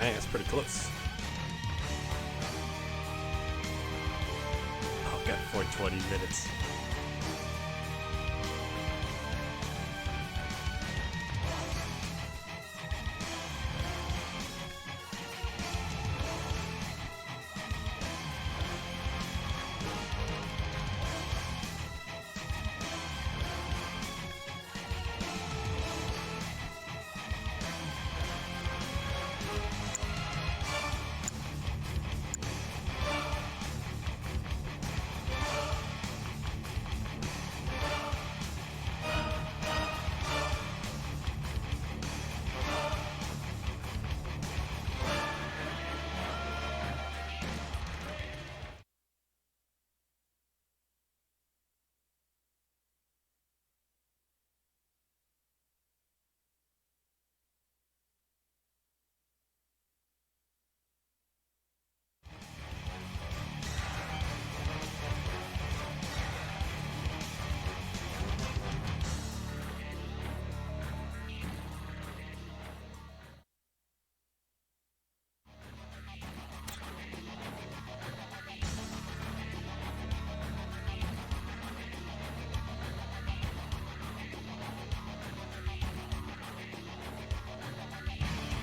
Dang, that's pretty close. Oh, got 420 minutes.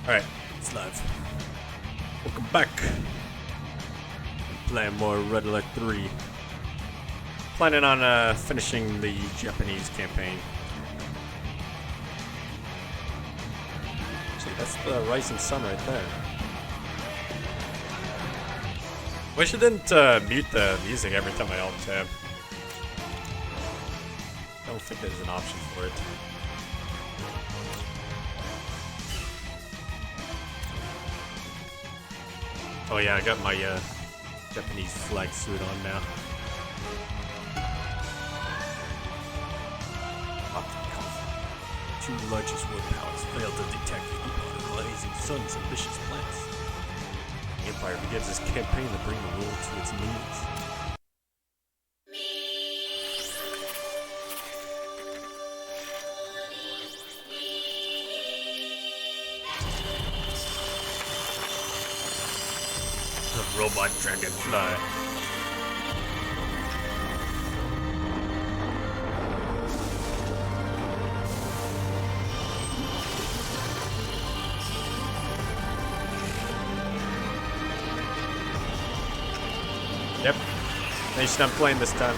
Alright, it's live. Welcome back. Playing more Red Alert 3. Planning on finishing the Japanese campaign. See, that's the rising sun right there. Wish I didn't mute the music every time I alt tab. I don't think there's an option for it. Oh yeah, I got my Japanese flag suit on now. Two largest world powers failed to detect the rising sun's ambitious plans. The Empire begins its campaign to bring the world to its knees. Robot dragonfly. Yep. Nice, I'm playing this time.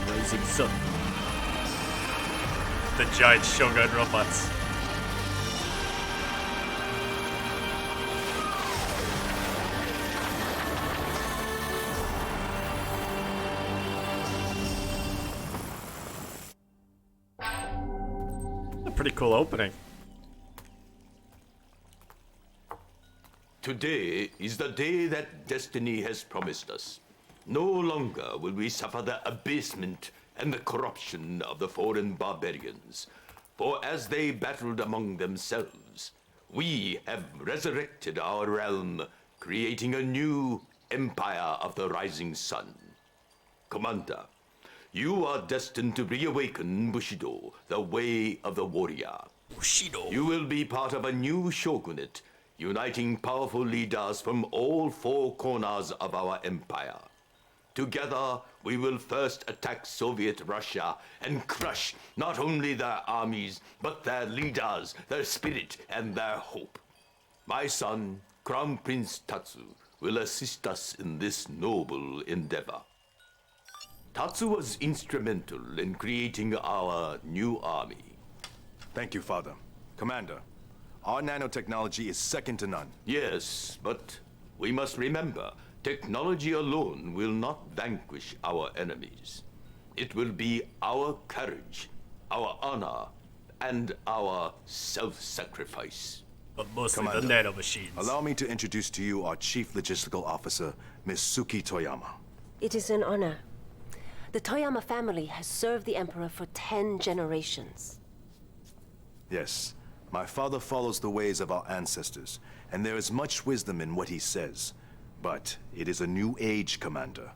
Rising sun. The giant Shogun robots. Pretty cool opening. Today is the day that destiny has promised us. No longer will we suffer the abasement and the corruption of the foreign barbarians. For as they battled among themselves, we have resurrected our realm, creating a new empire of the rising sun. Commander, you are destined to reawaken Bushido, the way of the warrior. Bushido. You will be part of a new shogunate, uniting powerful leaders from all four corners of our empire. Together, we will first attack Soviet Russia and crush not only their armies, but their leaders, their spirit, and their hope. My son, Crown Prince Tatsu, will assist us in this noble endeavor. Tatsu was instrumental in creating our new army. Thank you, Father. Commander, our nanotechnology is second to none. Yes, but we must remember, technology alone will not vanquish our enemies. It will be our courage, our honor, and our self-sacrifice. But mostly Commander, the nano machines. Allow me to introduce to you our Chief Logistical Officer, Miss Suki Toyama. It is an honor. The Toyama family has served the Emperor for 10 generations. Yes, my father follows the ways of our ancestors, and there is much wisdom in what he says. But it is a new age, Commander.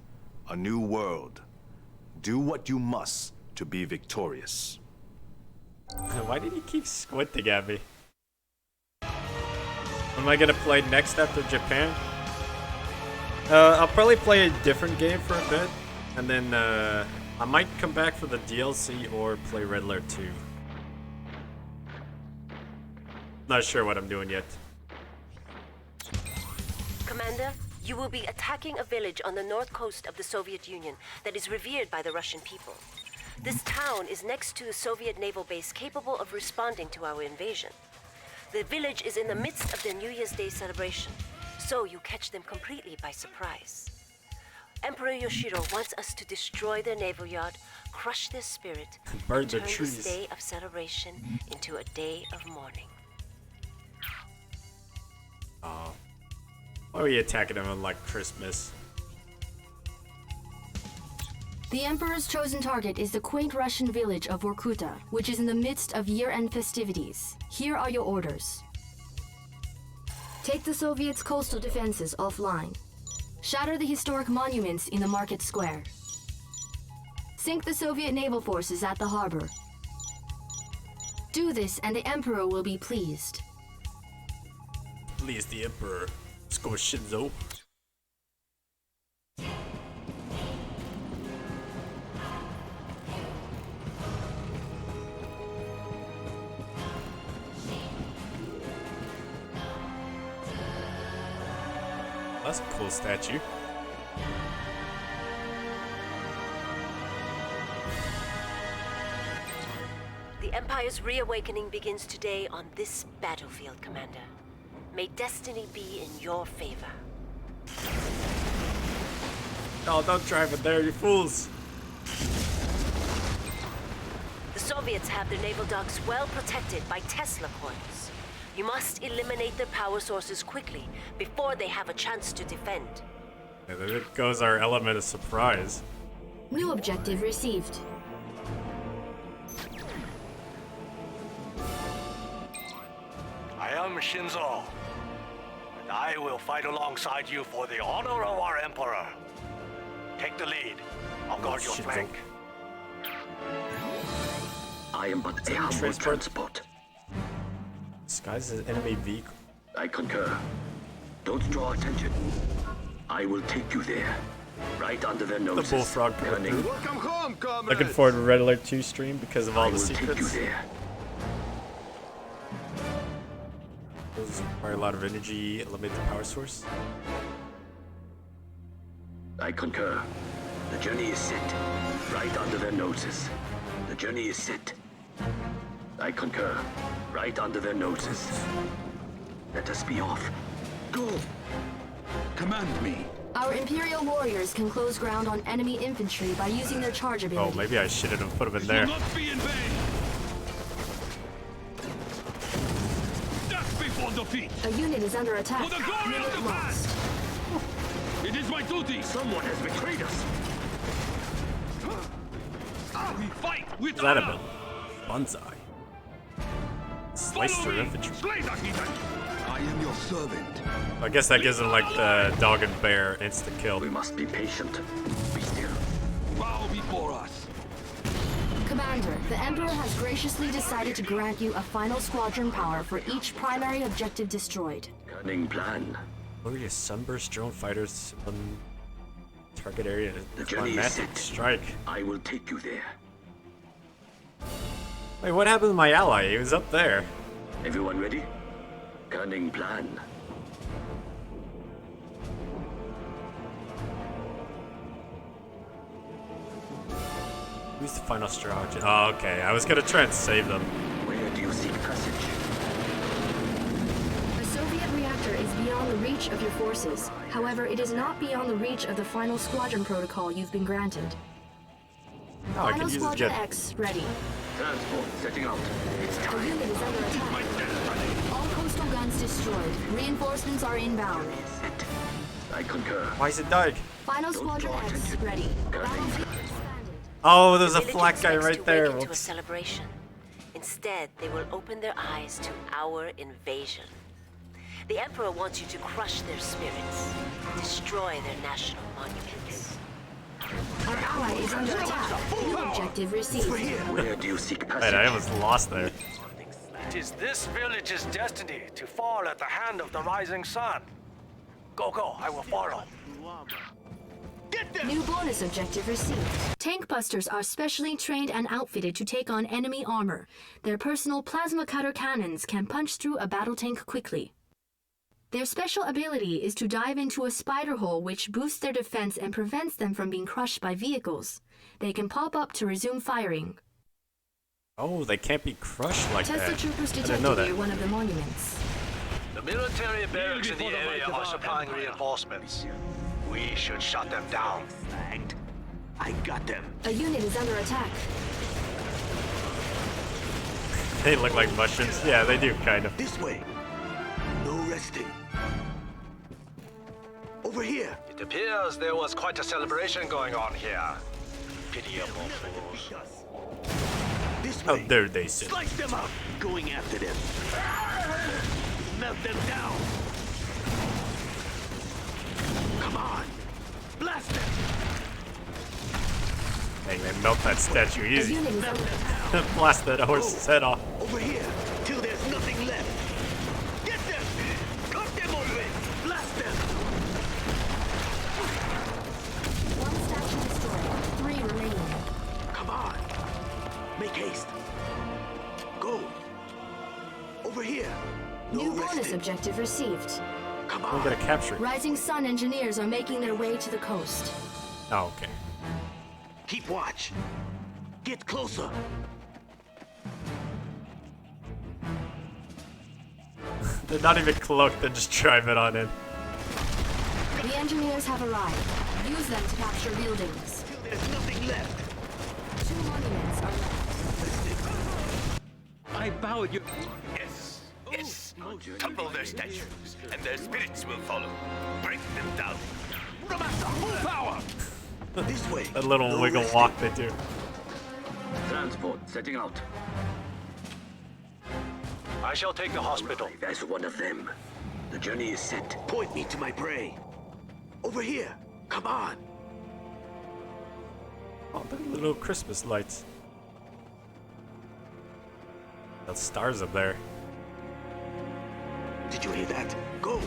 A new world. Do what you must to be victorious. Why did he keep squinting at me? What am I gonna play next after Japan? I'll probably play a different game for a bit, and then I might come back for the DLC or play Red Alert 2. Not sure what I'm doing yet. Commander, you will be attacking a village on the north coast of the Soviet Union that is revered by the Russian people. This town is next to a Soviet naval base capable of responding to our invasion. The village is in the midst of their New Year's Day celebration, so you catch them completely by surprise. Emperor Yoshiro wants us to destroy their naval yard, crush their spirit, Burn and the turn trees. this day of celebration into a day of mourning. Oh. Why are we attacking them on like Christmas? The Emperor's chosen target is the quaint Russian village of Vorkuta, which is in the midst of year-end festivities. Here are your orders. Take the Soviets' coastal defenses offline. Shatter the historic monuments in the market square. Sink the Soviet naval forces at the harbor. Do this and the Emperor will be pleased. Please, the Emperor. Let's go, Shinzo. That's a cool statue. The Empire's reawakening begins today on this battlefield, Commander. May destiny be in your favor. No, don't drive it there, you fools. The Soviets have their naval docks well protected by Tesla coils. You must eliminate their power sources quickly before they have a chance to defend. And there goes our element of surprise. New objective received. I am Shinzo, and I will fight alongside you for the honor of our Emperor. Take the lead. I'll guard your Shinzo. flank. I am but a humble transport. transport. Disguised as enemy vehicle. I concur. Don't draw attention. I will take you there. Right under their The noses. bullfrog Cunning. Welcome home, comrades! Looking forward to Red Alert 2 stream because of I all the will take you secrets. there. Those require a lot of energy, eliminate the power source. I concur. The journey is set. Right under their noses. The journey is set. I concur. Right under their noses. Let us be off. Go! Command me. Our Imperial warriors can close ground on enemy infantry by using their charge Oh, ability. maybe I shouldn't have put him in Will there. not be in vain. Death before defeat. A unit is under attack. For the glory of Unit the lost. It is my duty. Someone has betrayed us. We fight with What's that honor. about? Bonsai. Slice Follow through me. infantry. Slay that heathen. I am your servant. I guess that gives him like the dog and bear insta kill. We must be patient. Be still. Bow before us. Commander, the Emperor has graciously decided to grant you a final squadron power for each primary objective destroyed. Cunning plan. Glorious sunburst drone fighters on target area. The journey is Climatic set. strike. I will take you there. Wait, what happened to my ally? He was up there. Everyone ready? Cunning plan. Who's the final strategy? Oh, okay. I was gonna try and save them. Where do you seek passage? The Soviet reactor is beyond the reach of your forces. However, it is not beyond the reach of the final squadron protocol you've been granted. Oh, I Final can use his Squadron jet. X ready. Transport setting out. It's The time. unit is under attack. All coastal guns destroyed. Reinforcements are inbound. Set. I concur. Why is it dying? Final Squadron draw X attention. ready. Cunning Battlefield plan. expanded. Oh, there's a The flat village guy expects right to there. wake into a Whoops. celebration. Instead, they will open their eyes to our invasion. The Emperor wants you to crush their spirits, destroy their national monuments. Our ally is under attack. New objective received. Where do you seek Wait, I passage? almost lost there. It is this village's destiny to fall at the hand of the rising sun. Go, go, I will follow. New bonus objective received. Tank busters are specially trained and outfitted to take on enemy armor. Their personal plasma cutter cannons can punch through a battle tank quickly. Their special ability is to dive into a spider hole which boosts their defense and prevents them from being crushed by vehicles. They can pop up to resume firing. Oh, they can't be crushed like Test that. the troopers I didn't detected know that. near one of the monuments. The military barracks in the area are supplying reinforcements. We should shut them down. Flagged. I got them. A unit is under attack. They look like mushrooms. Yeah, they do, kind of. This way. No resting. Over here. It appears there was quite a celebration going on here. Pitiable fools. This How way. dare they sit? Slice them up. Going after them. Melt them down. Come on. Blast them. Hey, man, melt that statue A easy. unit is under attack. Blast that horse's head off. Over here. Till there's nothing left. Get them. Cut them open. Blast them. One statue destroyed. 3 remaining. Come on. Make haste. Go. Over here. No New bonus resting. objective received. Come I'm on. gonna capture it. Rising Sun engineers are making their way to the coast. Oh, okay. Keep watch. Get closer. They're not even cloaked, they're just driving on in. The engineers have arrived. Use them to capture buildings. Till there's nothing left. 2 monuments are left. I bow at your... Yes, yes. Topple their statues, and their spirits will follow. Break them down. Full power! This way. That little No wiggle resting. walk they do. Transport setting out. I shall take the hospital. As one of them. The journey is set. Point me to my prey. Over here. Come on. Oh, they're little Christmas lights. Got stars up there. Did you hear that? Go.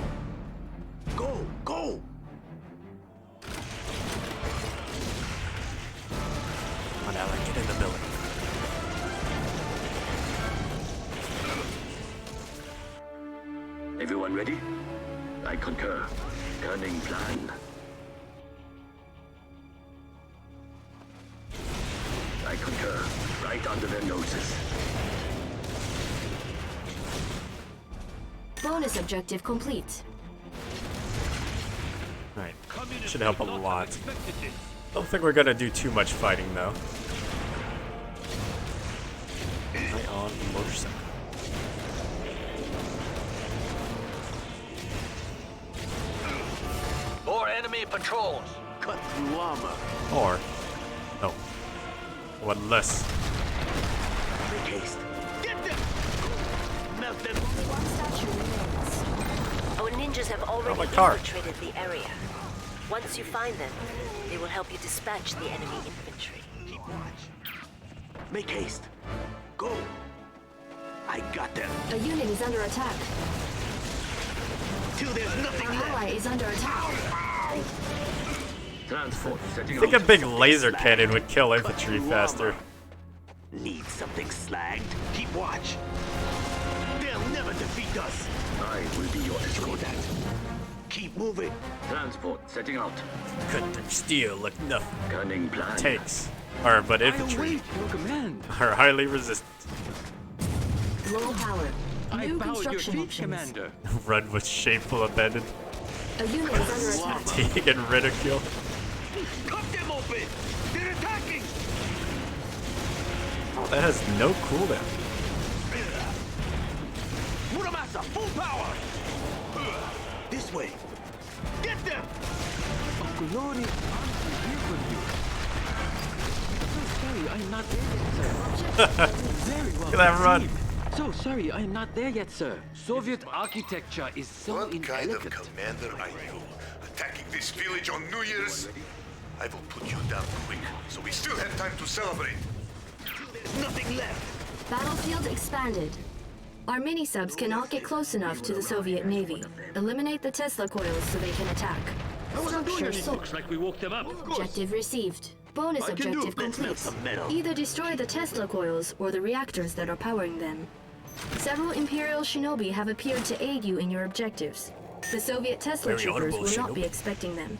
Go. Go. Come on, Alan, get in the building. Everyone ready? I concur. Cunning plan. I concur. Right under their noses. Bonus objective complete. Alright, should help a lot. Don't think we're gonna do too much fighting though. Right on the motorcycle. More enemy patrols. Cut through armor. Or, no, one less. Make haste. Get them. Melt them. One statue remains. Our ninjas have already my car. infiltrated the area. Once you find them, they will help you dispatch the enemy infantry. Keep watch. Make haste. Go. I got them. A unit is under attack. Till there's nothing Our ally is under attack. Transport setting I think a big laser cannon would kill infantry faster. Need something slagged? Keep watch. They'll never defeat us. I will be your escort. Keep moving. Transport setting out. Cut through steel like nothing. Cunning plan. Tanks, but infantry your command. are highly resistant. Low power. I New bow at your construction feet, options. Commander. Run with shameful abandon. A unit is under attack. Taking ridicule. Cut them open. They're attacking. Oh, that has no cooldown. Muramasa, full power. This way. Get them. Glory unto you. So sorry, I'm not there yet, sir. Very well. Look at that run. received. So sorry, I am not there yet, sir. Soviet architecture is so What kind of inelegant. commander are you? Attacking this village on New Year's? I will put you down quick, so we still have time to celebrate. Till there's nothing left. Battlefield expanded. Our mini-subs cannot get close enough to the Soviet Navy. Eliminate the Tesla coils so they can attack. Structure sold. Looks like we woke them up. Objective received. Bonus objective complete. Either destroy the Tesla coils or the reactors that are powering them. Several Imperial shinobi have appeared to aid you in your objectives. The Soviet Tesla troopers will not be expecting them.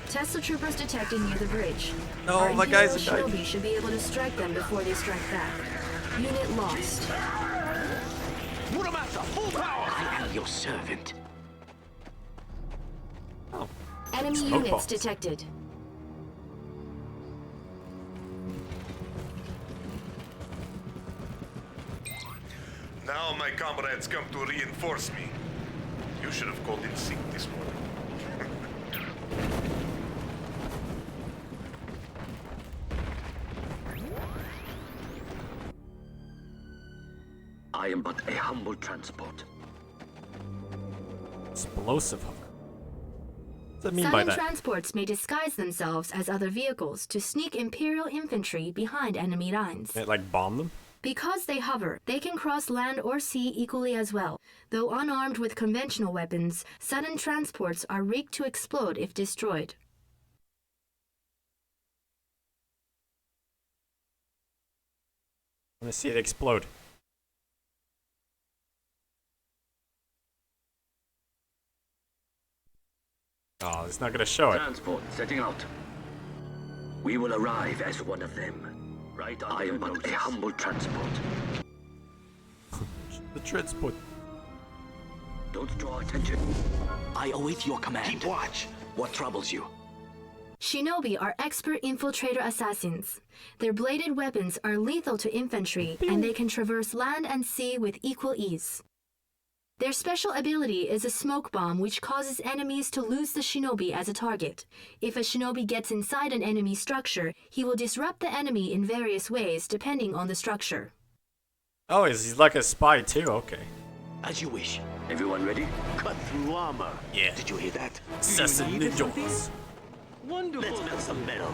Tesla troopers detected near the bridge. No, Our my guys Imperial are dying. shinobi should be able to strike them before they strike back. Unit lost. Muramasa, full power! I am your servant. Enemy Smoke units bombs. detected. Now my comrades come to reinforce me. You should have called in sick this morning. I am but a humble transport. Explosive hook. What does that mean by Silent that? transports may disguise themselves as other vehicles to sneak Imperial infantry behind enemy lines. It like bomb them? Because they hover, they can cross land or sea equally as well. Though unarmed with conventional weapons, sudden transports are rigged to explode if destroyed. I want to see it explode. Oh, it's not gonna show it. Transport setting out. We will arrive as one of them. Right under I am but a humble transport. The transport. Don't draw attention. I await your command. Keep watch. What troubles you? Shinobi are expert infiltrator assassins. Their bladed weapons are lethal to infantry, and they can traverse land and sea with equal ease. Their special ability is a smoke bomb which causes enemies to lose the shinobi as a target. If a shinobi gets inside an enemy structure, he will disrupt the enemy in various ways depending on the structure. Oh, he's like a spy too, okay. As you wish. Everyone ready? Cut through armor. Yeah. Did you hear that? Assassin ninjas. Wonderful. Let's melt some metal.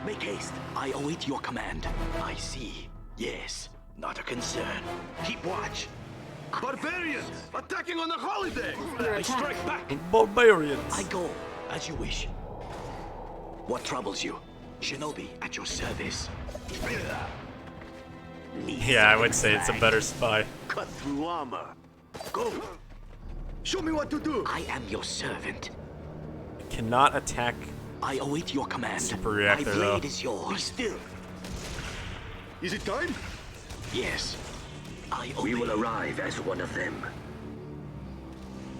Make haste. I await your command. I see. Yes. Not a concern. Keep watch. Barbarians! Attacking on a holiday! Under I attack. strike back. Barbarians. I go as you wish. What troubles you? Shinobi at your service. Yeah, I would say it's a better spy. Cut through armor. Go. Show me what to do! I am your servant. Cannot attack. I await your command. Super reactor, My blade though. is yours. Be still. Is it time? Yes. We will arrive as one of them.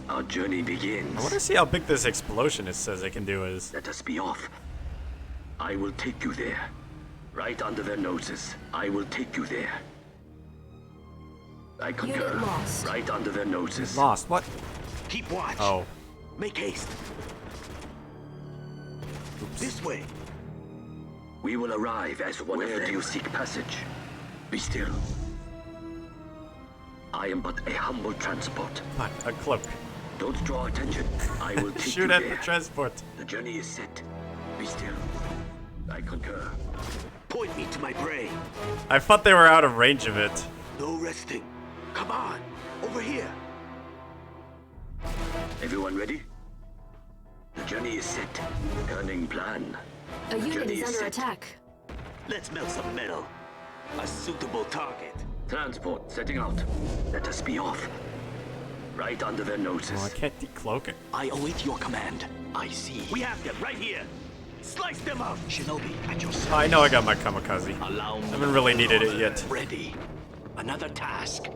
Our journey begins. I want to see how big this explosion it says it can do is. Let us be off. I will take you there. Right under their noses. I will take you there. I concur. Unit lost. Right under their noses. Lost. What? Keep watch. Oh. Make haste. This way. We will arrive as one of them. Where do you seek passage? Be still. I am but a humble transport. What? A cloak. Don't draw attention. I will take Shoot you at there. the transport. The journey is set. Be still. I concur. Point me to my prey. I thought they were out of range of it. No resting. Come on. Over here. Everyone ready? The journey is set. Cunning plan. A unit journey is is under set. attack. Let's melt some metal. A suitable target. Transport setting out. Let us be off. Right under their noses. Oh, I can't decloak it. I await your command. I see. We have them right here. Slice them up. Shinobi at your service. I know I got my kamikaze. Allow me. Haven't really needed it yet. Ready. Another task.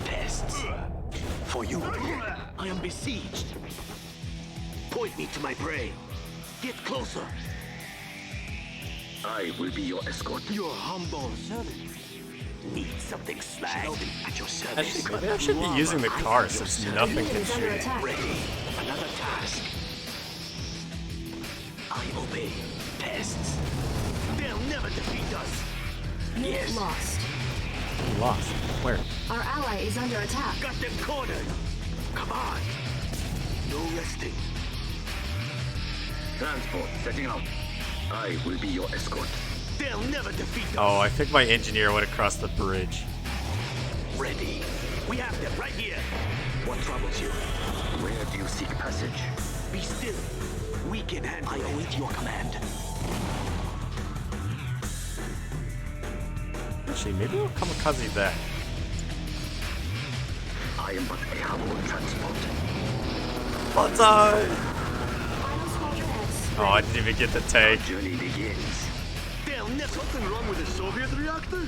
Pests. For you. I am besieged. Point me to my prey. Get closer. I will be your escort. Your humble servant. Need something slag. Shinobi at your service. Actually, maybe I should be using the car since nothing can Is under shoot. attack. Ready. Another task. I obey. Pests. They'll never defeat us. Unit Yes. lost. Lost. Where? Our ally is under attack. Got them cornered. Come on. No resting. Transport setting out. I will be your escort. They'll never defeat us. Oh, I think my engineer would have crossed the bridge. Ready. We have them right here. What troubles you? Where do you seek passage? Be still. We can handle it. I await your command. Actually, maybe we'll kamikaze that. I am but a humble transport. Bonsai! Final Squadron X. Oh, I didn't even get the tag. Journey begins. There's something wrong with the Soviet reactor?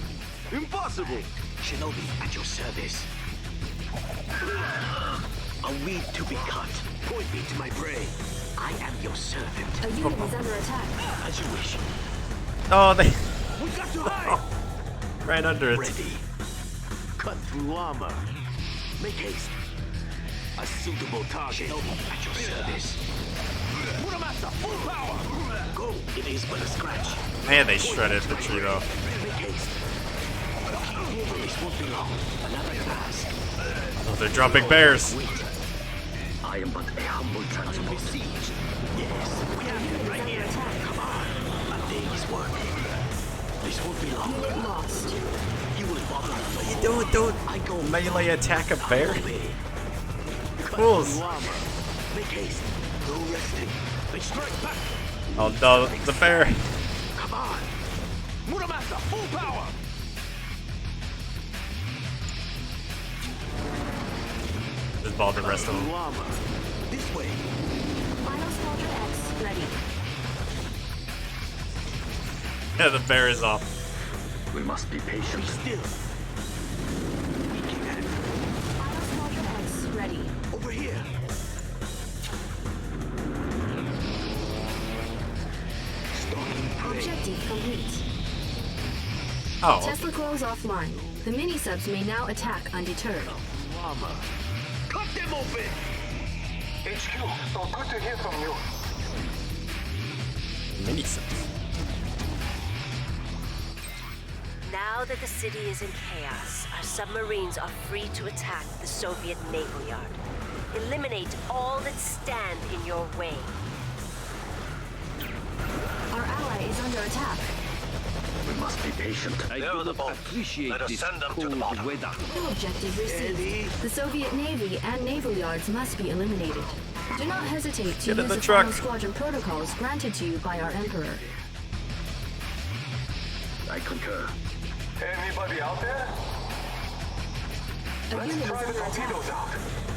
Impossible! Shinobi at your service. A weed to be cut. Point me to my prey. I am your servant. A unit is under attack. As you wish. Oh, they We got to hide! right under it. Ready. Cut through armor. Make haste. A suitable target. Shinobi at your service. Muramasa, full power! Go. It is but a scratch. Man, they shredded the tree though. Make haste. This won't be long. Another task. Oh, they're dropping bears. Wait. I am but a humble transport. Besieged. Yes. We have Unit him is right under here. attack. Come on. A day's work. This won't be long. Unit lost. You will bother me. What you doing, dude? I go. Melee attack a bear? Obey. Fools. Armor. Make haste. No resting. They strike back. Oh no, the bear. Come on. Muramasa, full power! Just ball the rest of them. Through armor. This way. Final Squadron X. Ready. Yeah, the bear is off. We must be patient. Be still. We can handle Final Squadron X. Ready. it. Over here. Stalking prey. Objective complete. Oh, Tesla coils offline. The mini-subs may now attack undeterred. Armor. Cut them open! HQ, so good to hear from you. mini subs. Now that the city is in chaos, our submarines are free to attack the Soviet naval yard. Eliminate all that stand in your way. Our ally is under attack. We must be patient. I There do are the not boats. appreciate Let us this send them to the cold bottom. weather. New objective received. The Soviet Navy and naval yards must be eliminated. Do not hesitate to Get in use the the truck. final squadron protocols granted to you by our Emperor. I concur. Anybody out there? A Let's unit is try the under attack. torpedoes out.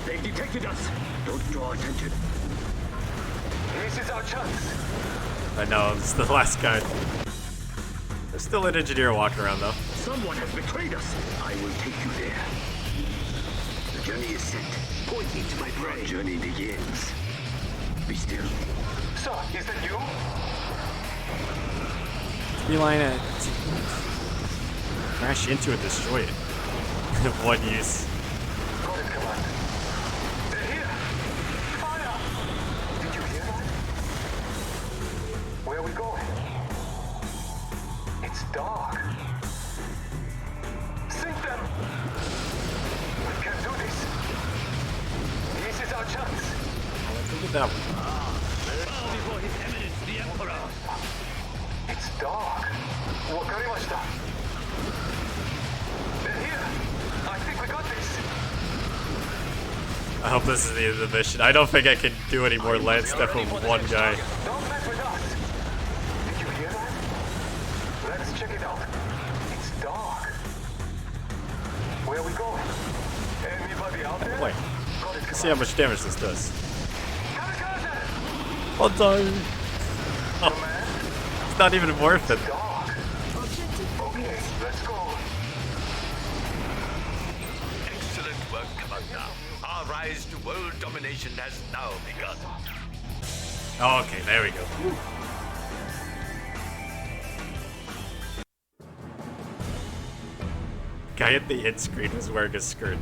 They've detected us. Don't draw attention. This is our chance. I know, it's the last guy. There's still an engineer walking around though. Someone has betrayed us. I will take you there. The journey is set. Point me to my prey. Our journey begins. Be still. Sir, is that you? Beeline it. Crash into it, destroy it. One use. Got it, Commander. They're here. Fire! Did you hear that? Where are we going? It's dark. Sink them! We can do this. This is our chance. Look at that one. Before His Eminence, the Emperor! It's dark. Wakarimashita. They're here. I think we got this. I hope this is the end of the mission. I don't think I can do any more land stuff with one guy. Don't mess with us. Did you hear that? Let's check it out. It's dark. Where are we going? Anybody out there? Wait, Got it, let's see how much damage this does. Kamikaze! Oh, done. Oh, it's not even worth it. Dark. Okay, let's go. Excellent work, Commander. Our rise to world domination has now begun. Oh, okay, there we go. Guy at the end screen was wearing a skirt.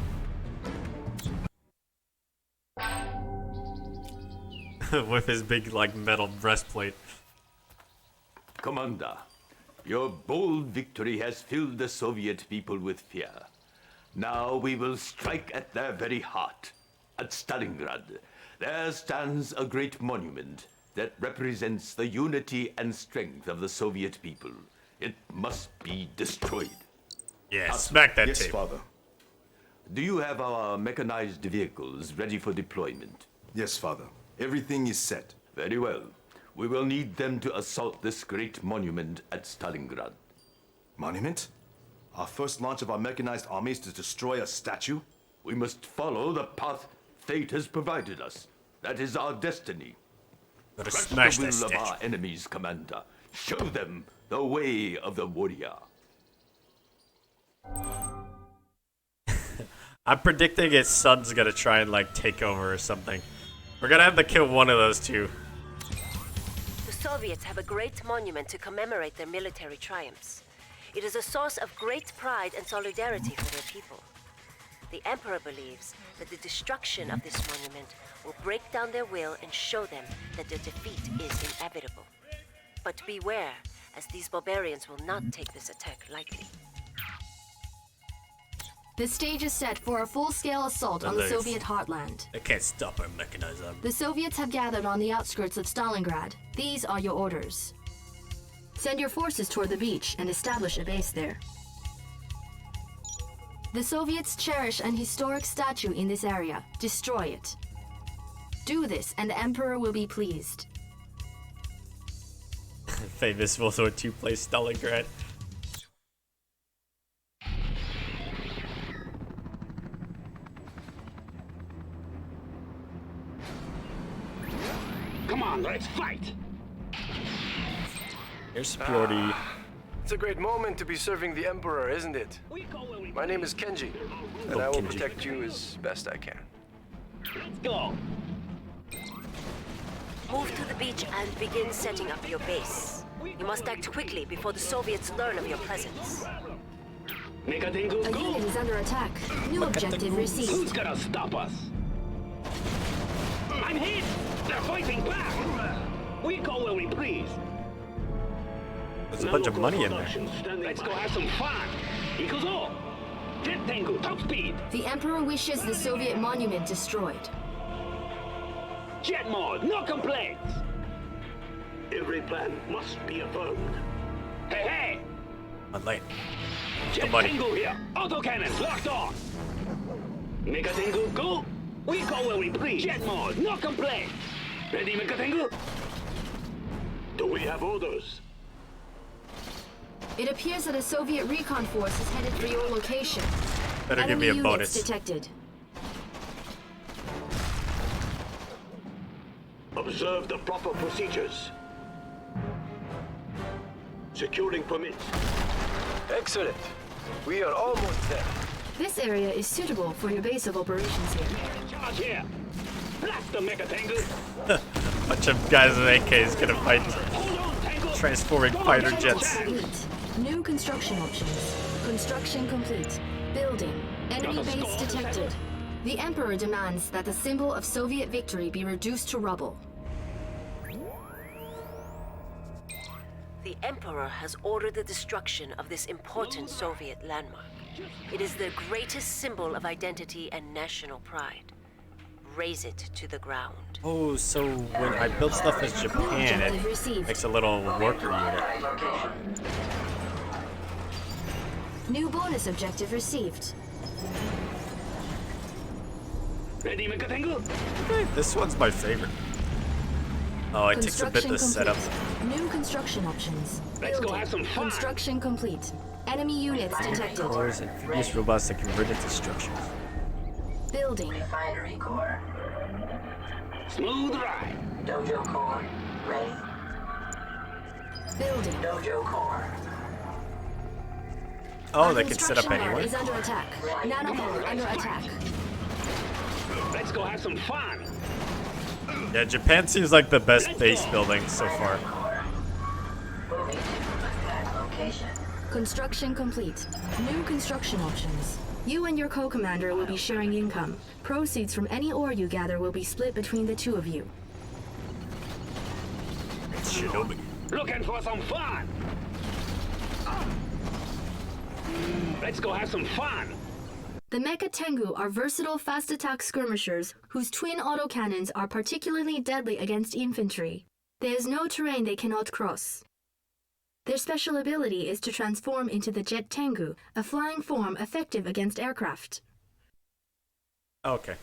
With his big, like, metal breastplate. Commander, your bold victory has filled the Soviet people with fear. Now we will strike at their very heart. At Stalingrad, there stands a great monument that represents the unity and strength of the Soviet people. It must be destroyed. Yeah, smack that Yes, table. Father. do you have our mechanized vehicles ready for deployment? Yes, Father. Everything is set. Very well. We will need them to assault this great monument at Stalingrad. Monument? Our first launch of our mechanized army is to destroy a statue? We must follow the path fate has provided us. That is our destiny. Gotta Crush smash the that will of our statue. enemies, Commander. Show them the way of the warrior. I'm predicting his son's gonna try and like take over or something. We're gonna have to kill one of those two. The Soviets have a great monument to commemorate their military triumphs. It is a source of great pride and solidarity for their people. The Emperor believes that the destruction of this monument will break down their will and show them that their defeat is inevitable. But beware, as these barbarians will not take this attack lightly. The stage is set for a full-scale assault on the Nice. Soviet heartland. They can't stop our mechanized army. The Soviets have gathered on the outskirts of Stalingrad. These are your orders. Send your forces toward the beach and establish a base there. The Soviets cherish an historic statue in this area. Destroy it. Do this and the Emperor will be pleased. Famous World War II place Stalingrad. Come on, let's fight! Here's Purity. It's a great moment to be serving the Emperor, isn't it? My name is Kenji, and I will Kenji. protect you as best I can. Let's go! Move to the beach and begin setting up your base. You must act quickly before the Soviets learn of your presence. Megatengu, A go! unit is under attack. New objective Who's received. gonna stop us? I'm hit! They're fighting back! We go where we please. There's a bunch of money in there. Let's go have some fun! Ikuzo! Jet Tengu, top speed! The Emperor wishes the Soviet monument destroyed. Jet mode, no complaints! Every plan must be affirmed. Hey, hey! I'm late. Jet money. Tengu here! Autocannons locked on! Mega Tengu, go! We go where we please! Jet mode, no complaints! Ready, Mega Tengu? Do we have orders? It appears that a Soviet recon force is headed for your location. Better give Enemy me a units bonus. detected. Observe the proper procedures. Securing permits. Excellent. We are almost there. This area is suitable for your base of operations here. Charge here! Blast the Mega Tengu! Bunch of guys with AKs gonna fight Hold on, Tengu! transforming fighter jets. Complete. New construction options. Construction complete. Building. Enemy base detected. The Emperor demands that the symbol of Soviet victory be reduced to rubble. The Emperor has ordered the destruction of this important Soviet landmark. It is their greatest symbol of identity and national pride. Raze it to the ground. Oh, so when I build stuff as Japan, Objective received. it makes a little worker unit. New bonus objective received. Ready, Mega Tengu? This one's my favorite. Oh, it takes a bit to set up. New construction options. Let's go Building. have some fun. Construction complete. Enemy units detected. Cores and amphibious robots that convert into structures. Building. Refinery core. Smooth ride. Dojo core. Ready. Building. Dojo core. Oh, they can set up Construction anywhere. is under attack. Nanocore under attack. Let's go have some fun. Yeah, Japan seems like the best base building so far. Moving to attack location. Construction complete. New construction options. You and your co-commander will be sharing income. Proceeds from any ore you gather will be split between the two of you. Shinobi. Looking for some fun. Let's go have some fun. The Mecha Tengu are versatile fast attack skirmishers whose twin autocannons are particularly deadly against infantry. There is no terrain they cannot cross. Their special ability is to transform into the Jet Tengu, a flying form effective against aircraft. Okay.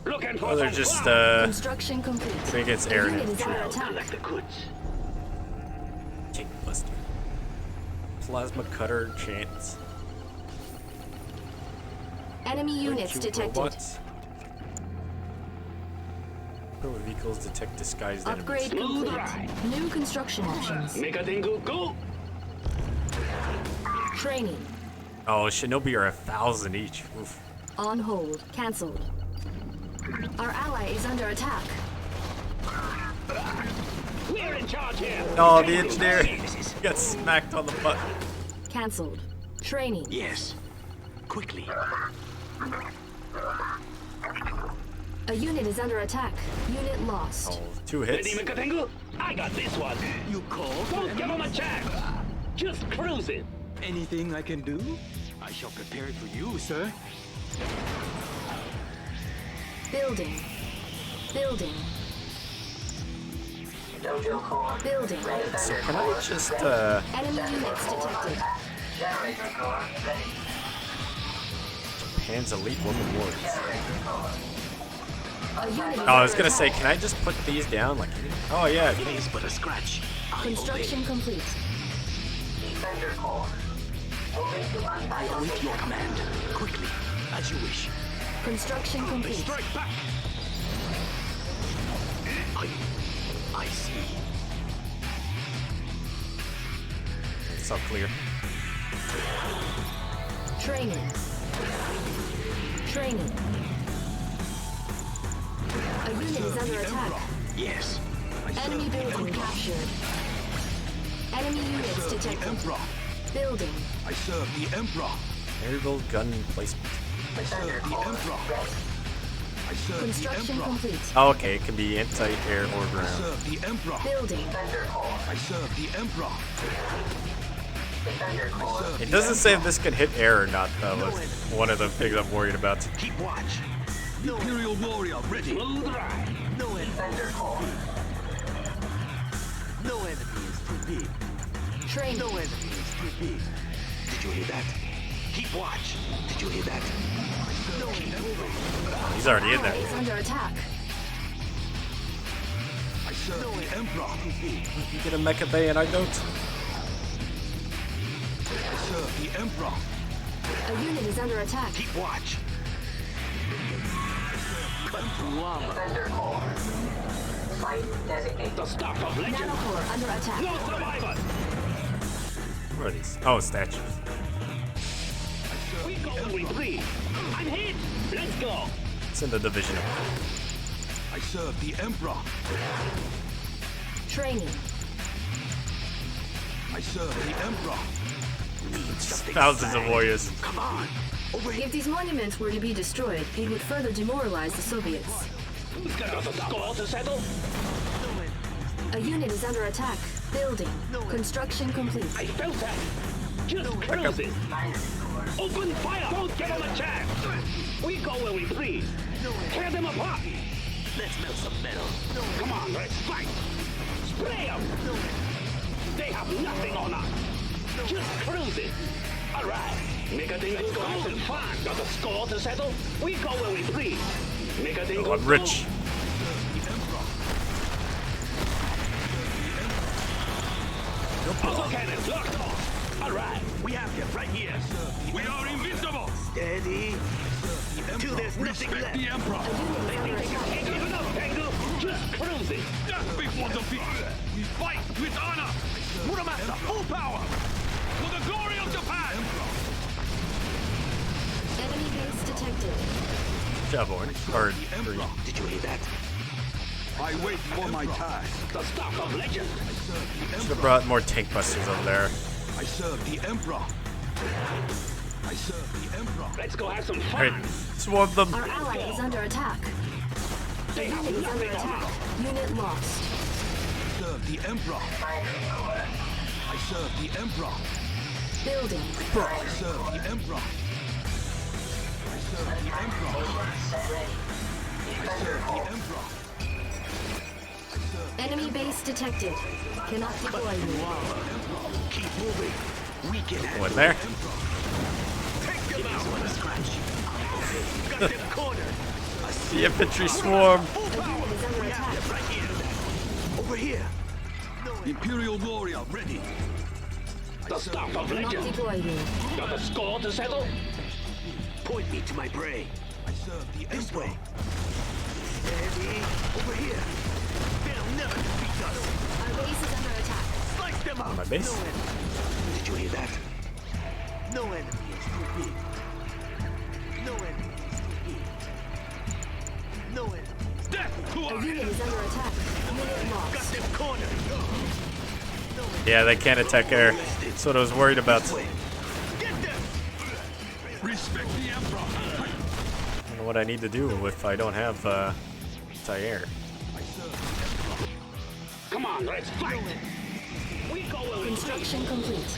Looking for Oh, they're some just Construction complete. I think it's A air unit and is under infantry. attack. collect the goods. Tank buster. Plasma cutter chance. Enemy units Cute detected. robots. Probe vehicles detect disguised Upgrade enemies. Smooth complete. ride. New construction options. Megadingo, go! Training. Oh, Shinobi are 1,000 each. Oof. On hold. Cancelled. Our ally is under attack. We're in charge here. Oh, the engineer got smacked on the butt. Cancelled. Training. Yes. Quickly. A unit is under attack. Unit lost. Oh, 2 Ready, hits. Megadingo? I got this one. You call? Don't give him a chance. Just cruise it. Anything I can do? I shall prepare it for you, sir. Building. Building. Dojo core. Building. So can I just Enemy units detected. Generator core ready. Japan's elite woman warriors? Generator core. A unit is Oh, I was under gonna say, attack. can I just put these down? Like, oh yeah. It is but a scratch. Construction complete. Defender core. Moving to Untitled Await your Chapter. command. Quickly, as you wish. Construction complete. Strike back. I see. It's all clear. Training. Training. A unit is under attack. Yes. Enemy building captured. Enemy units detected. Building. I serve the Emperor. Aerial gun placement. I serve the Emperor. I serve the Construction Emperor. complete. Oh, okay, it can be anti-air or I ground. serve the Emperor. Building. Defender core. I serve the Emperor. Defender core. Serve It the doesn't say if Emperor. this can hit air or not, though. That's one of the things I'm worried about. Keep watch. Imperial warrior ready. Smooth ride. Defender core. No enemy is too big. Training. No enemy is too big. Did you hear that? Keep watch. Did you hear that? He's already in Ally there. is under attack. I serve the Emperor. You get a mecha bay and I don't. I serve the Emperor. A unit is under attack. Keep watch. Defender core. Site designated. The stock of legend. Nanocore under attack. No survivors. Where are these? Oh, statues. We go when we breathe. I'm hit. Let's go. It's in the division. I serve the Emperor. Training. I serve the Emperor. Thousands of warriors. Come on. Over here. If these monuments were to be destroyed, it would further demoralize the Soviets. Who's got the score to settle? A unit is under attack. Building. Construction complete. I felt that. Just cruise it. Open fire. Don't give them a chance. We go where we breathe. Tear them apart. Let's melt some metal. Come on, let's fight. Spray them. They have nothing on us. Just cruise it. All right. Megadingo's go have some fun. Got the score to settle? We go where we breathe. Megadingo. Oh, I'm rich. Auto cannons locked on. All right. We have you right here. We are invincible. Steady. Till there's nothing left. The Emperor. They think they can give it up, Tango. Just cruise it. Just before defeat, we fight with honor. Muramasa, full power. For the glory of Japan. Enemy base detected. Good job, Orange. Or green. Did you hear that? I wait for my task. The stock of legend. Should have brought more tank busters over there. I serve the Emperor. I serve the Emperor. Let's go have some Alright, fun. swarm them. Our ally is under attack. The They have unit is under nothing on attack. us. Unit lost. Serve the Emperor. I serve the Emperor. Building. I serve the Emperor. I serve the Emperor. I serve the Emperor. Enemy base detected. Cannot deploy you. Keep moving. We can Go handle in there. Take them out. On a scratch. Got them cornered. The infantry swarm. A unit is under attack. Right here. Over here. Imperial warrior ready. The staff of Do not legend. deploy here. Got a score to settle? Point me to my prey. I serve the This Emperor. way. Steady. Over here. They'll never defeat us. Our base is under attack. Slice them up. My base? No enemy. Did you hear that? No enemy is too big. No enemy is too big. No enemy. Death to A our unit is under attack. Unit Got lost. them cornered. Yeah, they can't attack air. That's what I was worried about. This way. Get them. Respect the Emperor. I don't know what I need to do if I don't have anti-air. Come on, let's fight. We go where we Construction complete.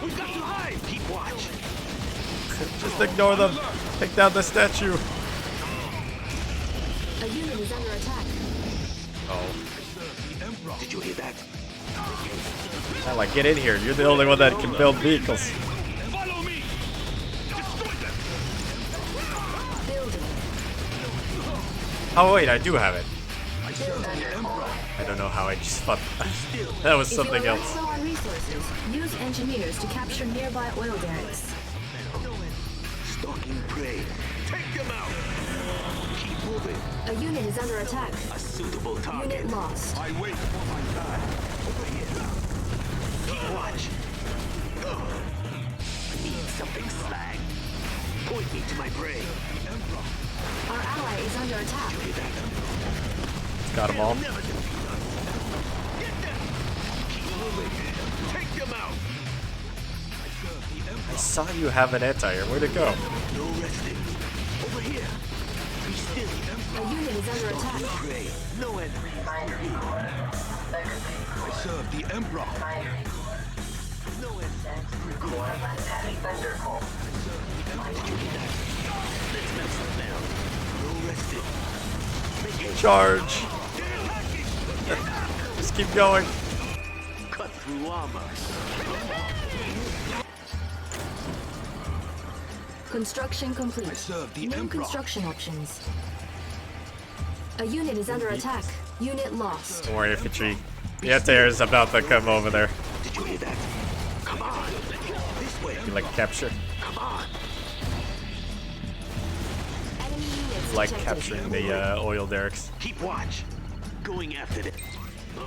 We got to hide. Keep watch. Just ignore them. Take down the statue. A unit is under attack. Oh. Did you hear that? Not like, get in here. You're the only one that can build vehicles. Follow me. Destroy them. Building. Oh wait, I do have it. I don't know how I just thought that was If you something are else. low on resources, use engineers to capture nearby oil derricks. Stalking prey. Take them out. Keep moving. A unit is under attack. A suitable target. Unit lost. I wait for my time. Over here. Keep watch. Need something slag. Point me to my prey. Our ally is under attack. Hear that? Got them all. Never defeat us. Get them. Keep moving. Take them out. I saw you have an anti-air. Where'd it go? No resting. Over here. Be still. A unit is under attack. Prey. No enemy. I serve the Emperor. No enemy. Thunder call. Let's melt some down. No resting. Charge. Just keep going. Cut through armor. Construction complete. serve the New Emperor. construction options. A unit is under attack. Unit lost. Don't worry, infantry. The anti-air is about to come over there. Did you hear that? Come on. This way. You like capture? Come on. Enemy units Like detected. capturing the oil derricks. Keep watch. Going after them.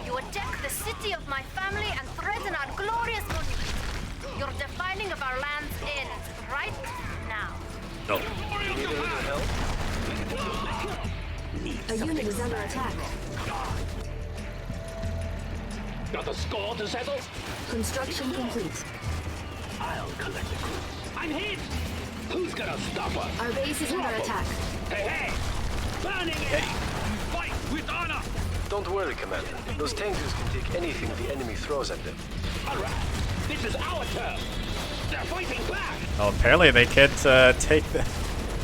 You attack the city of my family and threaten our glorious monument. Your defining of our lands ends right now. No. A unit is under attack. Got a score to settle? Construction complete. I'll collect the crew. I'm hit! Who's gonna stop us? Our base is under attack. Hey, hey! Burning it! Fight with honor! Don't worry, Commander. Those tankers can take anything the enemy throws at them. Alright, this is our turn! They're fighting back! Oh, apparently they can't take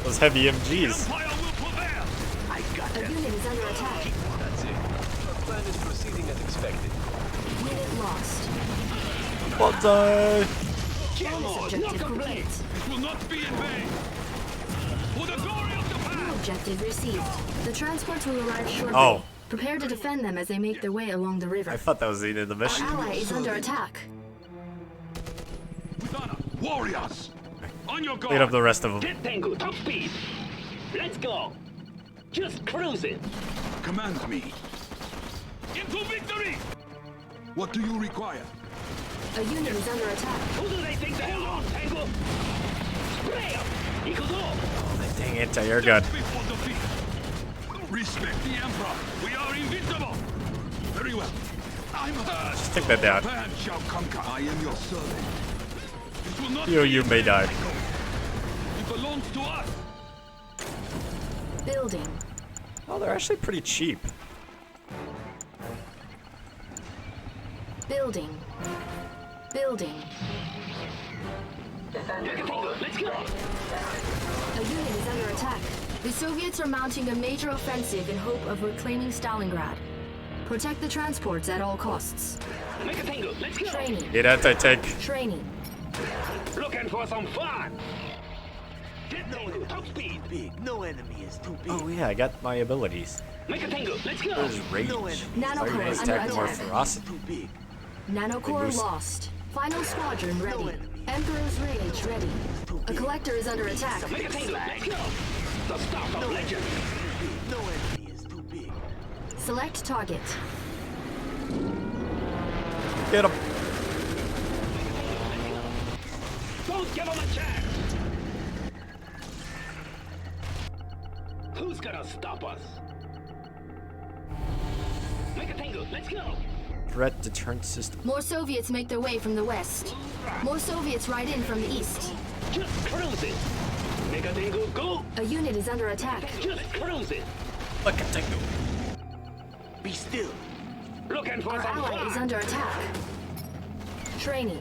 those heavy MGs. Empire will prevail! I got A them! unit is under attack. That's it. Our plan is proceeding as expected. Unit lost. Well done. Bonus objective complete. It will not be in vain. For the glory of Japan. Objective received. The transports will arrive shortly. Oh. Prepare to defend them as they make their way along the river. I thought that was the end of the Our mission. ally is under attack. With honor. Warriors. On your guard. Clean up the rest of them. Jet Tengu, top speed! Let's go! Just cruising! Command me. Into victory! What do you require? A unit is under attack. Who do they think they are, Tengu? Spray up! Ikuzo! Dang anti-air gun. Before defeat. Respect the Emperor. We are invincible. Very well. I'm hurt. Just take that down. Japan shall conquer. I am your servant. It will not You may die. It belongs to us. Building. Oh, they're actually pretty cheap. Building. Building. Let's go! A unit is under attack. The Soviets are mounting a major offensive in hope of reclaiming Stalingrad. Protect the transports at all costs. Make a Tengu, let's go! Training. Need anti-tank. Training. Looking for some fun! Jet Tango, top speed. Big. No enemy is too big. Oh yeah, I got my abilities. Make a tango. Let's go. There's rage. No enemy. Nanocore Fire under attack more attack. ferocity. Too big. Nanocore boost. lost. Final squadron ready. No enemy. Emperor's Rage ready. A collector is under attack. Make a tango. Let's go. The start of legend. No enemy is too big. Select target. Get him. Don't give him a chance. Who's gonna stop us? Make a tango. Let's go. Threat deterrent system. More Soviets make their way from the west. More Soviets ride in from the east. Just cruise it. Make a tango. Go. A unit is under attack. Just cruise it. Look at Tango. Be still. Looking for Our some ally is fun. under attack. Training.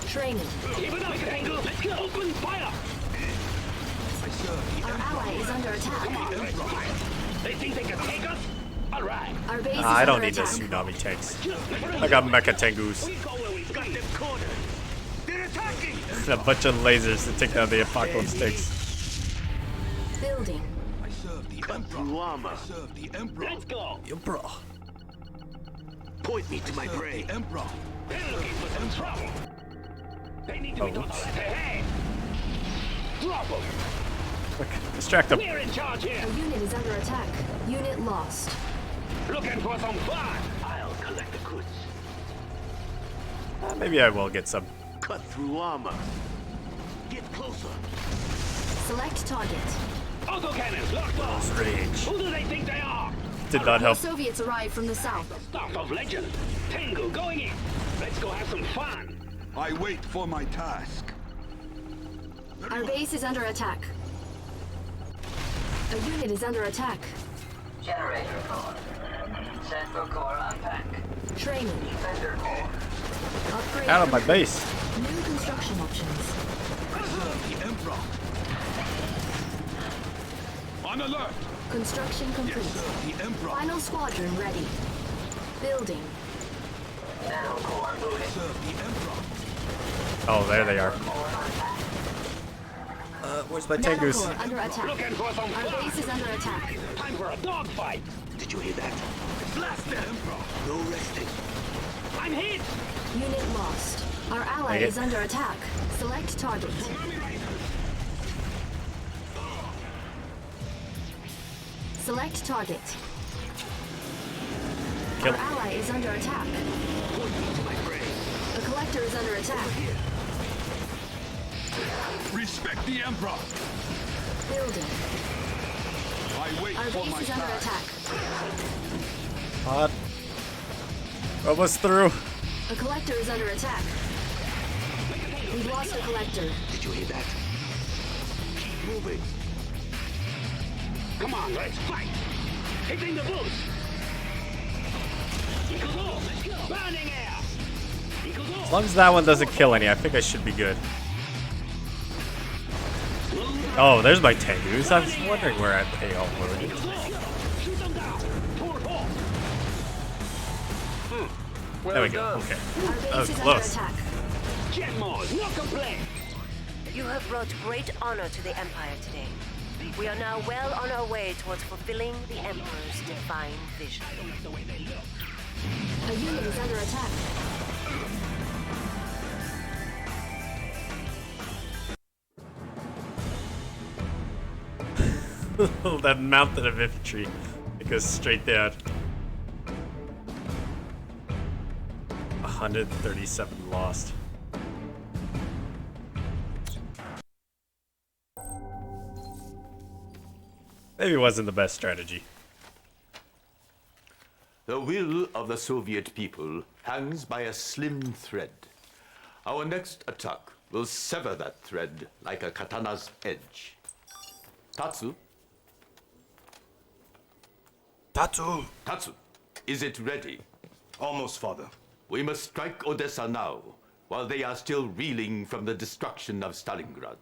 Training. Keep it up, tango. Let's go. Open fire. Our ally is under attack. They think they can take us? All right. Our base is I don't under need the attack. tsunami tanks. Just cruise I got Mecha Tengus. We go where we Got please. them cornered. They're attacking. And a bunch of lasers to take down the apocalypse tanks. Building. I serve the Emperor. I serve the Emperor. Let's go. Bro. Point me to my prey. Emperor. They're looking for some trouble. They need to be taught. Hey, hey. Drop them. Quick, distract them. We're in charge here. A unit is under attack. Unit lost. Looking for some fun. I'll collect the goods. Maybe I will get some. Cut through armor. Get closer. Select target. Autocannons locked off. Rage. Who do they think they are? Did not More help. Soviets arrive from the south. Start of legend. Tango going in. Let's go have some fun. I wait for my task. Our base is under attack. A unit is under attack. Generator core. Central core unpack. Training. Defender core. Upgrade. Out of my complete. base. New construction options. I serve the Emperor. On alert! Construction complete. The Emperor. Final squadron ready. Building. Nanocore moving. Serve the Emperor. Oh, there they are. Core unpack. Where's my Tengus? Nanocore under attack. Looking for some Our fun. base is under attack. Time for a dogfight. Did you hear that? Blast the Emperor. No resting. I'm hit. Unit lost. Our ally Take it. is under attack. Select target. Select target. Kill. Our ally is under attack. Point me to my prey. A collector is under attack. Respect the Emperor! Building. I wait Our for my base is under task. attack. Hot. Almost through. A collector is under attack. We've lost a collector. Did you hear that? Keep moving. Come on, let's fight. Hitting the boost. Equals all. Let's go. Burning air. Equals all. As long as that one doesn't kill any, I think I should be good. Oh, there's my Tengus. I was wondering where they all were. Equals all. Shoot them down. Full force. There we go. Okay. Our base That was is close. under attack. Jet mode. No complaint. You have brought great honor to the Empire today. We are now well on our way towards fulfilling the Emperor's divine vision. A unit is under attack. That mountain of infantry. It goes straight down. 137 lost. Maybe it wasn't the best strategy. The will of the Soviet people hangs by a slim thread. Our next attack will sever that thread like a katana's edge. Tatsu? Tatsu! Tatsu, is it ready? Almost, father. We must strike Odessa now, while they are still reeling from the destruction of Stalingrad.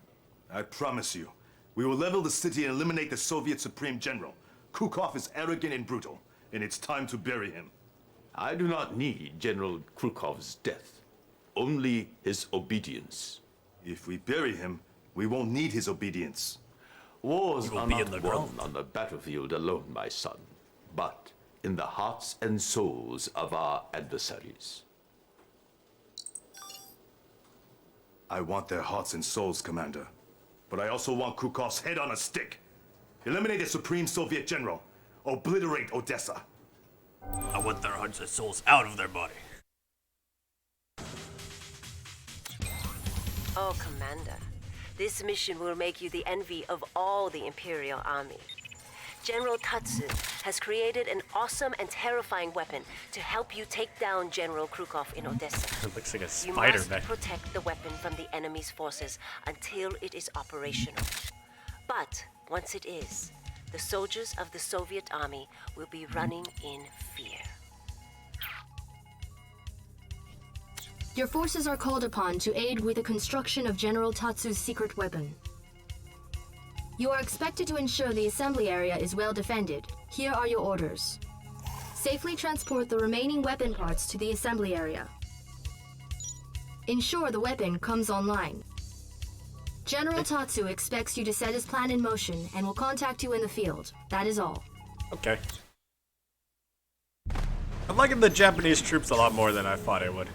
I promise you, we will level the city and eliminate the Soviet Supreme General. Krukov is arrogant and brutal, and it's time to bury him. I do not need General Krukov's death, only his obedience. If we bury him, We won't need his obedience. Wars You will are be not in the won ground. on the battlefield alone, my son, but in the hearts and souls of our adversaries. I want their hearts and souls, Commander. But I also want Krukov's head on a stick. Eliminate the Supreme Soviet General. Obliterate Odessa. I want their hearts and souls out of their body. Oh, Commander. This mission will make you the envy of all the Imperial Army. General Tatsu has created an awesome and terrifying weapon to help you take down General Krukov in Odessa. It looks like a You spider must mech. protect the weapon from the enemy's forces until it is operational. But once it is, the soldiers of the Soviet Army will be running in fear. Your forces are called upon to aid with the construction of General Tatsu's secret weapon. You are expected to ensure the assembly area is well defended. Here are your orders. Safely transport the remaining weapon parts to the assembly area. Ensure the weapon comes online. General Tatsu expects you to set his plan in motion and will contact you in the field. That is all. Okay. I'm liking the Japanese troops a lot more than I thought I would.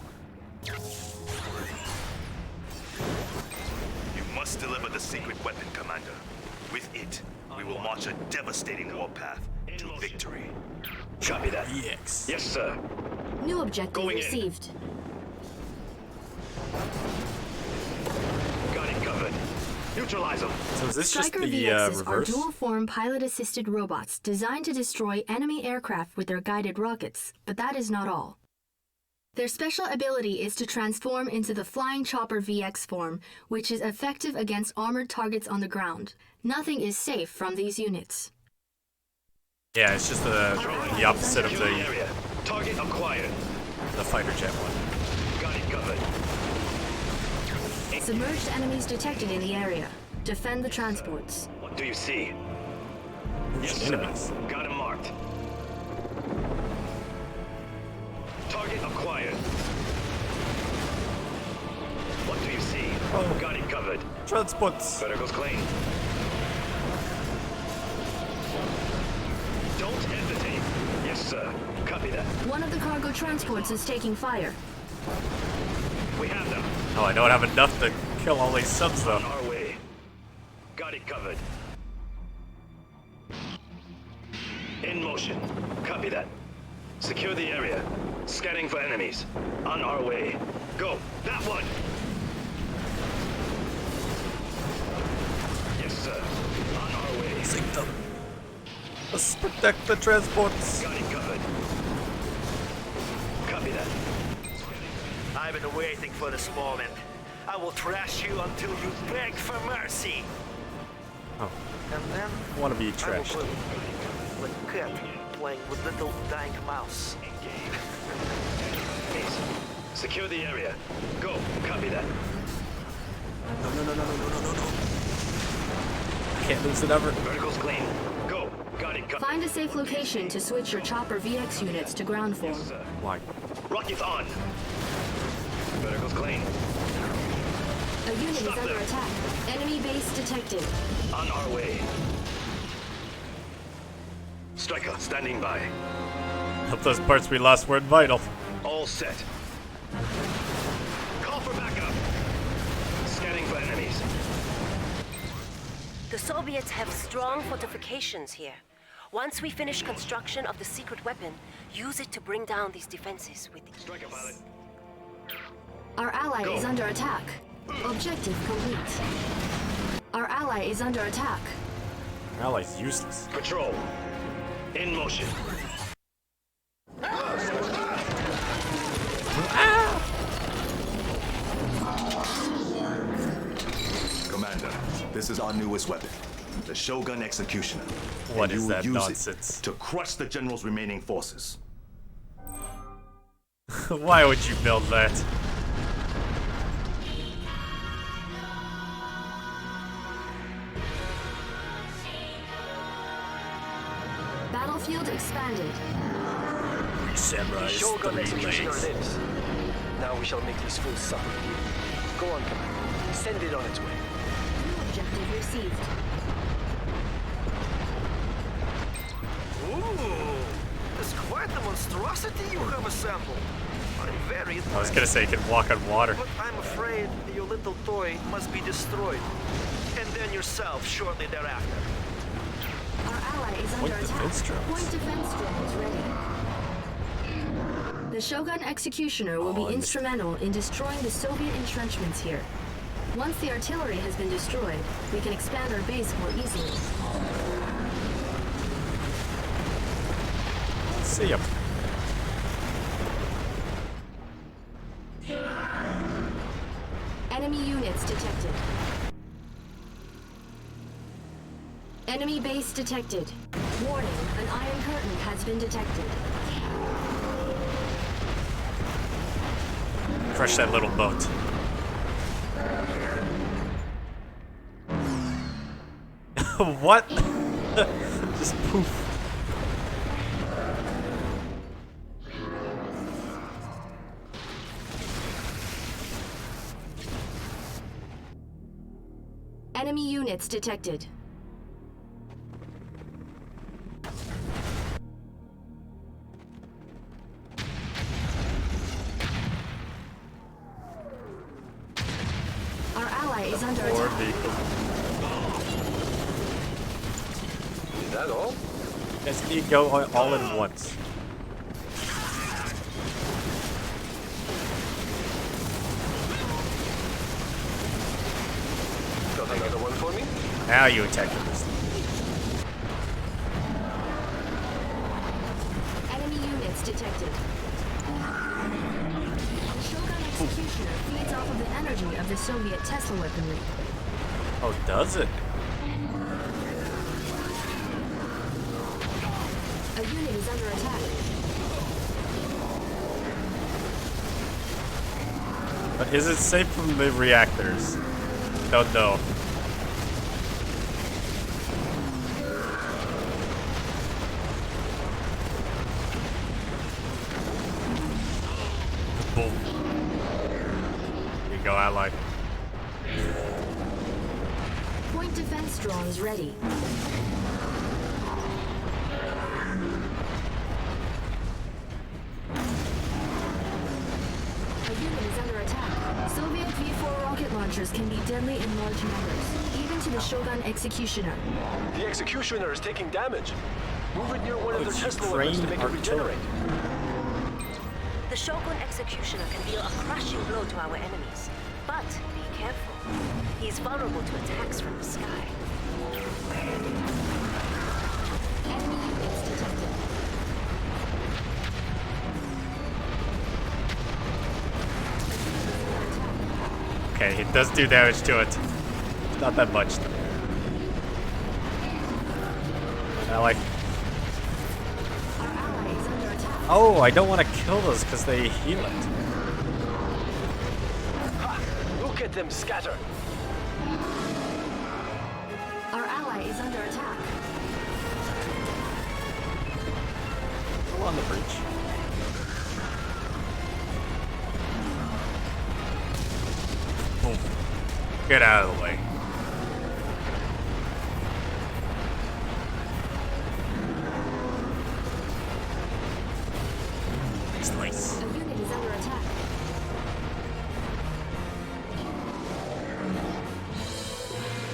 You must deliver the secret weapon, Commander. With it, we will march a devastating warpath to victory. Copy that. EX. Yes, sir. New objective Going in. received. Got it covered. Neutralize them. So is this just Striker the VXs are reverse? dual-form pilot-assisted robots designed to destroy enemy aircraft with their guided rockets, but that is not all. Their special ability is to transform into the Flying Chopper VX form, which is effective against armored targets on the ground. Nothing is safe from these units. Yeah, it's just the opposite of Secure the the area. Target acquired. fighter jet one. Got it covered. Submerged enemies detected in the area. Defend the transports. What do you see? Yes, Enemies. sir. Got him marked. Target acquired. What do you see? Oh. Got it covered. Transports. Vertical's clean. Don't hesitate. Yes, sir. Copy that. One of the cargo transports is taking fire. We have them. Oh, I don't have enough to kill all these subs though. On our way. Got it covered. In motion. Copy that. Secure the area. Scanning for enemies. On our way. Go. That one. Yes, sir. On our way. Sink them. Let's protect the transports. Got it covered. Copy that. I've been waiting for this moment. I will trash you until you beg for mercy. Oh, And then I want to be I will trashed. play like a cat playing with little dying mouse. Ace. Secure the area. Go. Copy that. No. Can't lose it ever. Vertical's clean. Go. Got it covered. Find a safe location to switch your Chopper VX units to ground form. Yes, sir. Why? Rockets on. Vertical's clean. A unit Stop is under them. attack. Enemy base detected. On our way. Striker, standing by. Hope those parts we lost weren't vital. All set. Call for backup. Scanning for enemies. The Soviets have strong fortifications here. Once we finish construction of the secret weapon, use it to bring down these defenses with Striker pilot. ease. Our ally Go. is under attack. Objective complete. Our ally is under attack. Ally's useless. Patrol. In motion. Commander, this is our newest weapon, the Shogun Executioner. What And is you will that use nonsense? it to crush the General's remaining forces. Why would you build that? Battlefield expanded. Samurai Shogun Executioner lives. Now we shall make these fools suffer. Go on, Commander. Send it on its way. received. Ooh, that's quite the monstrosity you have assembled. I'm very impressed. I was gonna say you can walk on water. But I'm afraid your little toy must be destroyed. And then yourself shortly thereafter. Our ally is under attack. Point defense drones ready. The Shogun Executioner will be instrumental in destroying the Soviet entrenchments here. Once the artillery has been destroyed, we can expand our base more easily. See ya. Enemy units detected. Enemy base detected. Warning, an iron curtain has been detected. Crush that little boat. What? Just poof. Enemy units detected. Our ally is under attack. Is that all? Just need to go all in once. Got another one for me? Now you attack this. Enemy units detected. The Shogun Executioner feeds off of the energy of the Soviet Tesla weaponry. Oh, does it? A unit is under attack. But is it safe from the reactors? Don't know. Boom. Here you go, ally. Point defense drones ready. A unit is under attack. Soviet V4 rocket launchers can be deadly in large numbers, even to the Shogun Executioner. The Executioner is taking damage. Move it near one of their it's Tesla weapons to make it artillery. regenerate. The Shogun Executioner can deal a crushing blow to our enemies. But be careful. He's vulnerable to attacks from the sky. Enemy units detected. Okay, it does do damage to it. It's not that much. I like. Our ally is under attack. Oh, I don't want to kill those because they heal it. Ha! Look at them scatter. Our ally is under attack. Go on the bridge. Boom. Get out of the way. It's nice. A unit is under attack.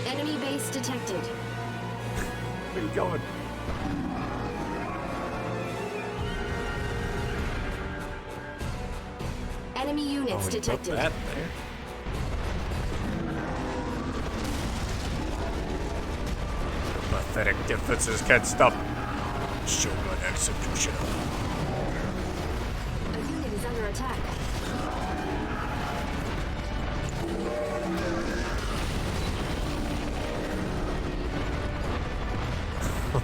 Enemy base detected. Where are you going? Enemy units we put detected. that there. Pathetic defenses can't stop Shogun Executioner. A unit is under attack.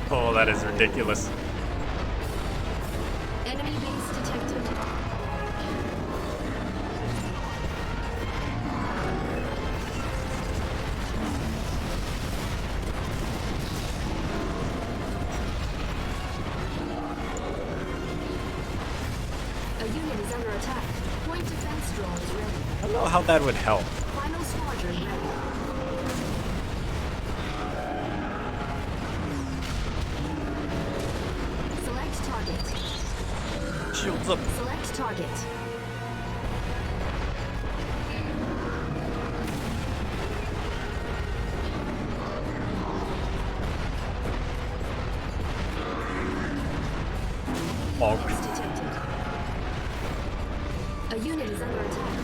Oh, that is ridiculous. Enemy base detected. A unit is under attack. Point defense drone is ready. I don't know how that would help. Final squadron ready. Shields up. Select target. Bonk. Units detected. A unit is under attack.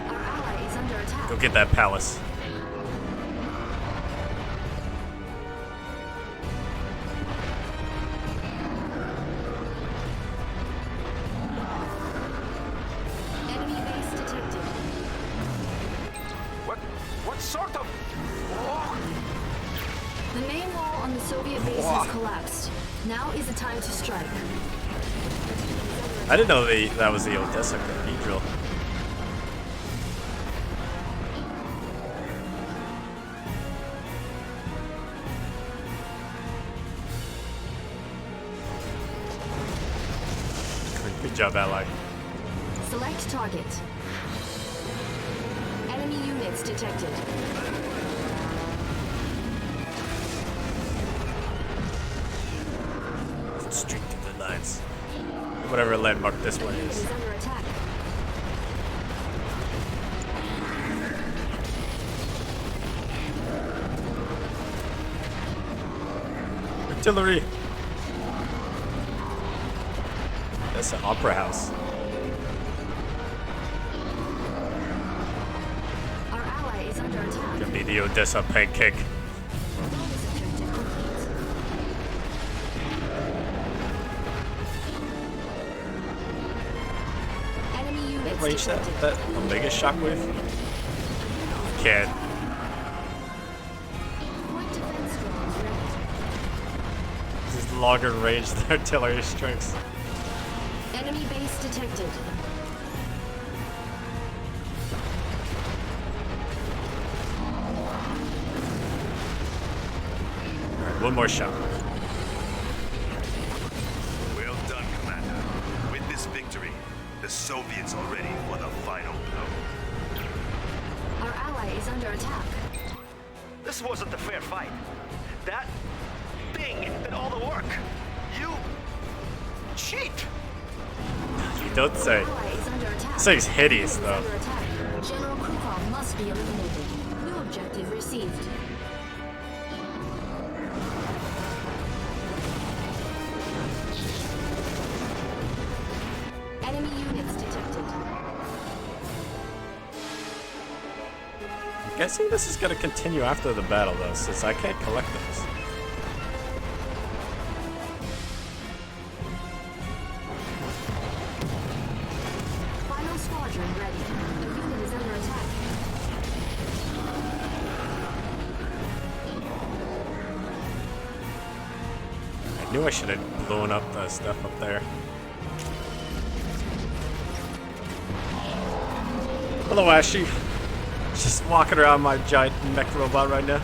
Our ally is under attack. Go get that palace. Enemy base detected. What sort of... The main wall on the Soviet base has collapsed. Now is the time to strike. I didn't know that was the Odessa Cathedral. Good job, ally. Select target. Enemy units detected. Straight to the lines. Whatever landmark this one Unit is. is under attack. Artillery! That's an opera house. Our ally is under attack. Give me the Odessa pancake. Bonus objective complete. Enemy units Range detected. that Omega shockwave? Can't. Point defense drones ready. This is longer range than artillery strikes. Enemy base detected. Alright, one more shot. Well done, Commander. With this victory, the Soviets are ready for the final blow. Our ally is under attack. This wasn't a fair fight. That thing did all the work. You cheat. You don't say. Our ally is under attack. This thing's hideous, though. Under attack. General Krukov must be eliminated. New objective received. Enemy units detected. I'm guessing this is gonna continue after the battle, though, since I can't collect those. Final squadron ready. The unit is under attack. I knew I should have blown up the stuff up there. Hello, Ashy. Just walking around my giant mech robot right now.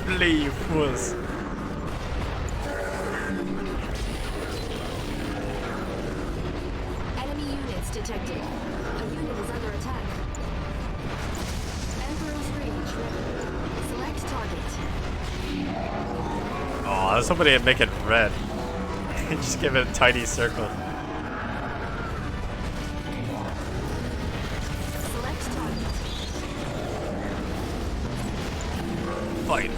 Flee, you fools. Enemy units detected. A unit is under attack. Emperor's Rage ready. Select target. Oh, I was hoping they'd make it red. Just give it a tiny circle. Select target. Fight.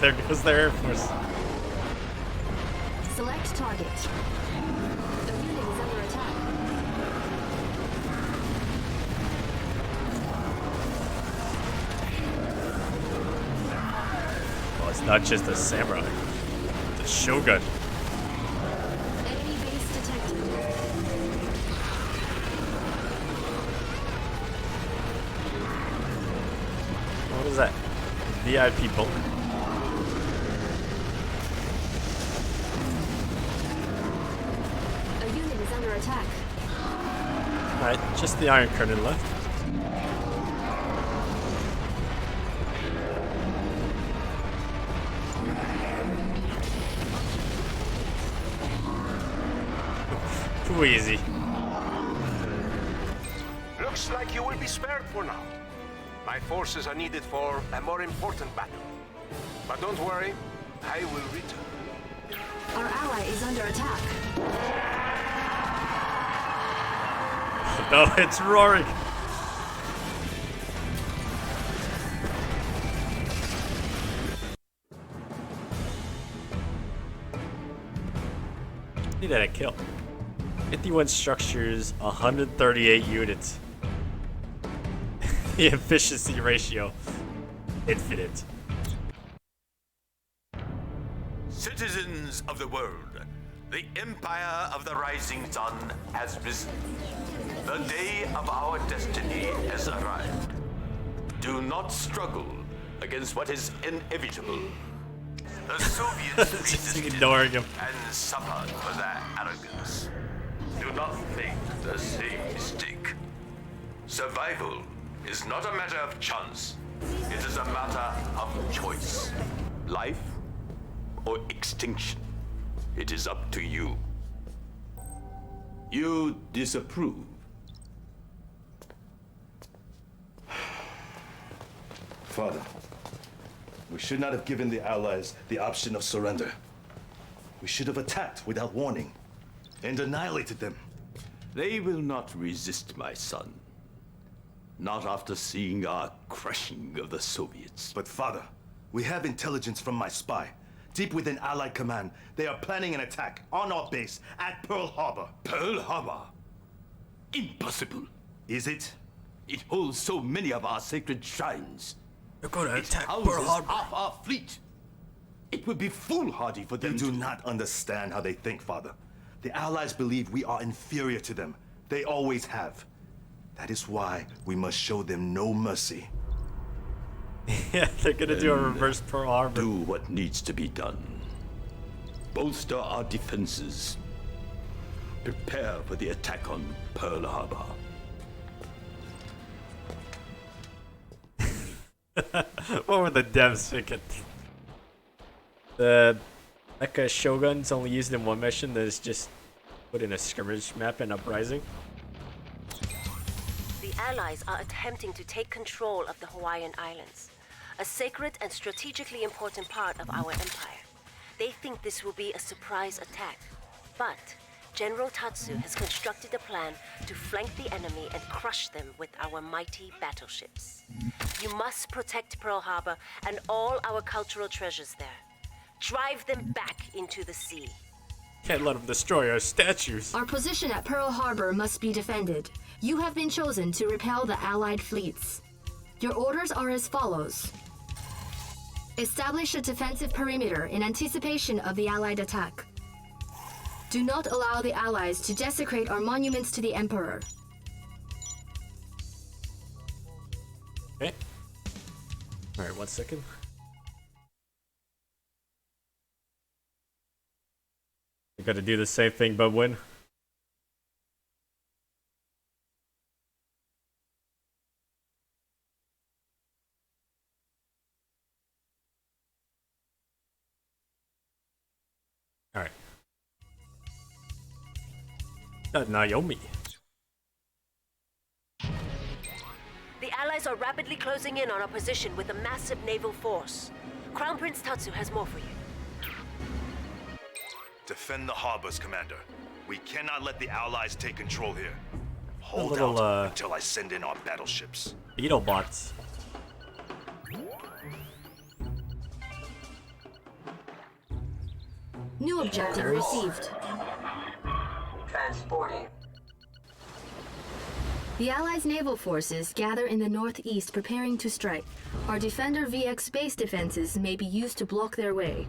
There goes their Air Force. Select target. The unit is under attack. Well, it's not just a samurai. It's a shogun. Enemy base detected. What is that? VIP bolt. A unit is under attack. Alright, just the Iron Curtain left. Too easy. Looks like you will be spared for now. My forces are needed for a more important battle. But don't worry, I will return. Our ally is under attack. No, it's roaring. Need that a kill. 51 structures, 138 units. The efficiency ratio, infinite. Citizens of the world, the Empire of the Rising Sun has risen. The day of our destiny has arrived. Do not struggle against what is inevitable. The Soviets resisted ignoring him and suffered for their arrogance. Do not make the same mistake. Survival is not a matter of chance. It is a matter of choice. Life or extinction. It is up to you. You disapprove. Father, we should not have given the Allies the option of surrender. We should have attacked without warning and annihilated them. They will not resist, my son. Not after seeing our crushing of the Soviets. But Father, we have intelligence from my spy. Deep within Allied command, they are planning an attack on our base at Pearl Harbor. Pearl Harbor? Impossible. Is it? It holds so many of our sacred shrines. They're going to It attack houses Pearl Harbor. half our fleet. It would be foolhardy for them You do not understand how they think, Father. The Allies believe we are inferior to them. They always have. That is why we must show them no mercy. Yeah, they're gonna do a reverse Pearl Harbor. Do what needs to be done. Bolster our defenses. Prepare for the attack on Pearl Harbor. What were the devs thinking? The Mecha Shogun's only used in one mission that is just put in a skirmish map in Uprising. The Allies are attempting to take control of the Hawaiian Islands, a sacred and strategically important part of our empire. They think this will be a surprise attack, but General Tatsu has constructed a plan to flank the enemy and crush them with our mighty battleships. You must protect Pearl Harbor and all our cultural treasures there. Drive them back into the sea. Can't let them destroy our statues. Our position at Pearl Harbor must be defended. You have been chosen to repel the Allied fleets. Your orders are as follows. Establish a defensive perimeter in anticipation of the Allied attack. Do not allow the Allies to desecrate our monuments to the Emperor. Okay. Alright, 1 second. We gotta do the same thing but win. Alright. Naomi. The Allies are rapidly closing in on our position with a massive naval force. Crown Prince Tatsu has more for you. Defend the harbors, Commander. We cannot let the Allies take control here. Hold little, out until I send in our battleships. Beetle bots. New objective received. Transporting. The Allies' naval forces gather in the northeast preparing to strike. Our Defender VX base defenses may be used to block their way.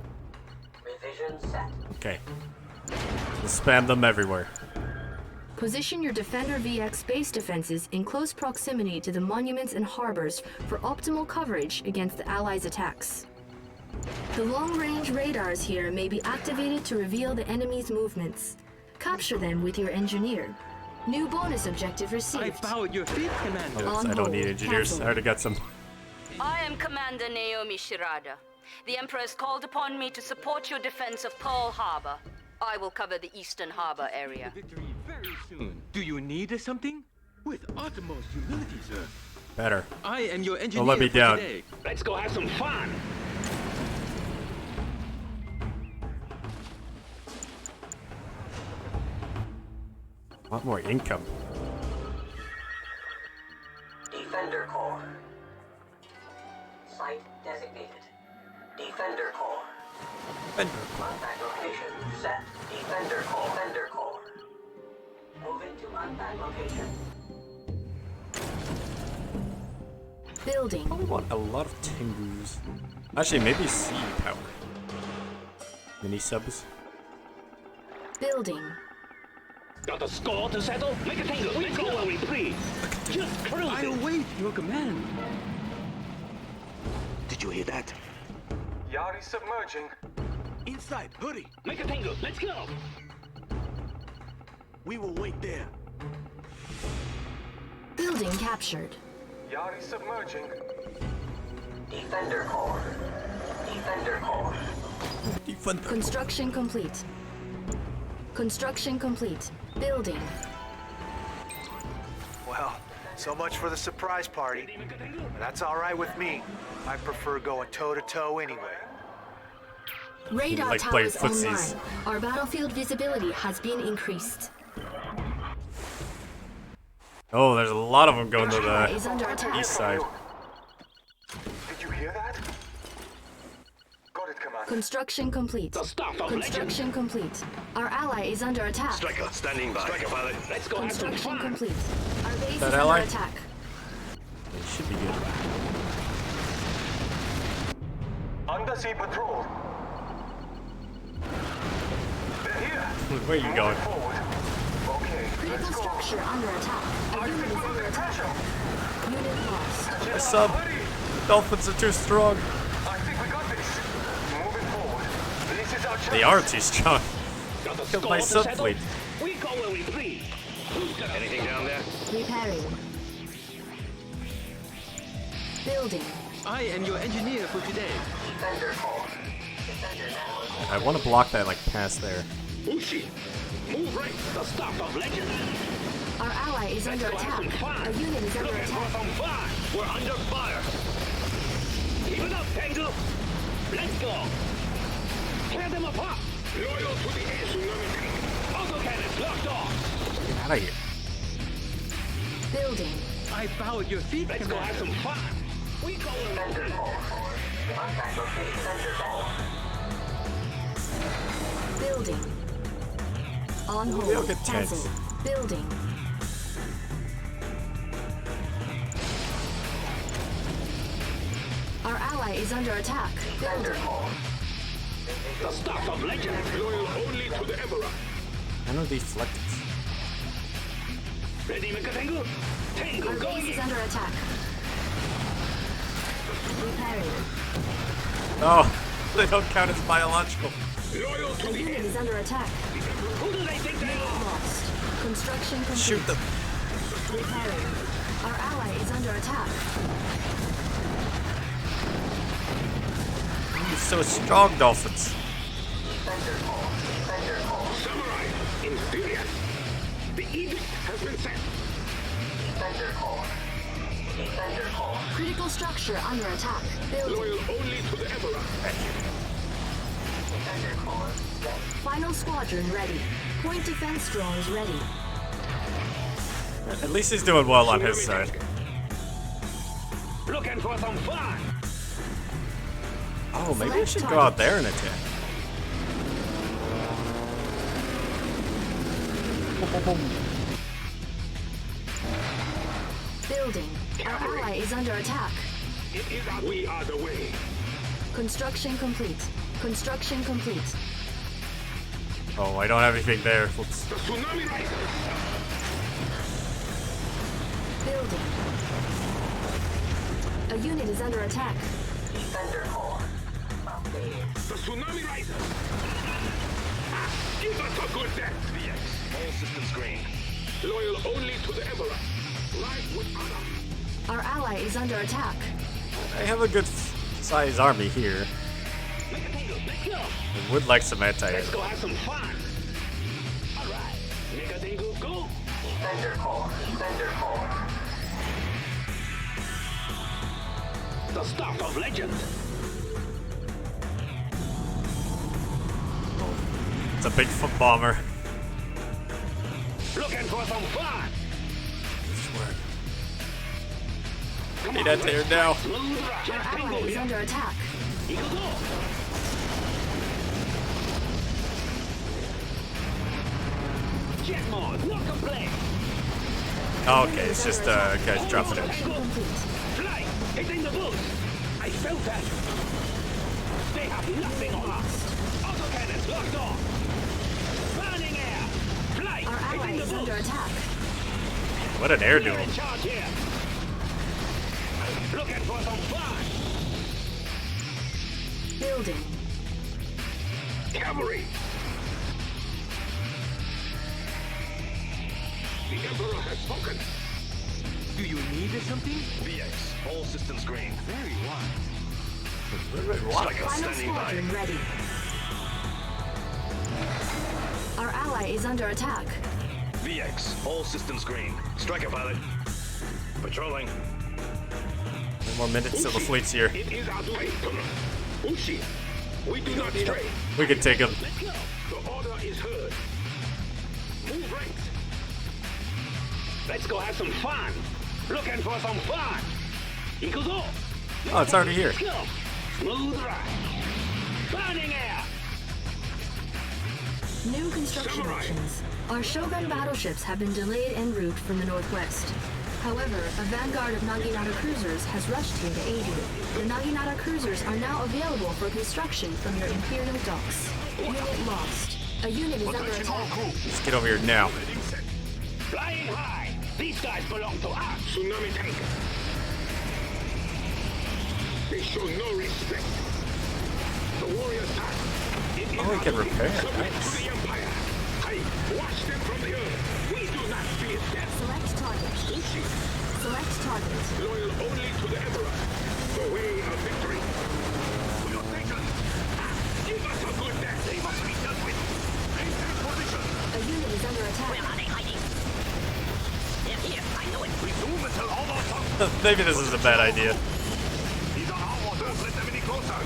Revision set. Okay. Just spam them everywhere. Position your Defender VX base defenses in close proximity to the monuments and harbors for optimal coverage against the Allies' attacks. The long-range radars here may be activated to reveal the enemy's movements. Capture them with your engineer. New bonus objective received. I bow at your feet, Commander. Oh, I don't need engineers. Cancel. I already got some. I am Commander Naomi Shirada. The Emperor has called upon me to support your defense of Pearl Harbor. I will cover the Eastern Harbor area. Victory very soon. Do you need something? With utmost humility, sir. Better. I am your engineer Don't let me for down. today. Let's go have some fun. Want more income. Defender Core. Site designated. Defender Core. Unpack location set. Defender Core. Defender Core. Moving to unpack location. Building. I want a lot of Tengus. Actually, maybe sea power. Mini subs. Building. Got a score to settle? Make a tangle. Let's go while we breathe. Just cruise I it. await your command. Did you hear that? Yari's submerging. Inside, hurry! Make a tangle. Let's go. We will wait there. Building captured. Yari's submerging. Defender Core. Defender Core. Construction complete. Construction complete. Building. Well, so much for the surprise party. That's all right with me. I prefer going toe-to-toe anyway. Radar Like playing towers footsies. online. Our battlefield visibility has been increased. Oh, there's a lot of them going to Ally is the under attack. east side. Did you hear that? Got it, Commander. Construction complete. Construction complete. Our ally is under attack. Striker, standing by. Striker, pilot. Let's go have some Construction fun. complete. Our base is That under ally? attack. It should be good. Undersea patrol. They're here. Where are you going? Forward. Okay, Critical let's go. structure under attack. A unit is under attack. Unit lost. My sub. Dolphins are too strong. I think we got this. Moving forward. This is our chance. They are too strong. Got a Killed score my to sub settle? fleet. We go where we breathe. Anything down there? Repairing. Building. I am your engineer for today. Defender Core. Defender Core. I want to block that like past there. Ushi, move right. The stuff of legend. Our ally is under Let's go have attack. some fun. A unit is under Looking for attack. some fun. We're under fire. Keep it up, Tango. Let's go. Tear them apart. Loyal to the air tsunami. Autocannons locked off. Get out of here. Building. I bow at your feet, Let's go have some fun. We go where we Defender breathe. Core. Unpack location. Defender Core. Building. On hold. They'll get tense. Cancel. Building. Our ally is under attack. Building. The stuff of legend. Loyal only to the Emperor. I know these deflectors. Ready, make a tango? Tango, Our go base is in. under attack. Repairing. Oh, they don't count as biological. Loyal to A the unit end. is under attack. Who do they think they are? Lost. Construction complete. Shoot them. Repairing. Our ally is under attack. He's so strong, dolphins. Samurai, Imperial. The edict has been sent. Critical structure under attack. Building. Loyal only to the Emperor. Final squadron ready. Point defense drones ready. At least he's doing well on his side. Looking for some fun. Oh, maybe I should go out there and attack. Building. Our ally is under attack. We are the way. Construction complete. Construction complete. Oh, I don't have anything there. Whoops. The tsunami rises. Building. A unit is under attack. The tsunami rises. Give us a good death. VX, all systems green. Loyal only to the Emperor. Life with honor. Our ally is under attack. I have a good size army here. Make a tango. Let's go. I would like some anti-air. Let's go have some fun. All right. Make a tango. Go. Defender Corps. Defender Corps. The stuff of legend. It's a big foot bomber. Looking for some fun. Need that tear now. Our ally is under attack. Okay, it's just guys dropping it. Fly! Hitting the boost! I felt that! They have nothing on us! Autocannons locked on! Burning air! Fly! Our ally is under attack. What an air duel. In charge here! Looking for some fun! Building. Cavalry! The Emperor has spoken! Do you need something? VX, all systems green. Very Striker Final standing by. squadron ready. Our ally is under attack. VX, all systems green. Striker pilot. Patrolling. 10 more minutes till the fleet's here. It is our duty. Ushi, we do not stray. We can take him. Let's go. The order is heard. Move ranks. Let's go have some fun. Looking for some fun. Ikuzo. Oh, it's already here. Let's go. Smooth ride. Burning air. New construction options. Our Shogun battleships have been delayed en route from the northwest. However, a vanguard of Naginata cruisers has rushed here to aid you. The Naginata cruisers are now available for construction from your Imperial docks. Unit lost. A unit is under attack. Let's get over here now. Flying high. These guys belong to us. Tsunami tanker. They show no respect. The warriors act. Oh, we can repair. Submit Nice. to the Empire. I watch them from the earth. We do not fear death. Select target. Uchi, Select target. loyal only to the Emperor. The way of victory. For your station. Give us a good death. They must be dealt with. Maintain position. A unit is under attack. Where are they hiding? They're here. I know it. Resume until all our top. Maybe this is a bad idea. These are our orders. Let them any closer.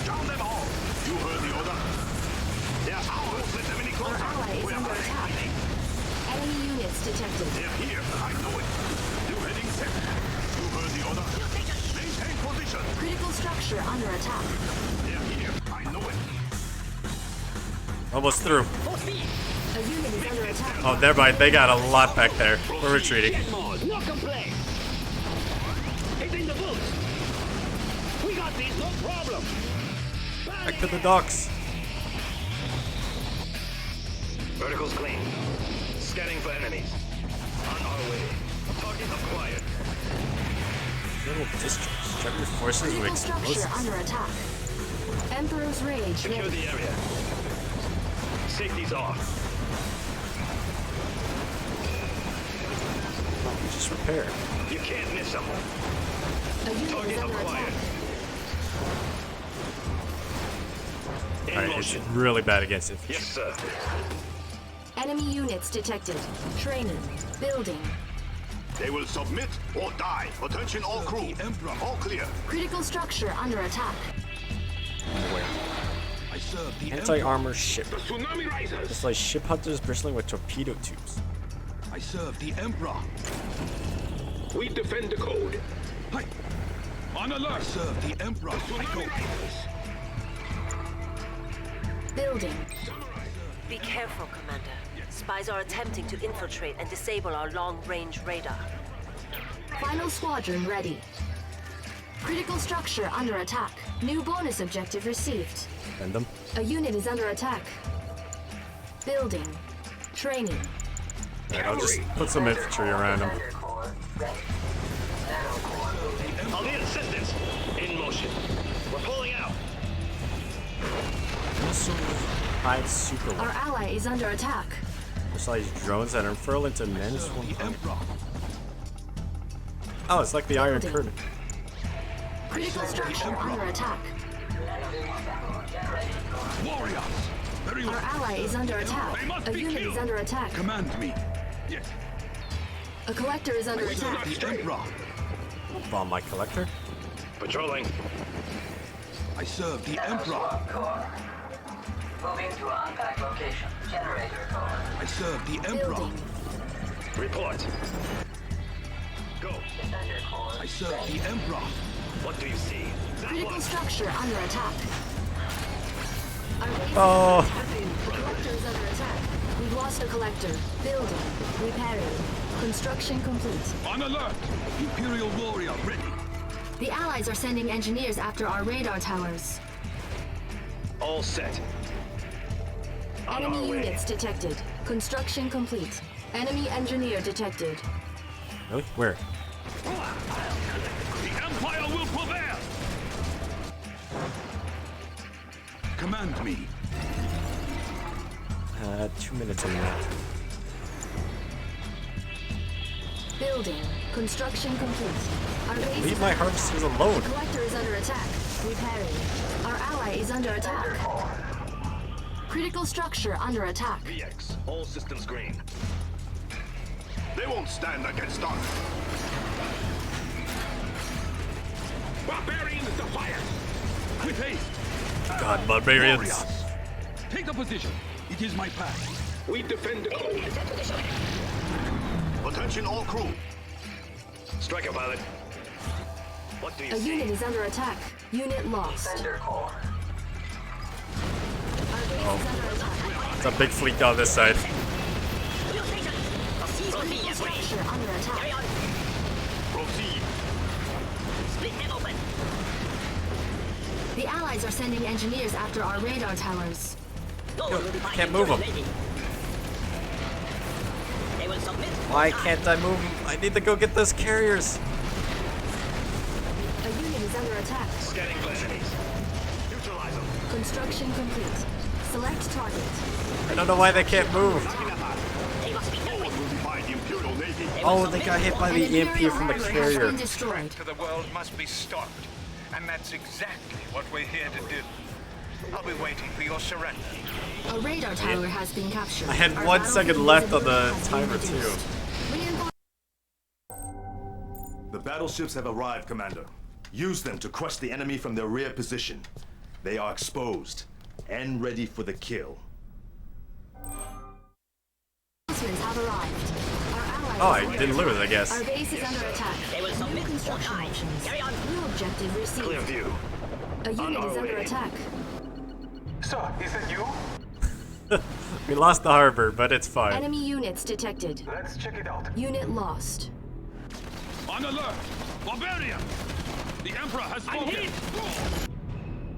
Drown them all. You heard the order. They're ours. Let them any Our closer. ally is Where under are they attack. hiding? Enemy units detected. They're here. I know it. New heading set. You heard the order. Maintain position. Critical structure under attack. They're here. I know it. Almost through. A unit is under attack. Oh, never mind. They got a lot back there. We're retreating. Jet mode. No complaint. Hitting the boost. We got these. No problem. Back to the docks. Verticals clean. Scanning for enemies. On our way. Target acquired. Little districts. Check your forces with Critical structure explosives. under attack. Emperor's Rage Secure ready. the area. Safety's off. Oh, just repair. You can't miss them. A unit Target is under acquired. attack. In Alright, it's motion. really bad against it. Yes, sir. Enemy units detected. Training. Building. They will submit or die. Attention all crew. Emperor. All clear. Critical structure under attack. I serve the Anti-armor ship. The tsunami risers. It's like ship hunters bristling with torpedo tubes. I serve the Emperor. We defend the code. Hi. On alert. I serve the Emperor. I go. Tsunami risers. Building. Be careful, Commander. Spies are attempting to infiltrate and disable our long-range radar. Final squadron ready. Critical structure under attack. New bonus objective received. Send them. A unit is under attack. Building. Training. Alright, I'll just put some infantry around them. I'll need assistance. In motion. We're pulling out. Missile high super Our ally is under attack. Precise drones that unfurl into men's The Emperor. Oh, it's like the Iron Curtain. Critical structure under attack. Warriors. Very Our well. ally is under attack. They must A be unit is killed. under attack. Command me. A collector is under attack. The Emperor. Bomb my collector. Patrolling. I serve the Emperor. Moving to unpack location. Generator core. I serve the Emperor. Report. Go. Defender core. I serve the Emperor. What do you see? Critical structure under attack. Our base Oh. is under attack. A collector is under attack. We've lost a collector. Building. Repairing. Construction complete. On alert! Imperial warrior ready. The Allies are sending engineers after our radar towers. All set. On Enemy our way. units detected. Construction complete. Enemy engineer detected. Really? Where? The Empire will prevail! Command me. 2 minutes in that. Building. Construction complete. Our base Leave is my under harvesters attack. alone. The collector is under attack. Repairing. Our ally is under attack. Critical structure under attack. VX. All systems green. They won't stand against us. Barbarians to fire! With haste! God, barbarians. Warriors, take the position. It is my path. We defend the core. Attention all crew. Striker pilot. What do you A see? unit is under attack. Unit lost. Defender core. Our base is under attack. It's a big fleet on this side. Critical structure under attack. Proceed. The Allies are sending engineers after our radar towers. Can't move them. Why can't I move them? I need to go get those carriers. A unit is under attack. Scanning enemies. Neutralize them. Construction complete. Select target. I don't know why they can't move. Oh, they got hit by the EMP from the carrier. Destroyed. To the world must be stopped. And that's exactly what we're here to do. I'll be waiting for your surrender. A radar tower has been captured. I had Our 1 second battlefield left on the visibility has been timer too. reduced. The battleships have arrived, Commander. Use them to crush the enemy from their rear position. They are exposed and ready for the kill. Reinforcements have arrived. Our allies Oh, I didn't lose, I guess. Our base is under attack. New construction options. New objective received. Clear view. A unit is under way. attack. Sir, is that you? We lost the harbor, but it's fine. Enemy units detected. Let's check it out. Unit lost. On alert! Barbarian! The Emperor has spoken!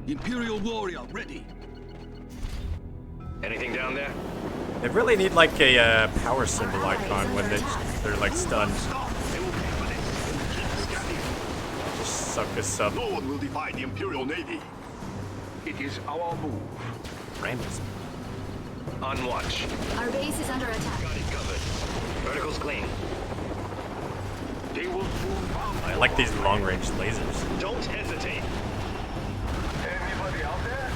Imperial warrior ready. Anything down there? They really need like a power symbol icon when they're like stunned. Just suck this up. No one will defy the Imperial Navy. It is our move. Rams. On watch. Our base is under attack. Got it covered. Vertical's clean. They will soon bound. I like these long-range lasers. Don't hesitate. Anybody out there?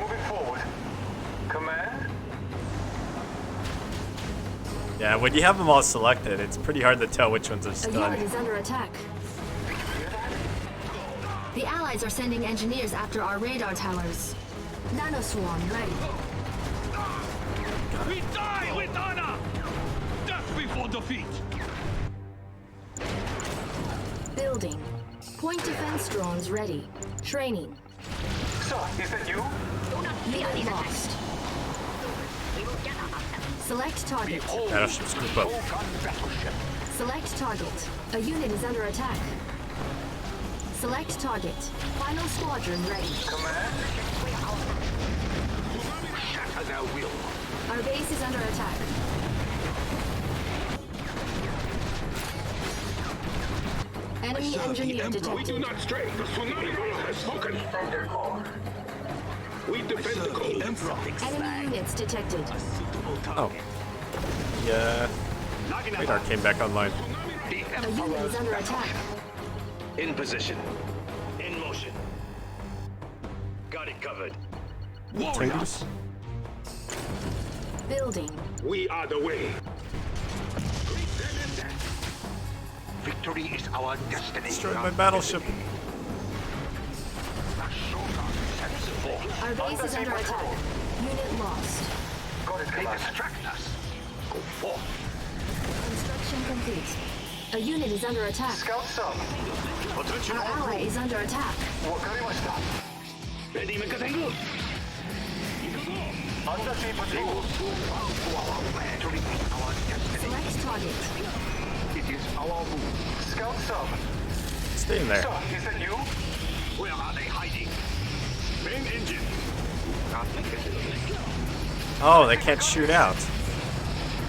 Moving forward. Command? Yeah, when you have them all selected, it's pretty hard to tell which ones are A unit stunned. is under attack. The Allies are sending engineers after our radar towers. Nanoswarm ready. We die with honor! Death before defeat! Building. Point defense drones ready. Training. Sir, is that you? Unit lost. Select target. Battleships group up. Select target. A unit is under attack. Select target. Final squadron ready. Command? Shatter their will. Our base is under attack. Enemy engineer detected. We do not stray. The tsunami god has spoken. Defender core. We defend the code. Enemy units detected. Oh. Yeah. Radar came back online. A unit is under attack. In position. In motion. Got it covered. Warriors! Building. We are the way. Victory is our destiny. Destroyed my battleship. Our base is under attack. Unit lost. They distract us. Go forth. Construction complete. A unit is under attack. Scout sub. Attention Our ally is under attack. Ready, Mekatengu. Undersea patrol. Victory is our destiny. Select target. It is our move. Scout sub. Stay in there. Sir, is that you? Where are they hiding? Main engine. Not make it. Oh, they can't shoot out.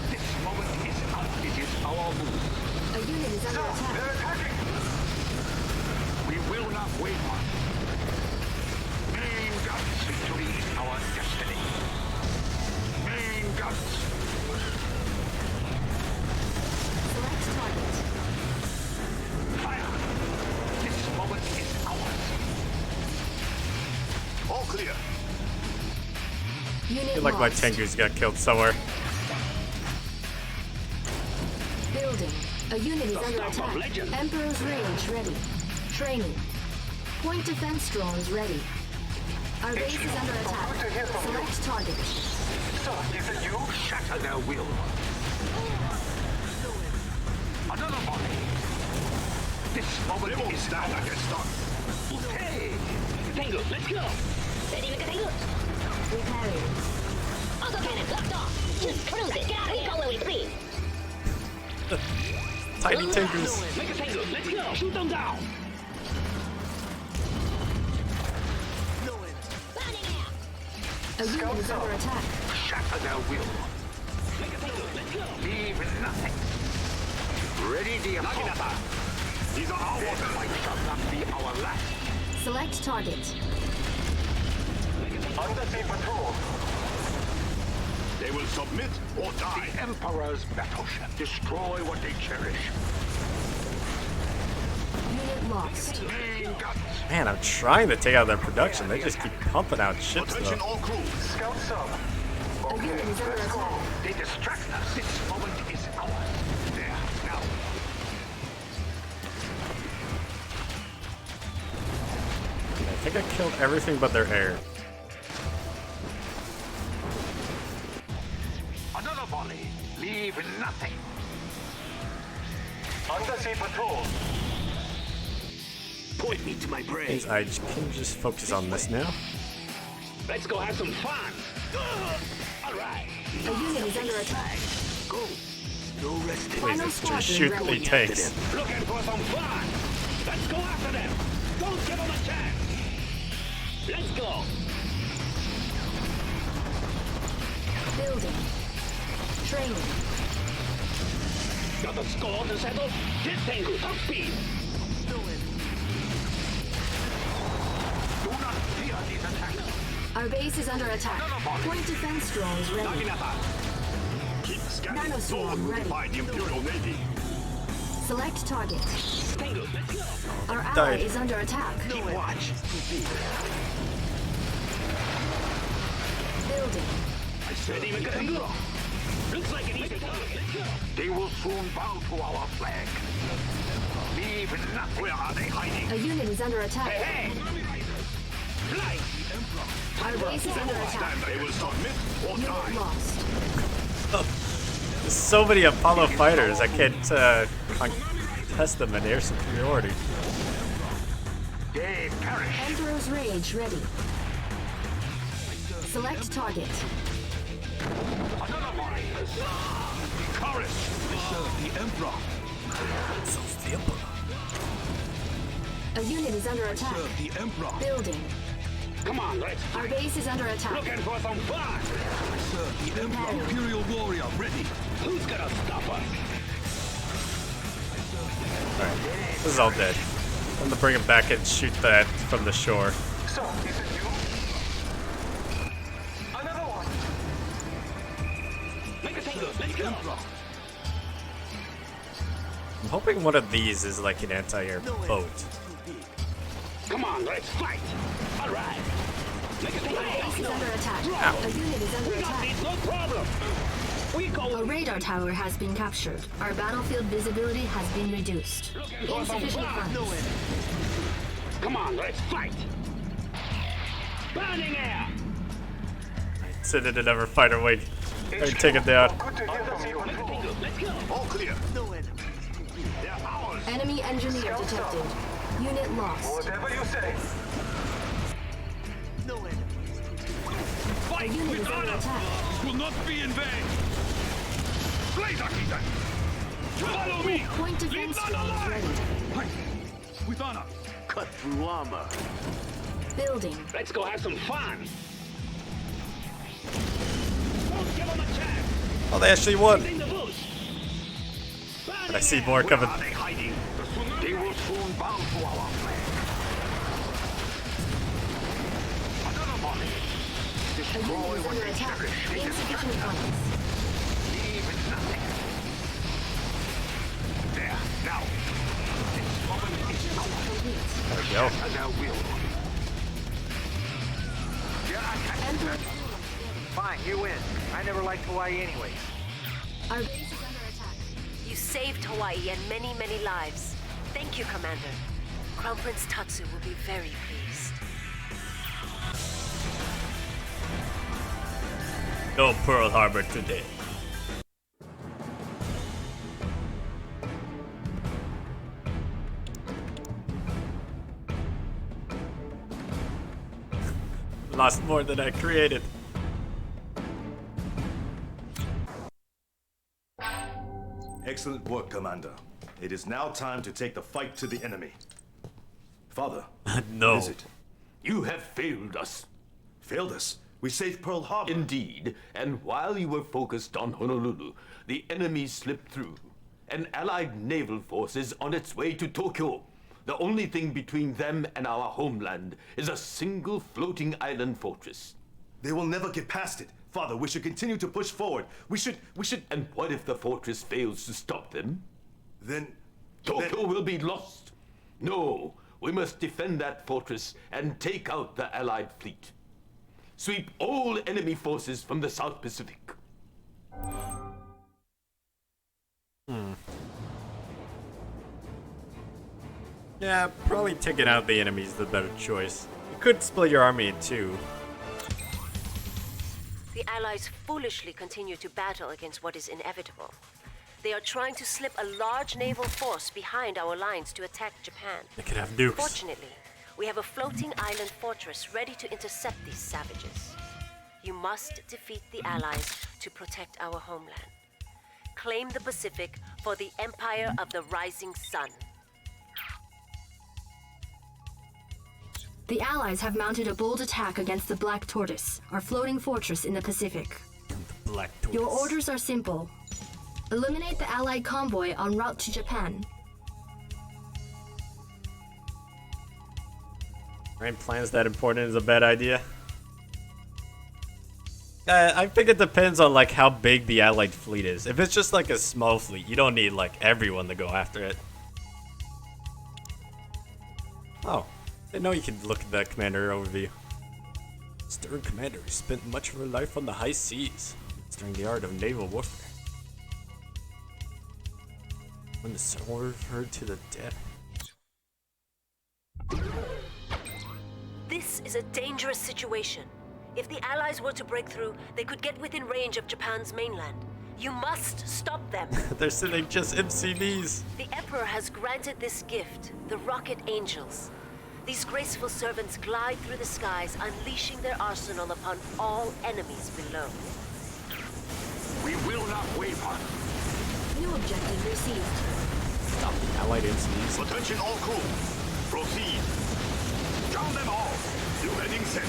This moment is up. It is our move. A unit is under attack. They're attacking. We will not wait much. Main guns. Victory is our destiny. Main guns. Select target. Fire. This moment is ours. All clear. I Unit feel like my lost. Tengus got killed somewhere. Building. A unit is under Stuff of attack. legend. Emperor's Rage ready. Training. Point defense drones ready. Our base is under attack. Good to hear from you. Select target. Sir, is it you? Shatter their will. Another body. This moment is now against us. Hey! Tango, let's go. Ready, Mekatengu. Repairing. Autocannon locked off. Just cruise it. We go where we please. Tiny Tengus. Mekatengu, let's go. Shoot them down. A unit is under attack. Shatter their will. Mekatengu, let's go. Leave nothing. Ready the assault. These are our This waters. fight shall not be our last. Select target. Undersea patrol. They will submit or die. The Emperor's battleship. Destroy what they cherish. Unit lost. Main guns. Man, I'm trying to take out their production. They just keep pumping out ships Attention though. all crew. Scout sub. A unit is under let's go. attack. They distract us. This moment is ours. There, now. I think I killed everything but their air. Another volley. Leave nothing. Undersea patrol. Point me to my prey. Means I can just focus on this now. Let's go have some fun. All right. A unit is under attack. Go. No resting. Please, let's just shoot the tanks. Looking for some fun. Let's go after them. Don't give them a chance. Let's go. Building. Training. Got the score to settle? Get Tengu, top speed. Do not fear these attacks. Our base is under attack. Point defense drones ready. Keep scanning. Nanoswarm Those will ready. defy the Imperial Navy. Select target. Tengu, let's go. Our ally Died. is under attack. Keep watch. Building. Ready, Mekatengu. Looks like an easy target. Let's go. They will soon bow to our flag. Leave nothing. Where are they hiding? A unit is under attack. Hey! Fly! Our base is under attack. They will submit or Unit die. lost. There's so many Apollo fighters, I can't contest them in air superiority. They perish. Emperor's Rage ready. Select target. Another volley. Chorus. The Emperor. A unit is under attack. The Emperor. Building. Come on, let's Our base is under attack. looking for some fun. The Emperor. Imperial warrior ready. Who's gonna stop us? Alright, this is all dead. I'm gonna bring him back and shoot that from the shore. Sir, is it you? Another one. Make a tango, let's go. I'm hoping one of these is like an anti-air boat. Come on, let's fight. All right. Make a tango. Our base is under attack. Ow. A unit is under We got attack. these, no problem. A radar tower has been captured. Our battlefield visibility has been reduced. Insufficient funds. Come on, let's fight! Burning air! Send it another fighter wing. Hey, take it down. All clear. Enemy engineer detected. Unit lost. Whatever you say. Fight unit with is under honor! attack. This will not be in vain! Blaze Akita! Follow me! Point Leave defense none drone is alive! ready. Fight with honor! Cut through armor. Building. Let's go have some fun! Don't give them a chance! Oh, they actually won. In the bush! But I see more coming. Where are they hiding? They will soon bow to our plan. Another body. A unit Destroy is what under they attack. cherish. Insufficient funds. Leave it nothing. There, now. This woman is Complete. There we go. and I will. Emperor. Fine, you win. I never liked Hawaii anyways. Our base is under attack. You saved Hawaii and many, many lives. Thank you, Commander. Crown Prince Tatsu will be very pleased. No Pearl Harbor today. Lost more than I created. Excellent work, Commander. It is now time to take the fight to the enemy. Father, No. what is it? You have failed us. Failed us? We saved Pearl Harbor. Indeed, and while you were focused on Honolulu, the enemy slipped through. An Allied naval force is on its way to Tokyo. The only thing between them and our homeland is a single floating island fortress. They will never get past it. Father, we should continue to push forward. We should... And what if the fortress fails to stop them? Then... Tokyo will be lost. No, we must defend that fortress and take out the Allied fleet. Sweep all enemy forces from the South Pacific. Yeah, probably taking out the enemy is the better choice. You could split your army in two. The Allies foolishly continue to battle against what is inevitable. They are trying to slip a large naval force behind our lines to attack Japan. They could have nukes. Fortunately, we have a floating island fortress ready to intercept these savages. You must defeat the Allies to protect our homeland. Claim the Pacific for the Empire of the Rising Sun. The Allies have mounted a bold attack against the Black Tortoise, our floating fortress in the Pacific. Black Tortoise. Your orders are simple. Eliminate the Allied convoy en route to Japan. Grand plans that important is a bad idea. I think it depends on like how big the Allied fleet is. If it's just like a small fleet, you don't need like everyone to go after it. Oh, I know you can look at that commander overview. Stern commander who spent much of her life on the high seas, mastering the art of naval warfare. When the sword heard to the dead. This is a dangerous situation. If the Allies were to break through, they could get within range of Japan's mainland. You must stop them. They're sending just MCVs. The Emperor has granted this gift, the Rocket Angels. These graceful servants glide through the skies, unleashing their arsenal upon all enemies below. We will not waver. New objective received. Stop the Allied MCVs. Attention all crew. Proceed. Drown them all. New heading set.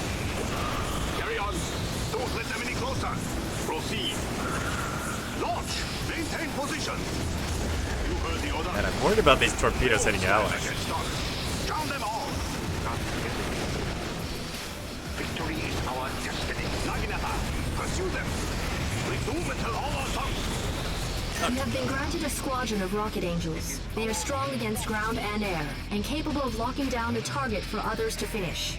Carry on. Don't let them any closer. Proceed. Launch. Maintain position. You heard the order. And I'm worried about these torpedoes hitting Allies. Drown them all. Not victory is our destiny. Naginata, pursue them. Resume until all are sunk. You have been granted a squadron of Rocket Angels. They are strong against ground and air, and capable of locking down a target for others to finish.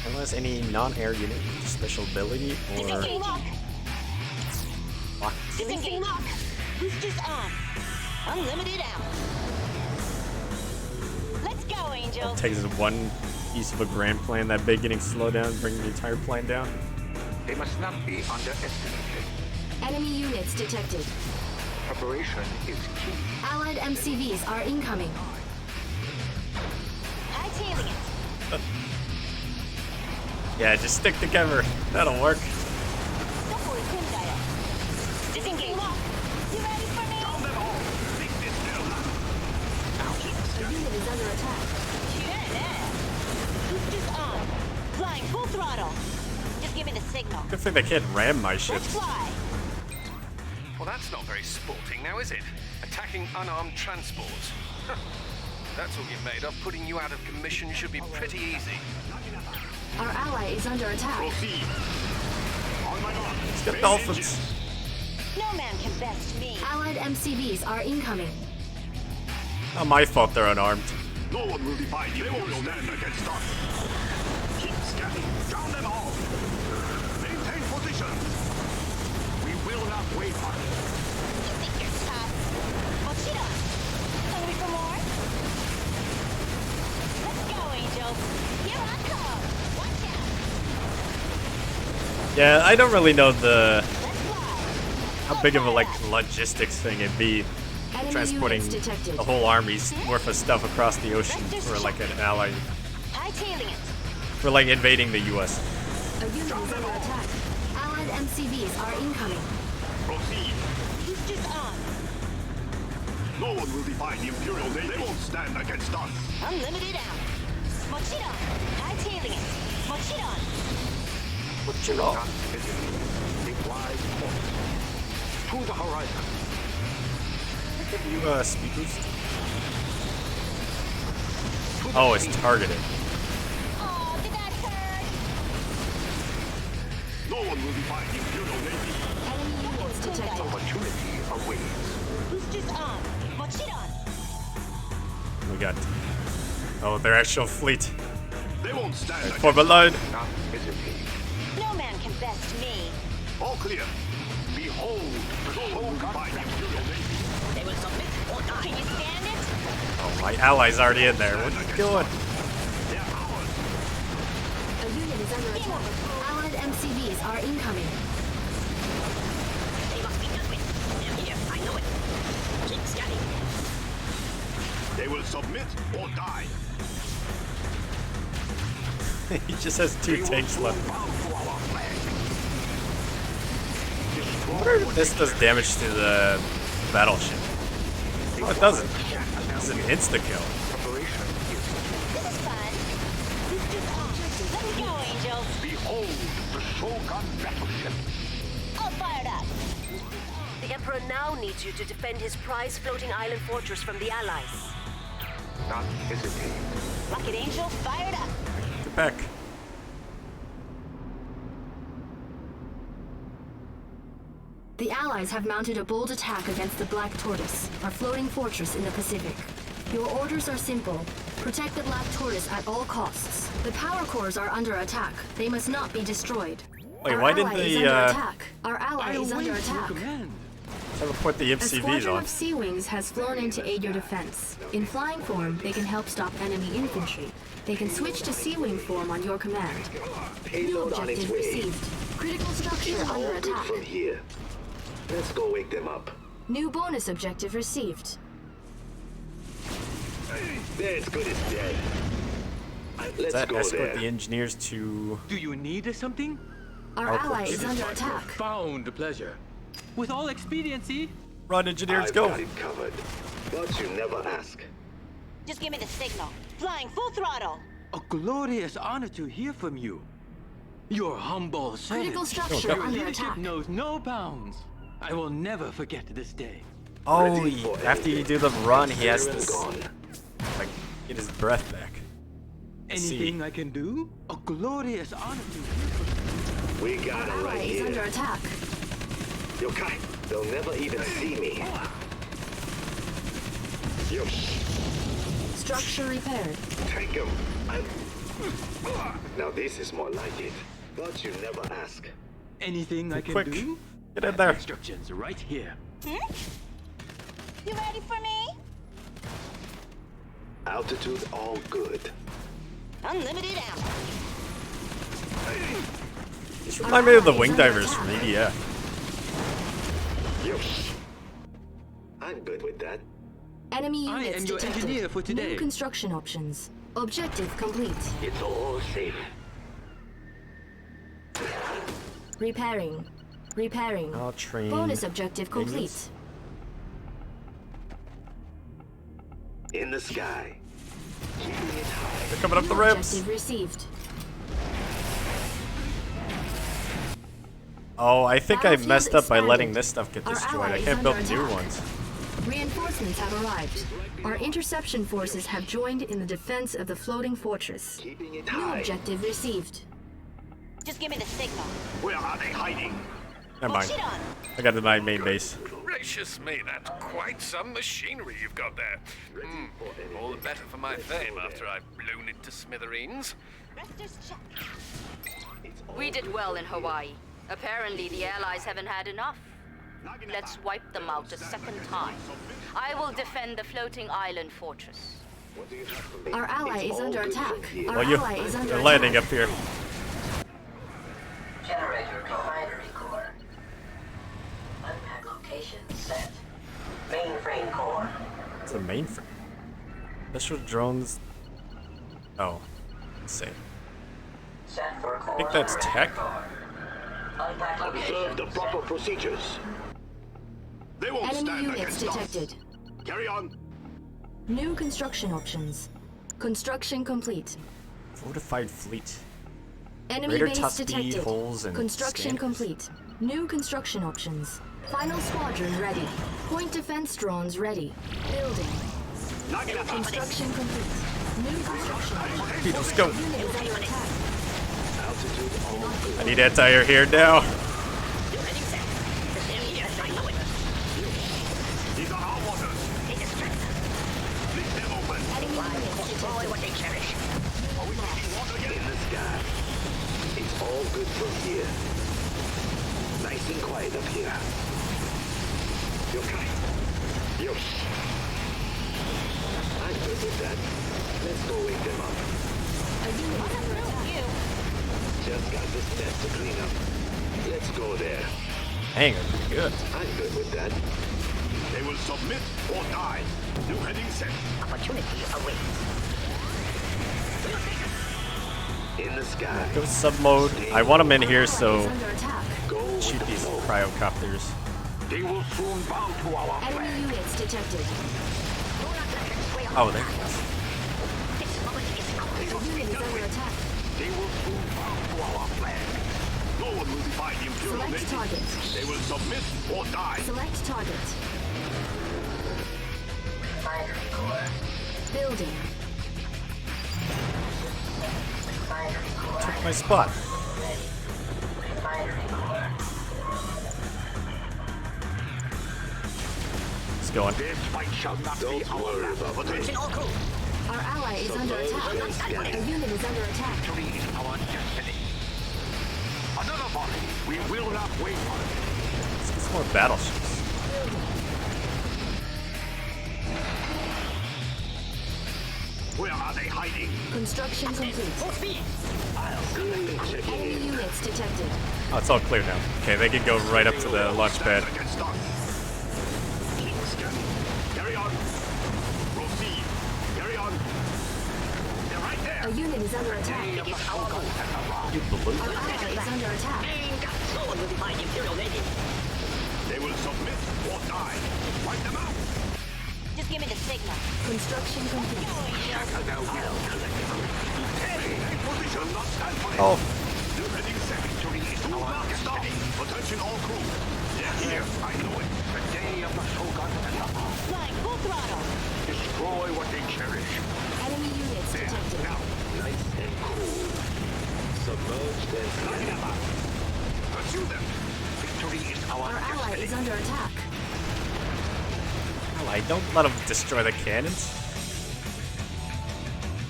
Unless any non-air unit with special ability or Disengage. Lock. Boosters on. Unlimited ammo. Let's go, Angel. It takes one piece of a grand plan that big getting slowed down, bringing the entire plan down. They must not be underestimated. Enemy units detected. Preparation is key. Allied MCVs are incoming. Hightailing it. Yeah, just stick together. That'll work. Disengage. Lock. You ready for me? Down them all! Stick this still! The unit is under attack. Boosters on. Flying full throttle. Just give me the signal. Good thing they can't ram my ship. Let's fly. Well, that's not very sporting now, is it? Attacking unarmed transports. That's what you're made of. Putting you out of commission should be pretty easy. Our ally is under attack. Proceed. On my mark. Let's get dolphins. No man can best me. Allied MCVs are incoming. Not my fault they're unarmed. No one will defy the Imperial stand against us. Keep scanning. Down them all. Maintain position. We will not waver. You think you're tough? Mochida. Hungry for more? Let's go, Angel. Here I come. Watch out. Yeah, I don't really know how big of a logistics thing it'd be transporting a whole army's worth of stuff across the ocean for like an ally, Hightailing it. for like invading the U.S. A unit is under attack. Allied MCVs are incoming. Proceed. Boosters on. No one will defy the Imperial Navy. They won't stand against us. Unlimited ammo. Mochida. Hightailing it. Mochida. What's your all? A wide point. To the horizon. You speed boost? Oh, it's targeted. Oh, did that hurt? No one will defy the Imperial Navy. Enemy units detected. Opportunity awaits. Boosters on. Mochida. We got. Oh, their actual fleet. They won't stand Form a line. Not hesitate. No man can best me. All clear. Behold the Shogun by the Imperial Navy. They will submit or die. Can you stand it? Oh, my ally's already in there. What are you doing? They're ours. A unit is under attack. Allied MCVs are incoming. They must be done with. They're here. I know it. Keep scanning. They will submit or die. He just has 2 tanks left. I wonder if this does damage to the battleship. Oh, it doesn't. It's an insta-kill. Preparation is This is fun. Boosters on. Let's go, Angel. Behold the Shogun battleship. All fired up. The Emperor now needs you to defend his prized floating island fortress from the Allies. not hesitate. Rocket Angel fired up. Get back. The Allies have mounted a bold attack against the Black Tortoise, our floating fortress in the Pacific. Your orders are simple. Protect the Black Tortoise at all costs. The power cores are under attack. They must not be destroyed. Wait, Our why didn't ally is they, under attack. Our ally is under await your attack. command. Put the A MCVs squadron on. of Sea Wings has flown in to aid your defense. In flying form, they can help stop enemy infantry. They can switch to Sea Wing form on your command. New objective received. Critical structure under attack. From here. Let's go wake them up. New bonus objective received. They're as good as dead. Let's That go escort there. the engineers to. Do you need something? Our ally is under attack. Profound pleasure. With all expediency. Run, engineers, I've go! got it covered. But you never ask. Just give me the signal. Flying full throttle. A glorious honor to hear from you. Your humble servant. Critical structure Your under leadership attack. knows no bounds. I will never forget this day. Oh, after you do the run, he has to like get his breath back. Anything I can do? A glorious honor to hear from We got Our it ally right is here. under attack. Yokai, they'll never even see me. Yosh, Structure repaired. take him. Now this is more like it. But you never ask. anything I can Quick. do? Get in there. Instructions right here. You ready for me? Altitude all good. Unlimited ammo. This reminds me of the wing divers from EDF. Yosh. I'm good with that. Enemy I units am your detected. engineer for today. New construction options. Objective complete. It's all safe. Repairing. Repairing. I'll train. Bonus objective complete. Minions. In the sky. Keeping it high. They're coming up the New ramps. objective received. Oh, I think I Battlefield messed up by letting expanded. this stuff get Our destroyed. ally I is can't build under new attack. ones. Reinforcements have arrived. Our interception forces have joined in the defense of the floating fortress. Keeping it New high. objective received. Just give me the signal. Where are they hiding? Never mind. Shit on. I got to my main base. Gracious me, that's quite some machinery you've got there. All the better for my fame after I've blown it to smithereens. Rester's check. We did well in Hawaii. Apparently, the Allies haven't had enough. Let's wipe them out a second time. I will defend the floating island fortress. Our ally is under attack. Our Well, ally is under you're attack. landing up here. Generator refinery core. Unpack location set. Mainframe core. It's a mainframe. Special drones. Oh, let's see. Set for core. I think that's number tech. 4. Unpack location Observe the proper set. procedures. They won't Enemy stand units against detected. us. Carry on. New construction options. Construction complete. Fortified fleet. Enemy Greater base top speed, detected. holes, and Construction scanners. complete. New construction options. Final squadron ready. Point defense drones ready. Building. Construction complete. New construction options. Dude, let's go. Unit is under attack. I need anti-air here now. These are our waters. Leave them open. Enemy units detected. What they cherish. Are we taking water again? In the sky. It's all good from here. Nice and quiet up here. Okay. Yosh. I'm good with that. Let's go wake them up. A unit is under attack. Just got this mess to clean up. Let's go there. Hang on, good. I'm good with that. They will submit or die. New heading set. Opportunity awaits. In the sky. Go sub mode. I want them in here so Under attack. Go shoot with the these flow. cryocopters. They will soon bow to our Enemy flag. units detected. Oh, there it is. A unit is under attack. They will soon bow to our flag. No one will defy the Imperial Select Navy. target. They will submit or die. Select target. Refinery core. Building. Refinery core. Took my spot. Refinery core. It's going. This fight shall not be our last. Attention all crew. Our ally is under attack. A unit is under attack. Victory is our destiny. Another volley. We will not wait for it. Let's get some more battleships. Where are they hiding? Construction complete. Full speed. Enemy units detected. Oh, it's all clear now. Okay, they can go right up to the launch pad. Against us. Keep scanning. Carry on. Proceed. Carry on. They're right there. A unit is under attack. You blew. Our ally is under attack. No one will defy the Imperial Navy. They will submit or die. Wipe them out. Just give me the signal. Construction complete. Position not stand for it. Oh, New heading set. Victory is our destiny. Attention all crew. They're here. I know it. The day of the Shogun and the Power. Flying full throttle. Destroy what they cherish. Enemy units There. detected. Now. Nice and cool. Submerge them. Pursue them. Victory is our Our ally destiny. is under attack. I don't let them destroy the cannons.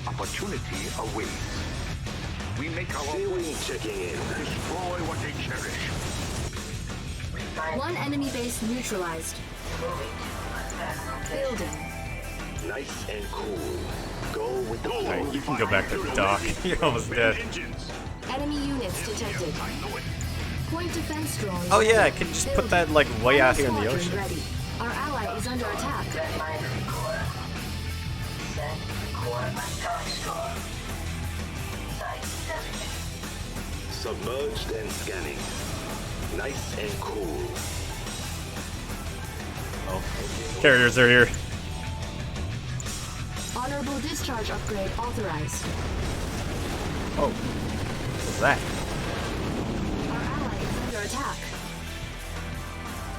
Opportunity awaits. We make our way checking in. Destroy what they cherish. One enemy base neutralized. Building. Nice and cool. Go with the flow. Alright, you can go back to the dock. You're almost dead. Enemy units detected. Point defense drone. Oh yeah, I can just put that like way out here in the Squadron ocean. ready. Our ally is under attack. Submerged and scanning. Nice and cool. Carriers are here. Honorable discharge upgrade authorized. Oh, what's that? Our ally is under attack.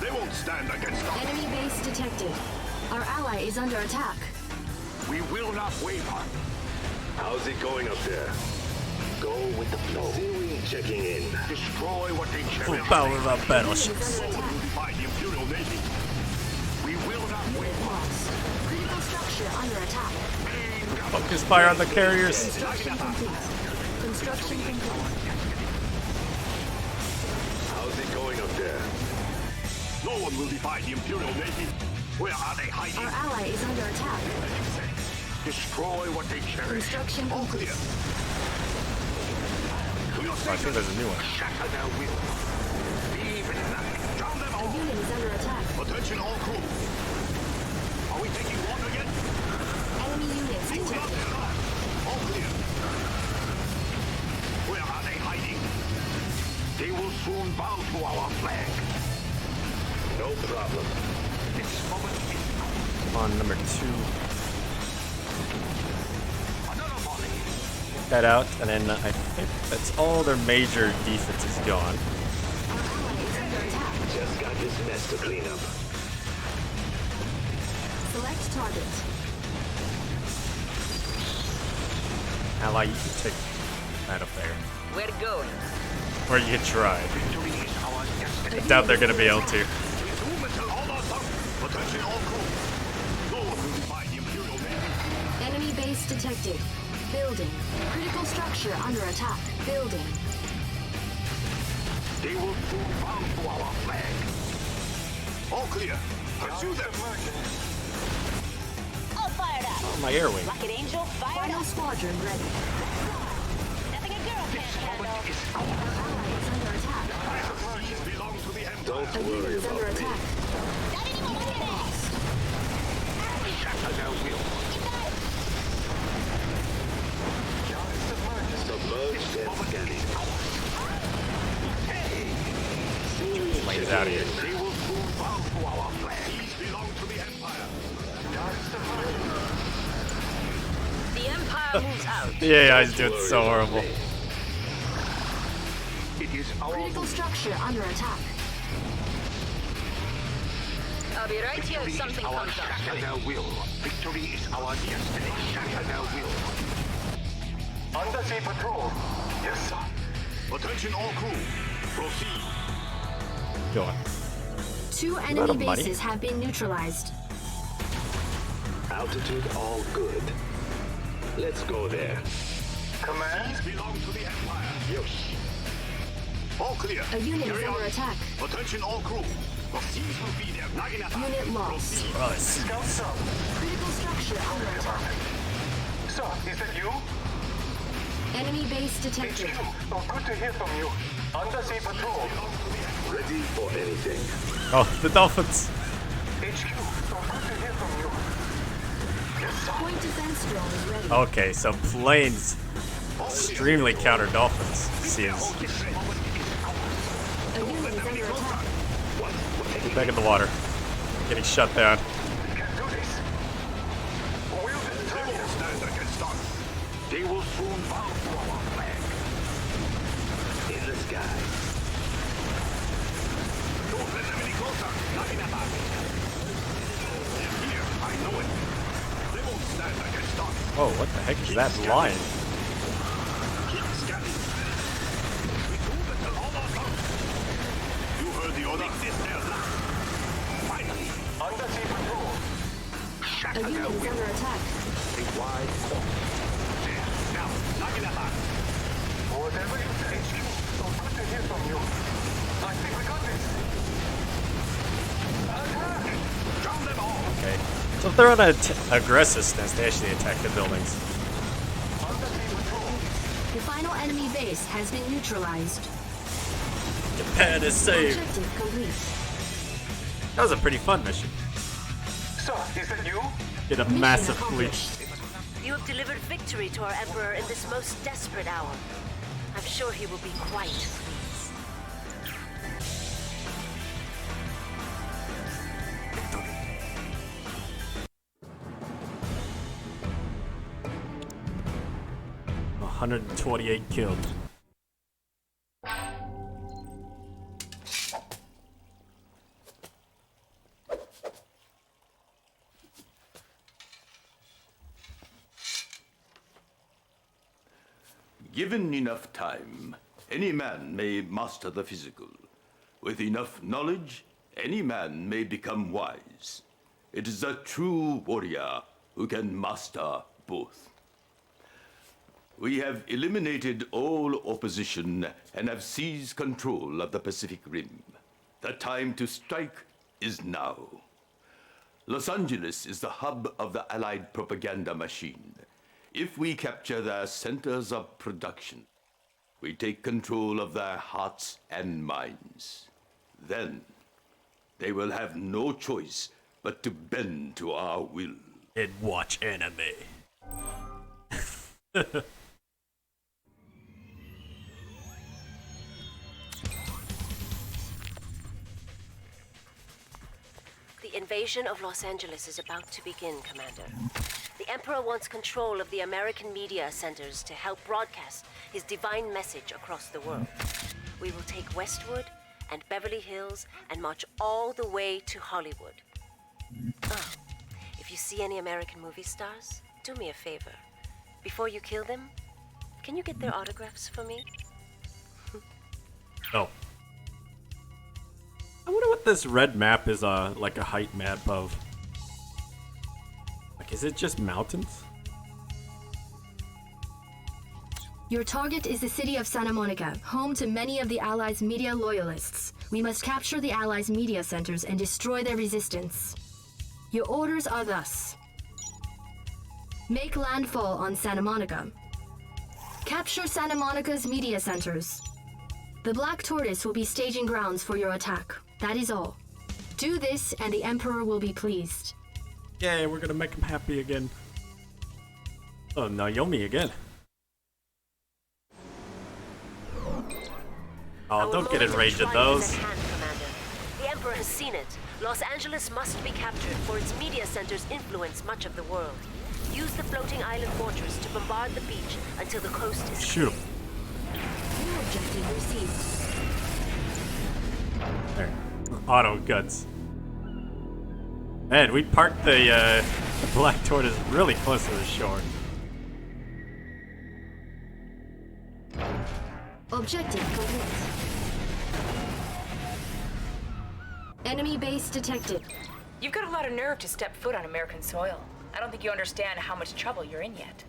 They won't stand against us. Enemy base detected. Our ally is under attack. We will not waver. How's it going up there? Go with the flow. Searing checking in. Destroy what they Full carry. power of our battleships. By the Imperial Navy. We will not waver. Lost. Critical structure under attack. Focus fire on the carriers. Construction complete. Construction complete. How's it going up there? No one will defy the Imperial Navy. Where are they hiding? Our ally is under attack. Destroy what they carry. Construction All complete. clear. I think there's a new one. Shatter their will. Leave it nothing. Drown them A all. unit is under attack. Attention all crew. Are we taking water yet? Enemy units Move up detected. there. All clear. Where are they hiding? They will soon bow to our flag. No problem. This moment is Come on, number 2. another volley. That out, and then I think that's all their major defense is gone. Our ally is under attack. Just got this mess to clean up. Select target. Ally, you can take that up there. We're going. Or you can try. Victory is our destiny. I doubt they're gonna be able to. Resume until all are sunk. Attention all crew. No one will defy the Imperial Navy. Enemy base detected. Building. Critical structure under attack. Building. They will soon bow to our flag. All clear. Pursue them. All fired up. Oh, my air wing. Rocket Angel fired Final up. squadron ready. Nothing a girl can't handle. Our ally is under attack. These belong to the Empire. Don't A unit worry is under about me. attack. Not anymore. Lost. Shatter their will. Submerged and scanning. Lays out here. They will soon bow to our flag. These belong to the Empire. The Empire moves out. The AI is doing so horrible. It is our Critical structure under attack. I'll be right here if something our comes up. shatter their will. Victory is our destiny. Shatter their will. Undersea patrol. Yes, sir. Attention all crew. Proceed. Go on. 2 of enemy money. bases have been neutralized. Altitude all good. Let's go there. Command? These belong to the Empire. Yes. All clear. A unit is Carry under on. attack. Attention all crew. The seas will be there. Naginata. Unit lost. Scouts up. Critical structure under attack. Sir, is that you? Enemy base detected. HQ. Oh, good to hear from you. Undersea patrol. Ready for anything. Oh, the dolphins. HQ. Oh, good to hear from you. Yes, sir. Point defense drone is ready. Okay, so planes extremely counter dolphins. Seems. A unit is under attack. Back in the water. Getting shut down. We can do this. We'll destroy They won't stand against us. They will soon bow to our flag. In the sky. Don't let them any closer. Naginata. They're here. I know it. They won't stand against us. Oh, what the heck is that line? Keep scanning. We move until all are sunk. You heard the order. Make this their last. Finally. Undersea patrol. A Shatter unit their is will. under attack. A wide fork. There. Now. Naginata. Whatever you say, HQ. So good to hear from you. I think we got this. So if they're on an aggressive stance, they actually attack the buildings. The final enemy base has been neutralized. Japan is saved. Objective complete. That was a pretty fun mission. Sir, is that you? Get a massive fleet. You have delivered victory to our Emperor in this most desperate hour. I'm sure he will be quite pleased. $128 killed. Given enough time, any man may master the physical. With enough knowledge, any man may become wise. It is a true warrior who can master both. We have eliminated all opposition and have seized control of the Pacific Rim. The time to strike is now. Los Angeles is the hub of the Allied propaganda machine. If we capture their centers of production, we take control of their hearts and minds. Then, they will have no choice but to bend to our will. And watch anime. The invasion of Los Angeles is about to begin, Commander. The Emperor wants control of the American media centers to help broadcast his divine message across the world. We will take Westwood and Beverly Hills and march all the way to Hollywood. Oh, if you see any American movie stars, do me a favor. Before you kill them, can you get their autographs for me? Oh. I wonder what this red map is, like a height map of. Like, is it just mountains? Your target is the city of Santa Monica, home to many of the Allies' media loyalists. We must capture the Allies' media centers and destroy their resistance. Your orders are thus. Make landfall on Santa Monica. Capture Santa Monica's media centers. The Black Tortoise will be staging grounds for your attack. That is all. Do this and the Emperor will be pleased. Yay, we're gonna make him happy again. Oh, Naomi again. Oh, don't get enraged at those. The Emperor has seen it. Los Angeles must be captured, for its media centers influence much of the world. Use the floating island fortress to bombard the beach until the coast is Shoot him. New objective received. There. Auto guns. Man, we parked the Black Tortoise really close to the shore. Objective complete. Enemy base detected. You've got a lot of nerve to step foot on American soil. I don't think you understand how much trouble you're in yet.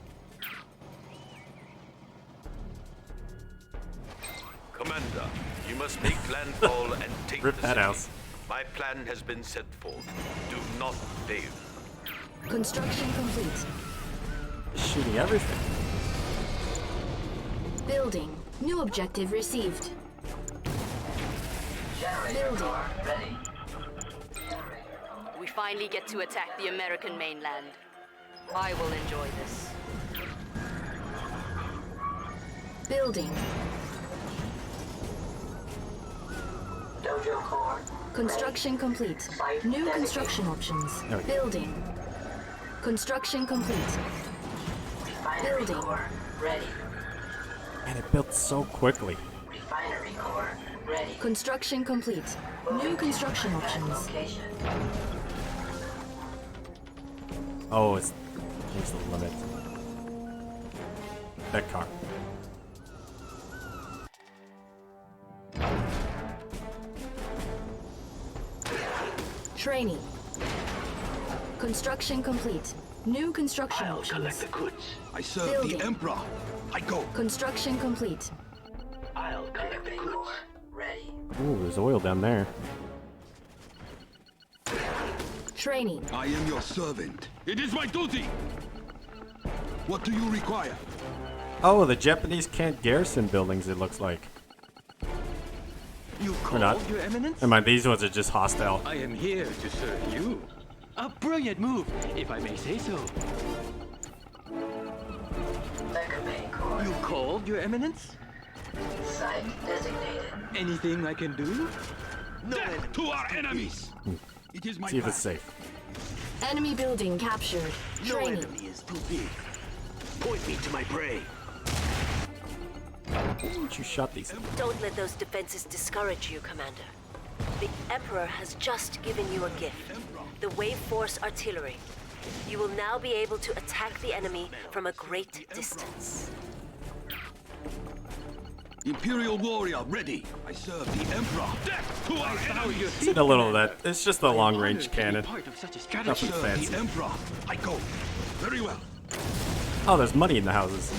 Commander, you must make landfall and take Rip the that city. house. My plan has been set forth. Do not fail. Construction complete. Shooting everything. Building. New objective received. Building. Ready. We finally get to attack the American mainland. I will enjoy this. Building. Dojo core. Construction complete. New construction options. Building. Construction complete. Building. Ready. And it built so quickly. Refinery core. Ready. Construction complete. New construction options. Oh, it's there's the limit. That car. Training. Construction complete. New construction I'll options. collect the goods. I serve Building. the Emperor. I go. Construction complete. I'll collect the goods. Ready. Ooh, there's oil down there. Training. I am your servant. It is my duty. What do you require? Oh, the Japanese can't garrison buildings, it looks like. You Or not. called, Your Eminence? Never mind, these ones are just hostile. I am here to serve you. A brilliant move, if I may say so. You called, Your Eminence? Site designated. Anything I can do? Death to our enemies! It is my See if path. it's safe. Enemy building captured. No Training. enemy is too big. Point me to my prey. You shot these. Don't let those defenses discourage you, Commander. The Emperor has just given you a gift, the Wave Force Artillery. You will now be able to attack the enemy from a great distance. Imperial warrior ready. I serve the Emperor. Death to our enemies! Seen a little of that. It's just a long-range cannon. Part of such a Nothing strategy. Serve fancy. the Emperor. I go. Very well. Oh, there's money in the houses.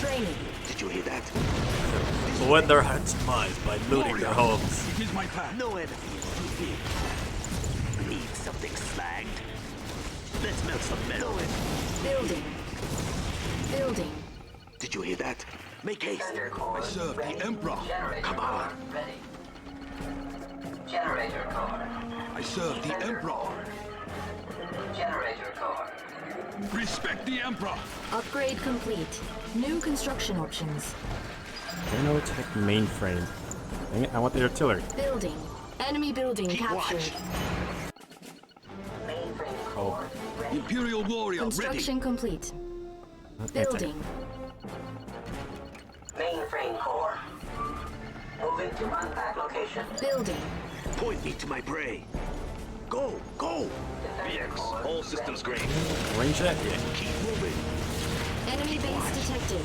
Training. Did you hear that? Win their hearts and minds by looting their homes. It is my plan. No enemy is too big. Need something slagged? Let's melt some metal. Building. Building. Did you hear that? Make haste. I serve the Emperor. Come on. Ready. Generator core. I serve the Emperor. Generator core. Respect the Emperor. Upgrade complete. New construction options. Nanotech mainframe. Dang it, I want the artillery. Building. Enemy building Keep captured. watch. Mainframe Oh, core. Ready. Imperial warrior ready. Construction complete. anti. Building. Mainframe core. Moving to unpack location. Building. Point me to my prey. Go, go. BX, all systems green. Range that? Yeah. Keep moving. Enemy base detected.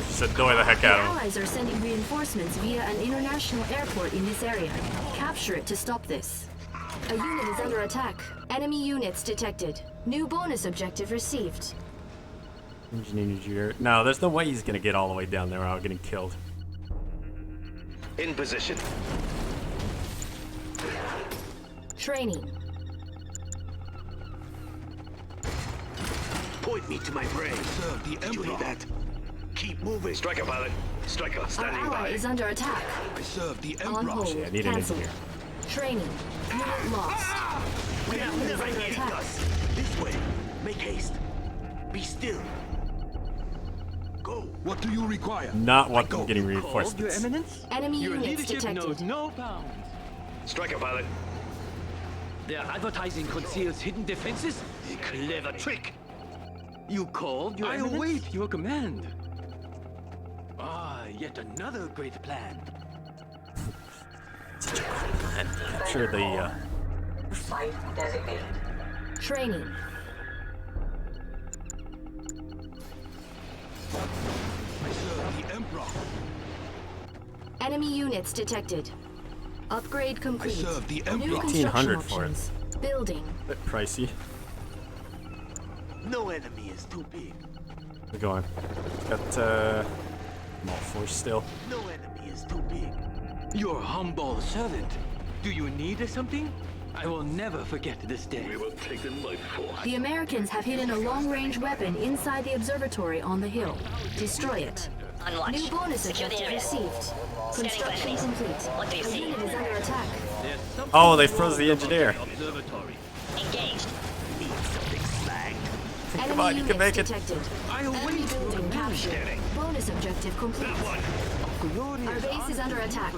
Just annoy the heck The out of them. Allies are sending reinforcements via an international airport in this area. Capture it to stop this. A unit is under attack. Enemy units detected. New bonus objective received. Engineer. No, there's no way he's gonna get all the way down there without getting killed. In position. Training. Point me to my prey. Serve the Did you hear Emperor. that? Keep moving. Striker pilot. Striker Our standing ally by. is under attack. I serve the On Emperor. hold. Shit, I need an Cancelled. engineer. Training. Unit lost. We have Unit is never under needed attack. us. This way. Make haste. Be still. Go. What do you require? Not what Go. I'm getting Called, Your reinforcements. Eminence? Enemy Your units leadership detected. knows no bounds. Striker pilot. Their advertising conceals hidden defenses? A clever trick. You called, Your I Eminence? await your command. Ah, yet another great plan. Capture the, Site designated. Training. I serve the Emperor. Enemy units detected. Upgrade complete. serve the New Emperor. construction 1800 for it. options. Building. bit pricey. No enemy is too big. We're going. Got, Mall Force still. No enemy is too big. Your humble servant. Do you need something? I will never forget this day. We will take them by force. The Americans have hidden a long-range weapon inside the observatory on the hill. Destroy it. On watch. New bonus Secure the objective area. received. Scanning for Construction enemies. complete. What do you A see? unit is under attack. Oh, they froze the engineer. Observatory. Engaged. Need something slagged. Enemy Come on, you can units make it. detected. I Enemy await building your captured. Bonus objective complete. Our base is under attack.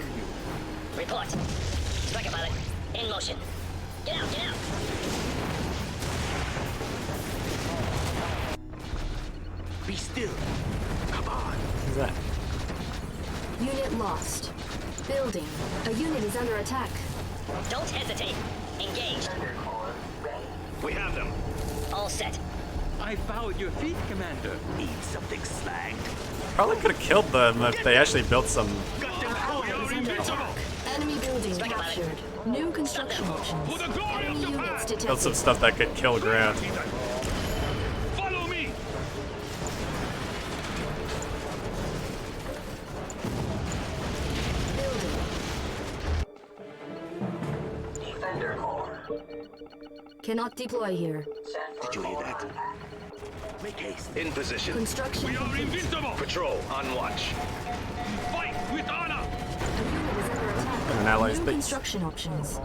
Report. Striker pilot. In motion. Get out, get out. Be still. Come on. Who's that? Unit lost. Building. A unit is under attack. Don't hesitate. Engaged. We have them. All set. I bowed your feet, Commander. Need something slagged. Probably could have killed them if they actually built some. Our ally is under attack. Enemy building captured. New construction options. Enemy units Built detected. some stuff that could kill ground. Follow me. Defender Core. Cannot deploy here. Did you hear that? Make haste. In position. Construction We are complete. invincible! Patrol on watch. Fight with honor! A unit is under attack. An ally's New base. construction options.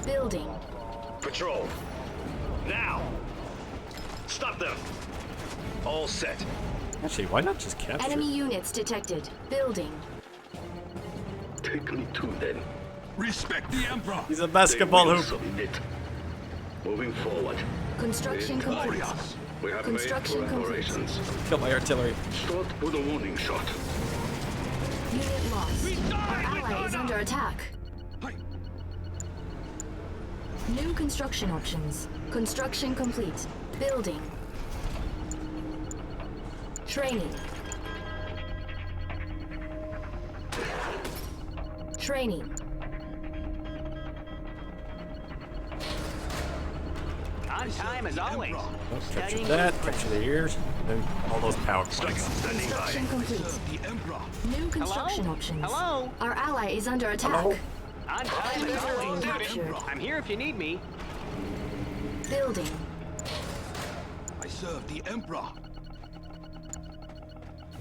Building. Patrol. Now! Stop them! All set. Actually, why not just capture? Enemy units detected. Building. Take me to them. Respect the Emperor! He's a basketball They will hoop. submit. Moving forward. Construction complete. Glorious! We have Construction made complete. preparations. Kill my artillery. Start with a warning shot. Unit lost. Our ally is under attack. New construction options. Construction complete. Building. Training. Training. On time as always. Capture that, capture the ears, and then all those power points. Construction complete. New construction options. Hello? Our ally is under attack. Hello? On time Enemy as building always. captured. I'm here if you need me. Building. I serve the Emperor.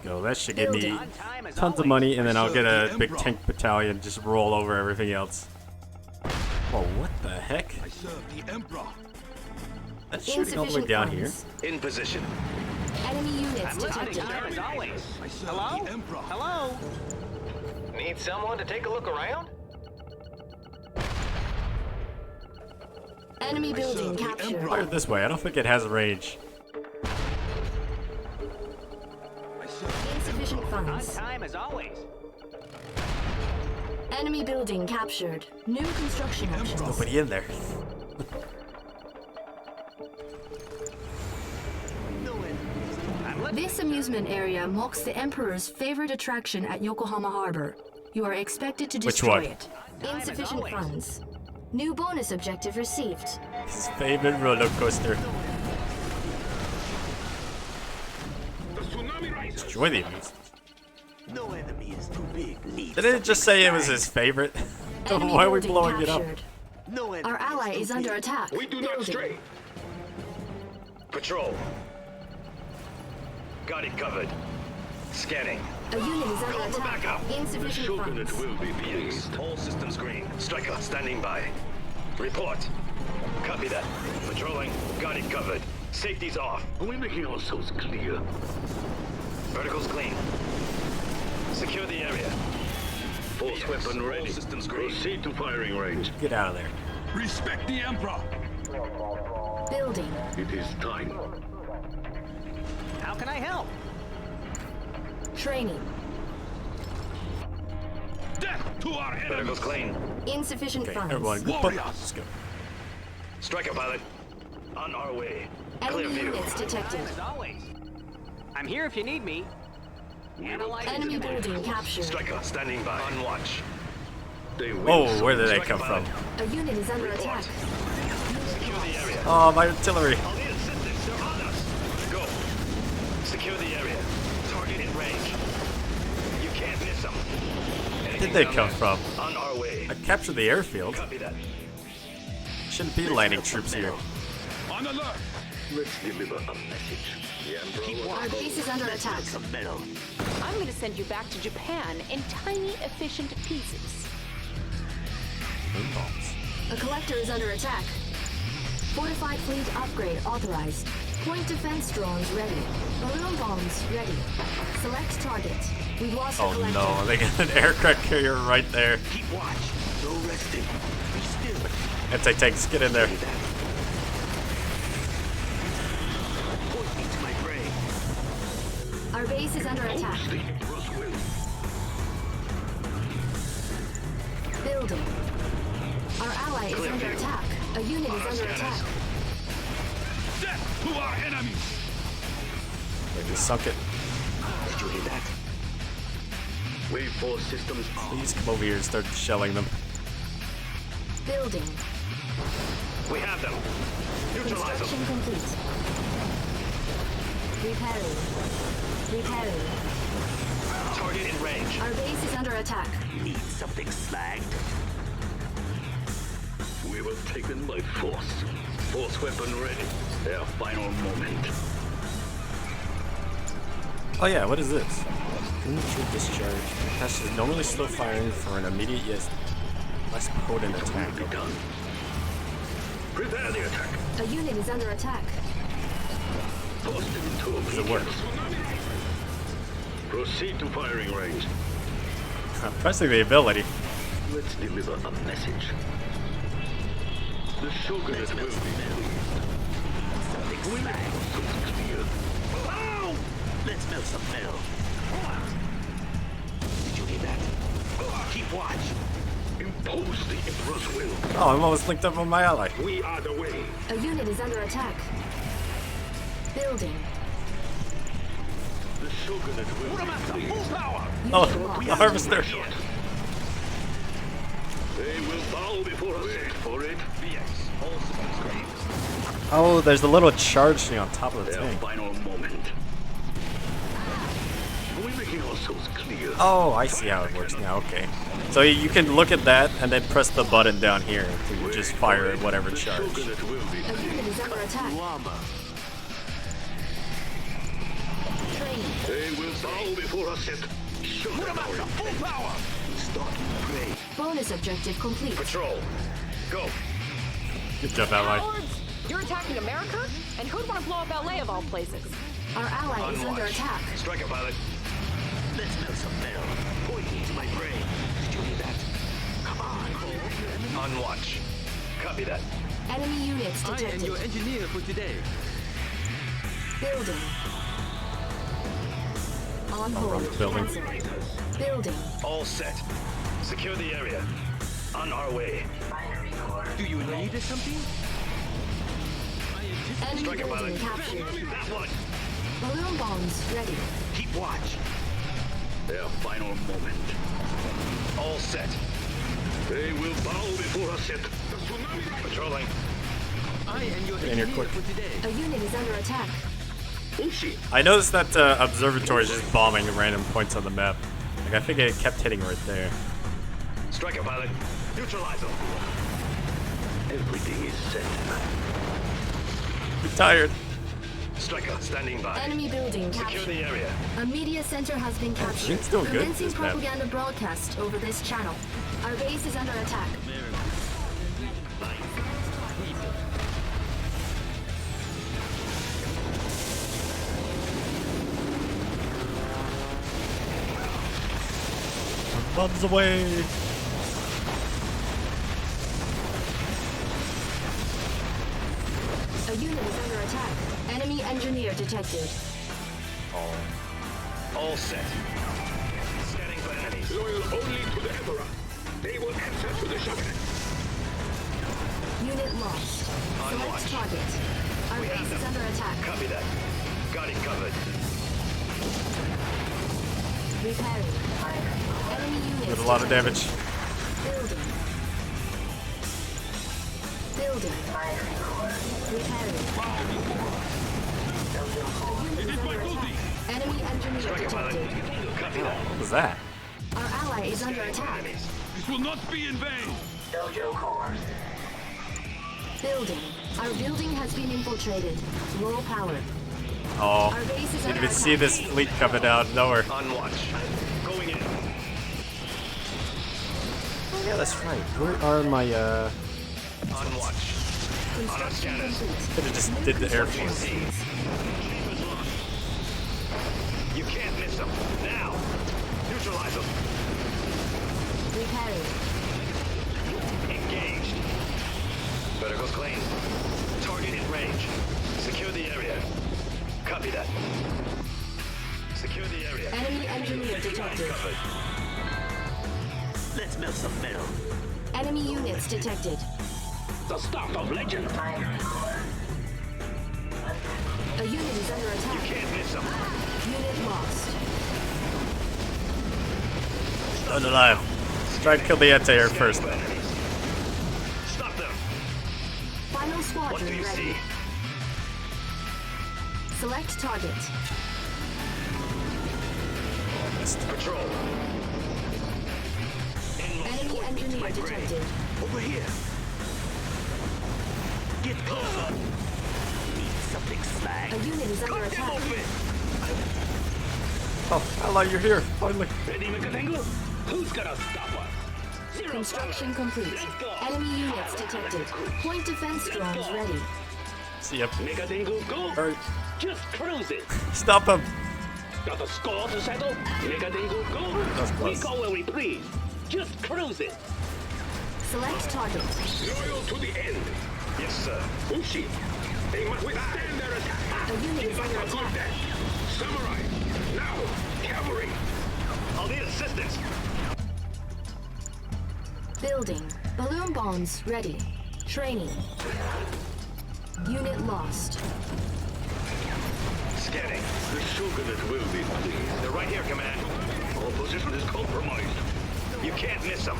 Go, that should give me Building. On time as tons of always. money, and then I'll get a Serve big the tank battalion, just roll over everything else. Whoa, what the heck? I serve the Emperor. That's shooting all the way down here. In position. Enemy units I'm listening. detected. Time as always. I serve Hello? the Emperor. Hello? Need someone to take a look around? Enemy building serve the captured. Fire this way. I don't think it has range. I serve Insufficient On funds. time as always. Enemy building captured. New construction options. Nobody in there. This amusement area mocks the Emperor's favorite attraction at Yokohama Harbor. You are expected to Which destroy one? it. Insufficient funds. New bonus objective received. His favorite roller coaster. Destroy the amusement. No enemy is too big. Didn't it just say it was his favorite? Enemy Why are we building blowing it up? captured. No enemy Our ally is under attack. We do not Building. stray. Patrol. Got it covered. Scanning. A unit is under Call for attack. backup. Insufficient funds. will be fused. All systems green. Striker standing by. Report. Copy that. Patrolling. Got it covered. Safety's off. Are we making ourselves clear? Vertical's clean. Secure the area. Force weapon ready. All systems green. Proceed to firing range. Get out of there. Respect the Emperor. Building. It is time. How can I help? Training. Death to our Vertical's enemies. clean. Insufficient Okay, funds. everyone, group up. Warriors. Let's go. Striker pilot. On our way. Clear Enemy view. units detected. As always. I'm here if you need me. Analyze Enemy building captured. Striker standing by. On watch. They will Oh, where did that come from? A unit is under attack. Secure the area. Oh, my artillery. I'll need assistance. They're on us. Go. Secure the area. Target in range. You can't miss them. Where did they come from? On our way. I captured the airfield. Copy that. Shouldn't be landing troops here. On alert. Let's deliver a message. The Emperor Our base is under attack. some metal. I'm going to send you back to Japan in tiny, efficient pieces. A collector is under attack. Fortified fleet upgrade authorized. Point defense drones ready. Balloon bombs ready. Select target. We've lost a Oh collector. no, they got an aircraft carrier right there. Keep watch. No resting. Be still. Anti-tanks, get in there. Point me to my prey. Our base is under attack. Building. Our ally is under attack. A unit is under attack. Death to our enemies. They just sunk it. Did you hear that? Wave force systems on. Please come over here and start shelling them. Building. We have them. Neutralize them. Construction complete. Repairing. Repairing. Target in range. Our base is under attack. Need something slagged. We will take them by force. Force weapon ready. Their final moment. Oh yeah, what is this? Premature discharge. Passes normally slow firing for an immediate yet less potent attack. Prepare the attack. A unit is under attack. Force them into Does it work? Proceed to firing range. I'm pressing the ability. Let's deliver a message. The Shogunate will be pleased. We make ourselves clear. Let's melt some metal. Did you hear that? Keep watch. Impose the Emperor's will. Oh, I'm almost linked up on my ally. We are the way. A unit is under attack. Building. The Shogunate will be pleased. Full power! Oh, the harvester. They will bow before us. Wait for it. Oh, there's a little charge thing on top of the Their tank. final moment. We're making ourselves clear. Oh, I see how it works now. Okay. So you can look at that and then press the button down here to just fire at whatever charge. A unit is under attack. Training. They will bow before us yet. Show them our full power. Start pray. Bonus objective complete. Patrol. Go. Good job, ally. You're attacking America? And who'd want to blow up LA of all places? Our ally is under Unwatch. attack. Striker pilot. Let's melt some metal. Poison to my brain. Did you hear that? Come on. On watch. Copy that. Enemy units I am detected. your engineer for today. Building. On hold. Building. Cancel. Building. All set. Secure the area. On our way. Do you need something? Enemy Striker building pilot. captured. That one. Balloon bombs ready. Keep watch. Their final moment. All set. They will bow before us yet. Patrolling. I am your Get in here engineer quick. for today. A unit is under attack. Ushi. I noticed that observatory is just bombing random points on the map. Like I think it kept hitting right there. Striker pilot. Neutralize them. Everything is set. I'm tired. Striker standing by. Enemy building Secure captured. the area. A media center has been captured. it's still good, Commencing this map. propaganda broadcast over this channel. Our base is under attack. Bombs away. A unit is under attack. Enemy engineer detected. All set. Scanning for enemies. Loyal only to the Emperor. They will answer to the Shogunate. Unit lost. Select watch. target. Our We have base is them. under attack. Copy that. Got it covered. Repairing. Enemy units Did a lot of detected. damage. Building. Building. Repairing. A unit is under attack. Enemy engineer Striker pilot. detected. Copy that. What was that? Our ally is under attack. This will not be in vain. Dojo cores. Building. Our building has been infiltrated. Low power. Oh, Our base is didn't under even see attack. this fleet coming out of nowhere. On watch. Going in. Oh yeah, that's right. Where are my On watch. On our Construction scanners. complete. Could have just did the Air Force. You can't miss them. Now. Neutralize them. Repairing. Engaged. Better go clean. Target in range. Secure the area. Copy that. Secure the area. Enemy engineer detected. Covered. Let's melt some metal. Enemy units detected. The start of legend. A unit is under attack. You can't miss them. Unit lost. Still alive. Try and kill the anti-air first. Stop them. Final What do squadron you ready. see? Select target. Patrol. Enemy engineer detected. Over here. Get closer. Need something slag. A unit is under attack. Oh, Ally, you're here. Finally. Ready, Megatengu? Who's gonna stop us? Construction complete. Enemy units detected. Point defense drones ready. See ya. Megatengu, go! Alright. Just cruise it. Stop him. Got the score to settle? Megatengu, go! That's We close. go where we please. Just cruise it. Select target. Loyal to the end. Yes, sir. Bushi. They must withstand their attack. A unit is under attack. Samurai. Now, cavalry. I'll need assistance. Building. Balloon bombs ready. Training. Unit lost. Scanning. The Shogunate will be pleased. They're right here, Command. All position is compromised. You can't miss them.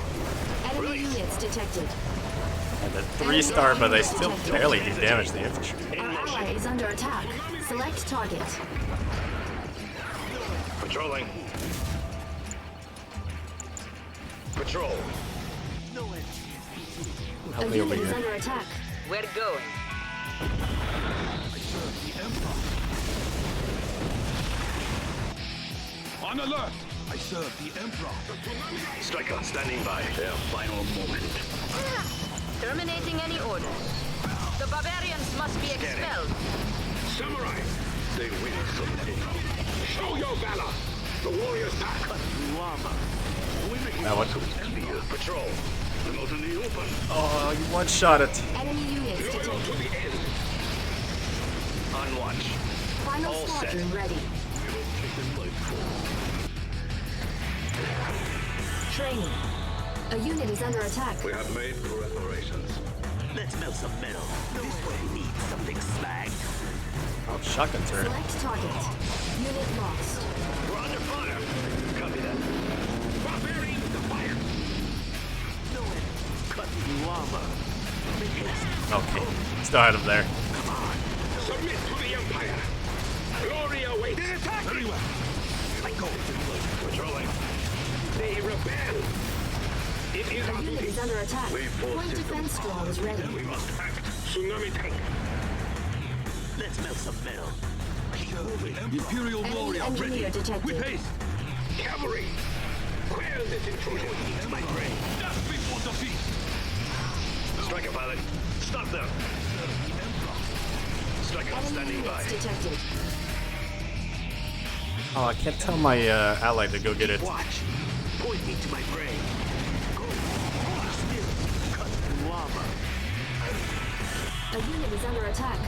Enemy units detected. And a 3-star, but they still barely do damage to the infantry. Our ally is under attack. Select target. Patrolling. Patrol. A Help me over unit is here. under attack. We're going. On alert! I serve the Emperor. Striker, standing by. Their final moment. Terminating any orders. The barbarians must be expelled. Samurai. They will someday. Show your valor. The warriors pack. That one. Patrol. Out in the open. Oh, you one-shot it. Enemy units Loyal detected. to the end. On watch. Final All set. squadron ready. Training. A unit is under attack. We have made preparations. Let's melt some metal. This way needs something slagged. Oh, shotgun turret. Select target. Unit lost. We're under fire. Copy that. Barbarians to fire. Cut through armor. Okay. Still out of there. Submit to the Empire. Glory awaits. They're attacking. Very well. I go. Patrolling. They rebel. It is A our unit duty. is under attack. Point defense drones ready. We must act. Tsunami tank. Let's melt some metal. Imperial Enemy warrior engineer ready. detected. With haste. Cavalry. Quell this intrusion. It's my brain. Death before defeat. Striker pilot. Stop them. Striker Enemy standing by. units detected. Oh, I can't tell my ally to go get it. Watch. Point me to my brain. Go. Still. Cut through armor. A unit is under attack.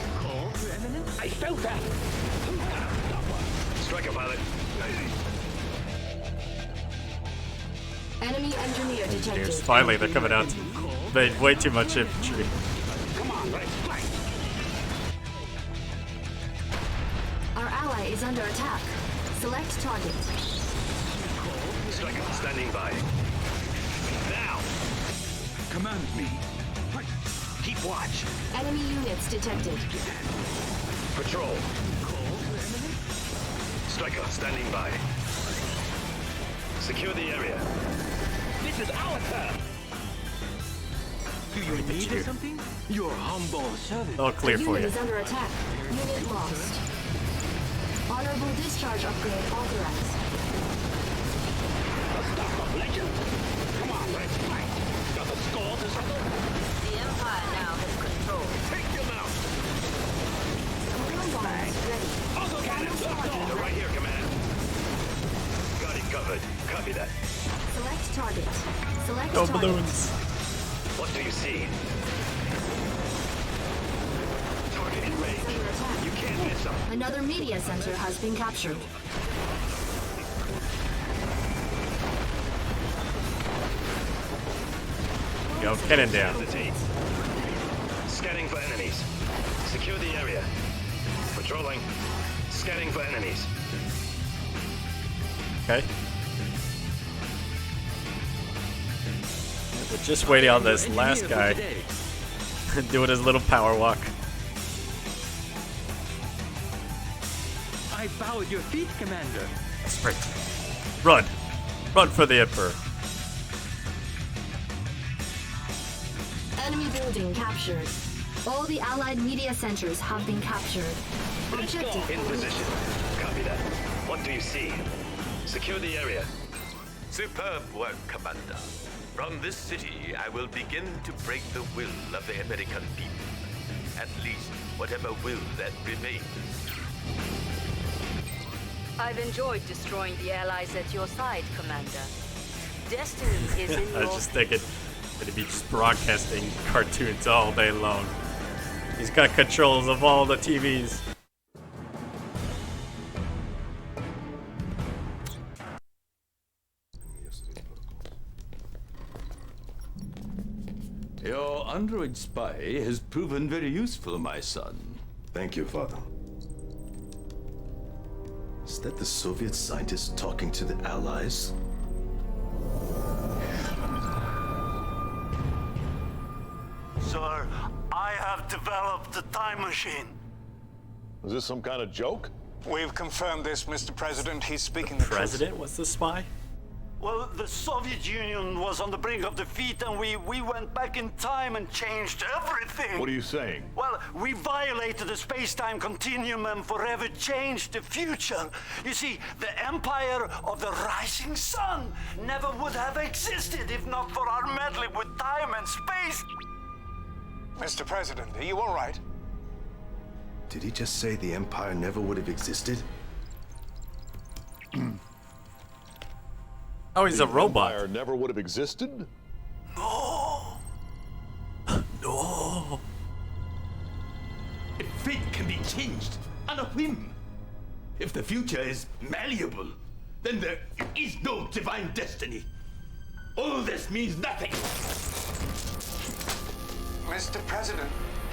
I felt that. Striker pilot. Enemy engineer detected. Here's, finally, they're coming out. They had way too much infantry. Come on, let's fight. Our ally is under attack. Select target. Striker standing by. Now. Command me. Keep watch. Enemy units detected. Patrol. Striker standing by. Secure the area. This is our turn. Do you need something? Your humble servant. All clear The for unit you. is under attack. Unit lost. Honorable discharge upgrade authorized. Legend. Come on, let's fight. Got the score to settle? The Empire now has control. Take them out. Balloon bombs ready. Also cannons. They're right here, Command. Got it covered. Copy that. Select target. Select Go target. balloons. What do you see? Target in range. Under attack. You can't miss them. Another media center has been captured. Go, cannon down. Hesitate. Scanning for enemies. Secure the area. Patrolling. Scanning for enemies. Okay. We're just waiting on this last guy doing his little power walk. I bow at your feet, Commander. Sprint. Run. Run for the Emperor. Enemy building captured. All the Allied media centers have been captured. Objective In position. Copy that. What do you see? Secure the area. Superb work, Commander. From this city, I will begin to break the will of the American people. At least, whatever will that remains. I've enjoyed destroying the allies at your side, Commander. Destiny is in I your... was just thinking that be just broadcasting cartoons all day long. He's got controls of all the TVs. Your android spy has proven very useful, my son. Thank you, Father. Is that the Soviet scientist talking to the Allies? Sir, I have developed a time machine. Is this some kind of joke? We've confirmed this, Mr. President. He's speaking the truth. President was the spy? Well, the Soviet Union was on the brink of defeat, and we went back in time and changed everything. What are you saying? Well, we violated the space-time continuum and forever changed the future. You see, the empire of the rising sun never would have existed if not for our meddling with time and space. Mr. President, are you all right? Did he just say the Empire never would have existed? Oh, he's a robot. Empire never would have existed? No. No. If fate can be changed on a whim, if the future is malleable, then there is no divine destiny. All this means nothing. Mr. President,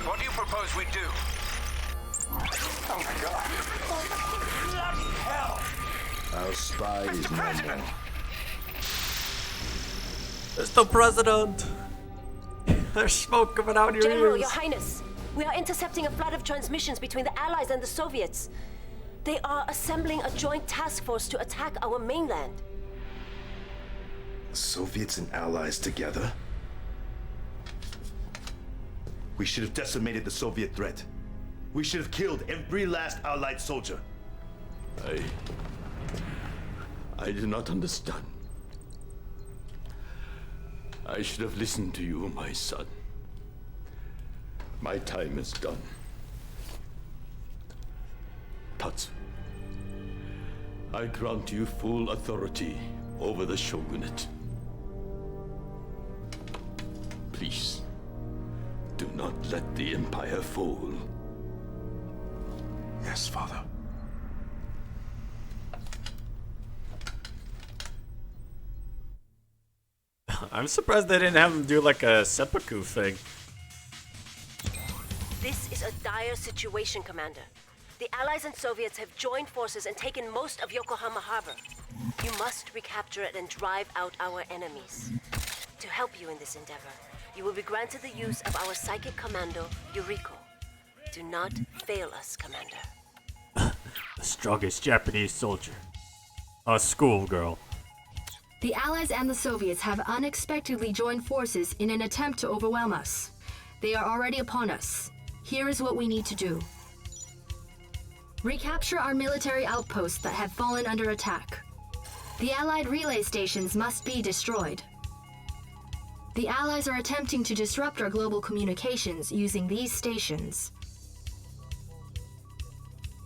what do you propose we do? Oh my God. Bloody hell. Our spy is no more. Mr. President! There's smoke coming out of your General, ears. Your Highness, we are intercepting a flood of transmissions between the Allies and the Soviets. They are assembling a joint task force to attack our mainland. The Soviets and Allies together? We should have decimated the Soviet threat. We should have killed every last Allied soldier. I do not understand. I should have listened to you, my son. My time is done. Tatsu, I grant you full authority over the shogunate. Please, do not let the Empire fall. Yes, Father. I'm surprised they didn't have him do like a seppuku thing. This is a dire situation, Commander. The Allies and Soviets have joined forces and taken most of Yokohama Harbor. You must recapture it and drive out our enemies. To help you in this endeavor, you will be granted the use of our psychic commando, Yuriko. Do not fail us, Commander. The strongest Japanese soldier. A schoolgirl. The Allies and the Soviets have unexpectedly joined forces in an attempt to overwhelm us. They are already upon us. Here is what we need to do. Recapture our military outposts that have fallen under attack. The Allied relay stations must be destroyed. The Allies are attempting to disrupt our global communications using these stations.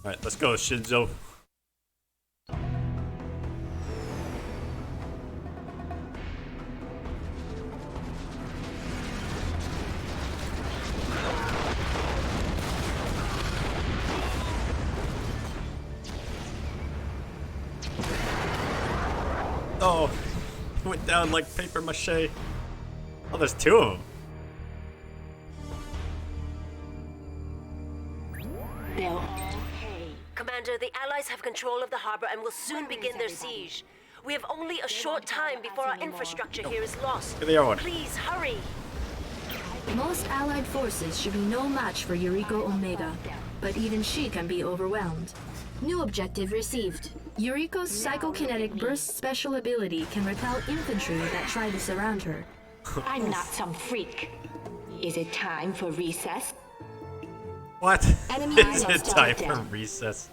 Alright, let's go, Shinzo. Oh, went down like paper mache. Oh, there's two of them. They'll all pay. Commander, the Allies have control of the harbor and will soon begin their siege. We have only a short time before our infrastructure here is lost. Here they are. Please, hurry. Most Allied forces should be no match for Yuriko Omega, but even she can be overwhelmed. New objective received. Yuriko's psychokinetic burst special ability can repel infantry that try to surround her. I'm not some freak. Is it time for recess? What? Enemy It's a units time down. for recess.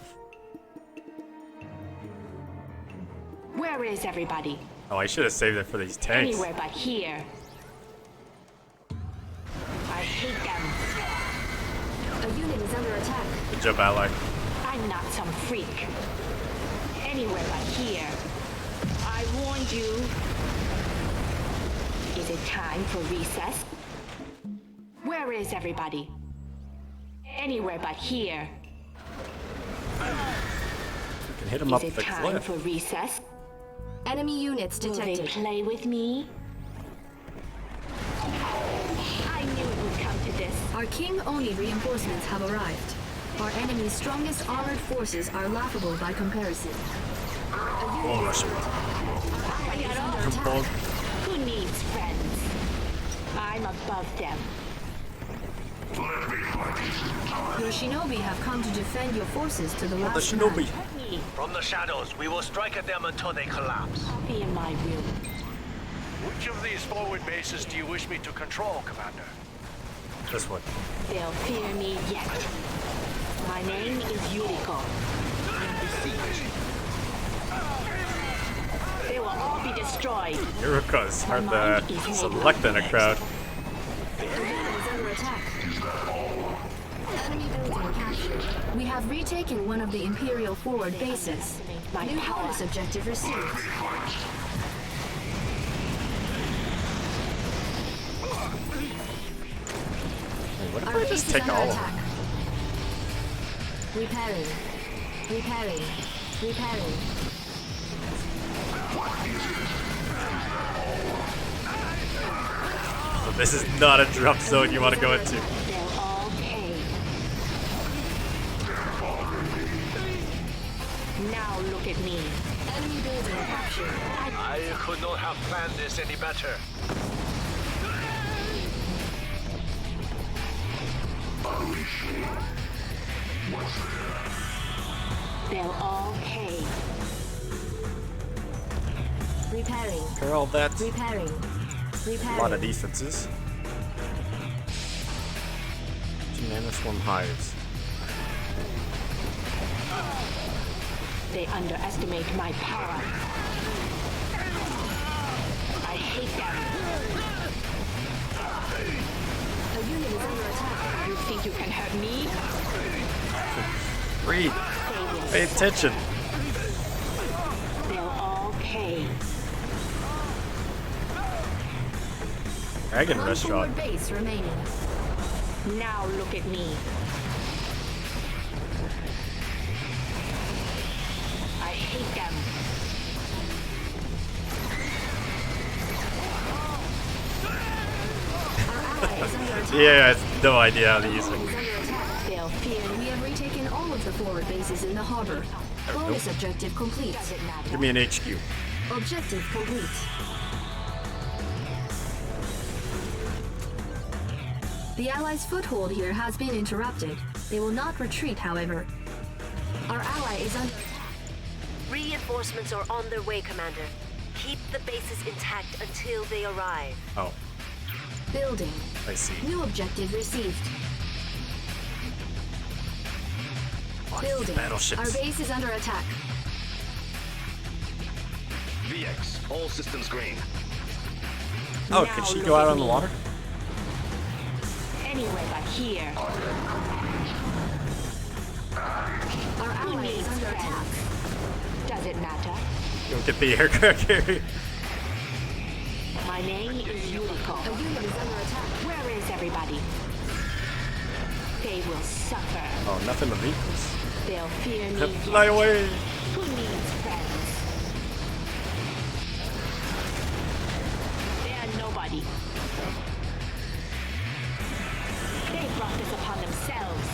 Where is everybody? Oh, I should have saved it for these tanks. Anywhere but here. I hate them. A unit is under attack. Good job, ally. I'm not some freak. Anywhere but here. I warned you. Is it time for recess? Where is everybody? Anywhere but here. You can hit him up Is the it time cliff. for recess? Enemy units Will they detected. play with me? I knew it would come to this. Our King Oni reinforcements have arrived. Our enemy's strongest armored forces are laughable by comparison. Oh, Russia. I got all Who needs friends? I'm above them. Your shinobi have come to defend your forces to the last The shinobi. man. From the shadows, we will strike at them until they collapse. Be in my room. Which of these forward bases do you wish me to control, Commander? This one. They'll fear me yet. My name is Yuriko. They will all be destroyed. Yurikos are the select in a crowd. The unit is under attack. Enemy building captured. We have retaken one of the Imperial forward bases. New bonus objective received. What if Our I base just is take under all of attack. them? Repairing. Repairing. Repairing. So this is not a drop zone you want to go into. They'll all pay. Now look at me. Enemy building captured. I could not have planned this any better. They'll all pay. Repairing. For all that. Repairing. A Repairing. lot of defenses. -1 hives. They underestimate my power. I hate them. A unit is under attack. You think you can hurt me? Read. Pay attention. They'll all pay. Dragon One restaurant. forward base remaining. Now look at me. I hate them. Yeah, I have no idea how to use it. They'll fear We have retaken all of the forward bases in the harbor. Bonus objective complete. Give me an HQ. Objective complete. The Allies' foothold here has been interrupted. They will not retreat, however. Our ally is under Reinforcements are on their way, Commander. Keep the bases intact until they arrive. Oh, building. I see. New objective received. Building. battleships. Our base is under attack. VX, all systems green. Oh, can she go out on the water? Anywhere but here. Our ally is under attack. Does it matter? Don't get the aircraft carrier. My name is Yuriko. A unit is under attack. Where is everybody? They will suffer. Oh, nothing of equals. They'll fear me. Fly away. Who needs friends? They are nobody. They brought this upon themselves.